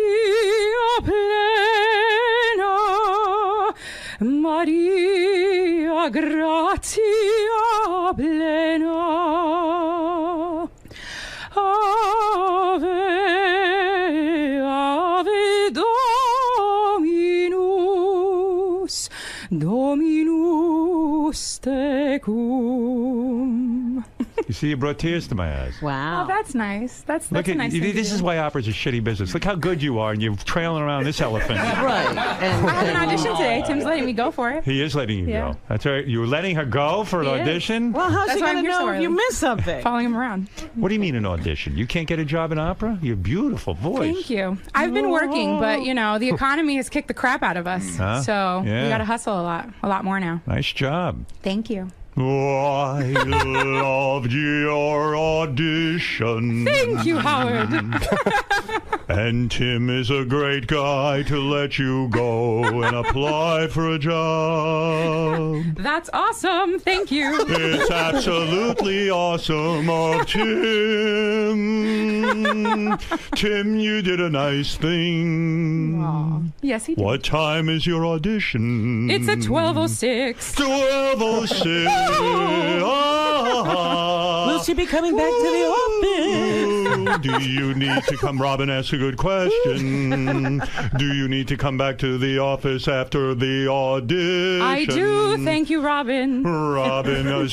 plena. Maria, gratia plena. Ave, ave Dominus, Dominus tecum. You see, you brought tears to my eyes. Wow. Oh, that's nice. That's Look at nice. this is why opera's a shitty business. Look how good you are, and you're trailing around this elephant. Right. And, I have an audition today. Tim's letting me go for it. He is letting you go. That's right. You were letting her go for an He is. audition? well, how's That's she why going I'm to here so know if you early. miss something? Following him around. What do you mean an audition? You can't get a job in opera? You have a beautiful voice. Thank you. I've been working, but you know the economy has kicked the crap out of us, Huh? so Yeah. we got to hustle a lot more now. Nice job. Thank you. Oh, I loved your audition. Thank you, Howard. And Tim is a great guy to let you go and apply for a job. That's awesome. Thank you. It's absolutely awesome of Tim. Tim, you did a nice thing. Aw. Yes, he did. What time is your audition? It's a 12:06. 12:06. Will she be coming back to the office? Do you need to come? Robin asked a good question. Do you need to come back to the office after the audition? I do. Thank you, Robin. Robin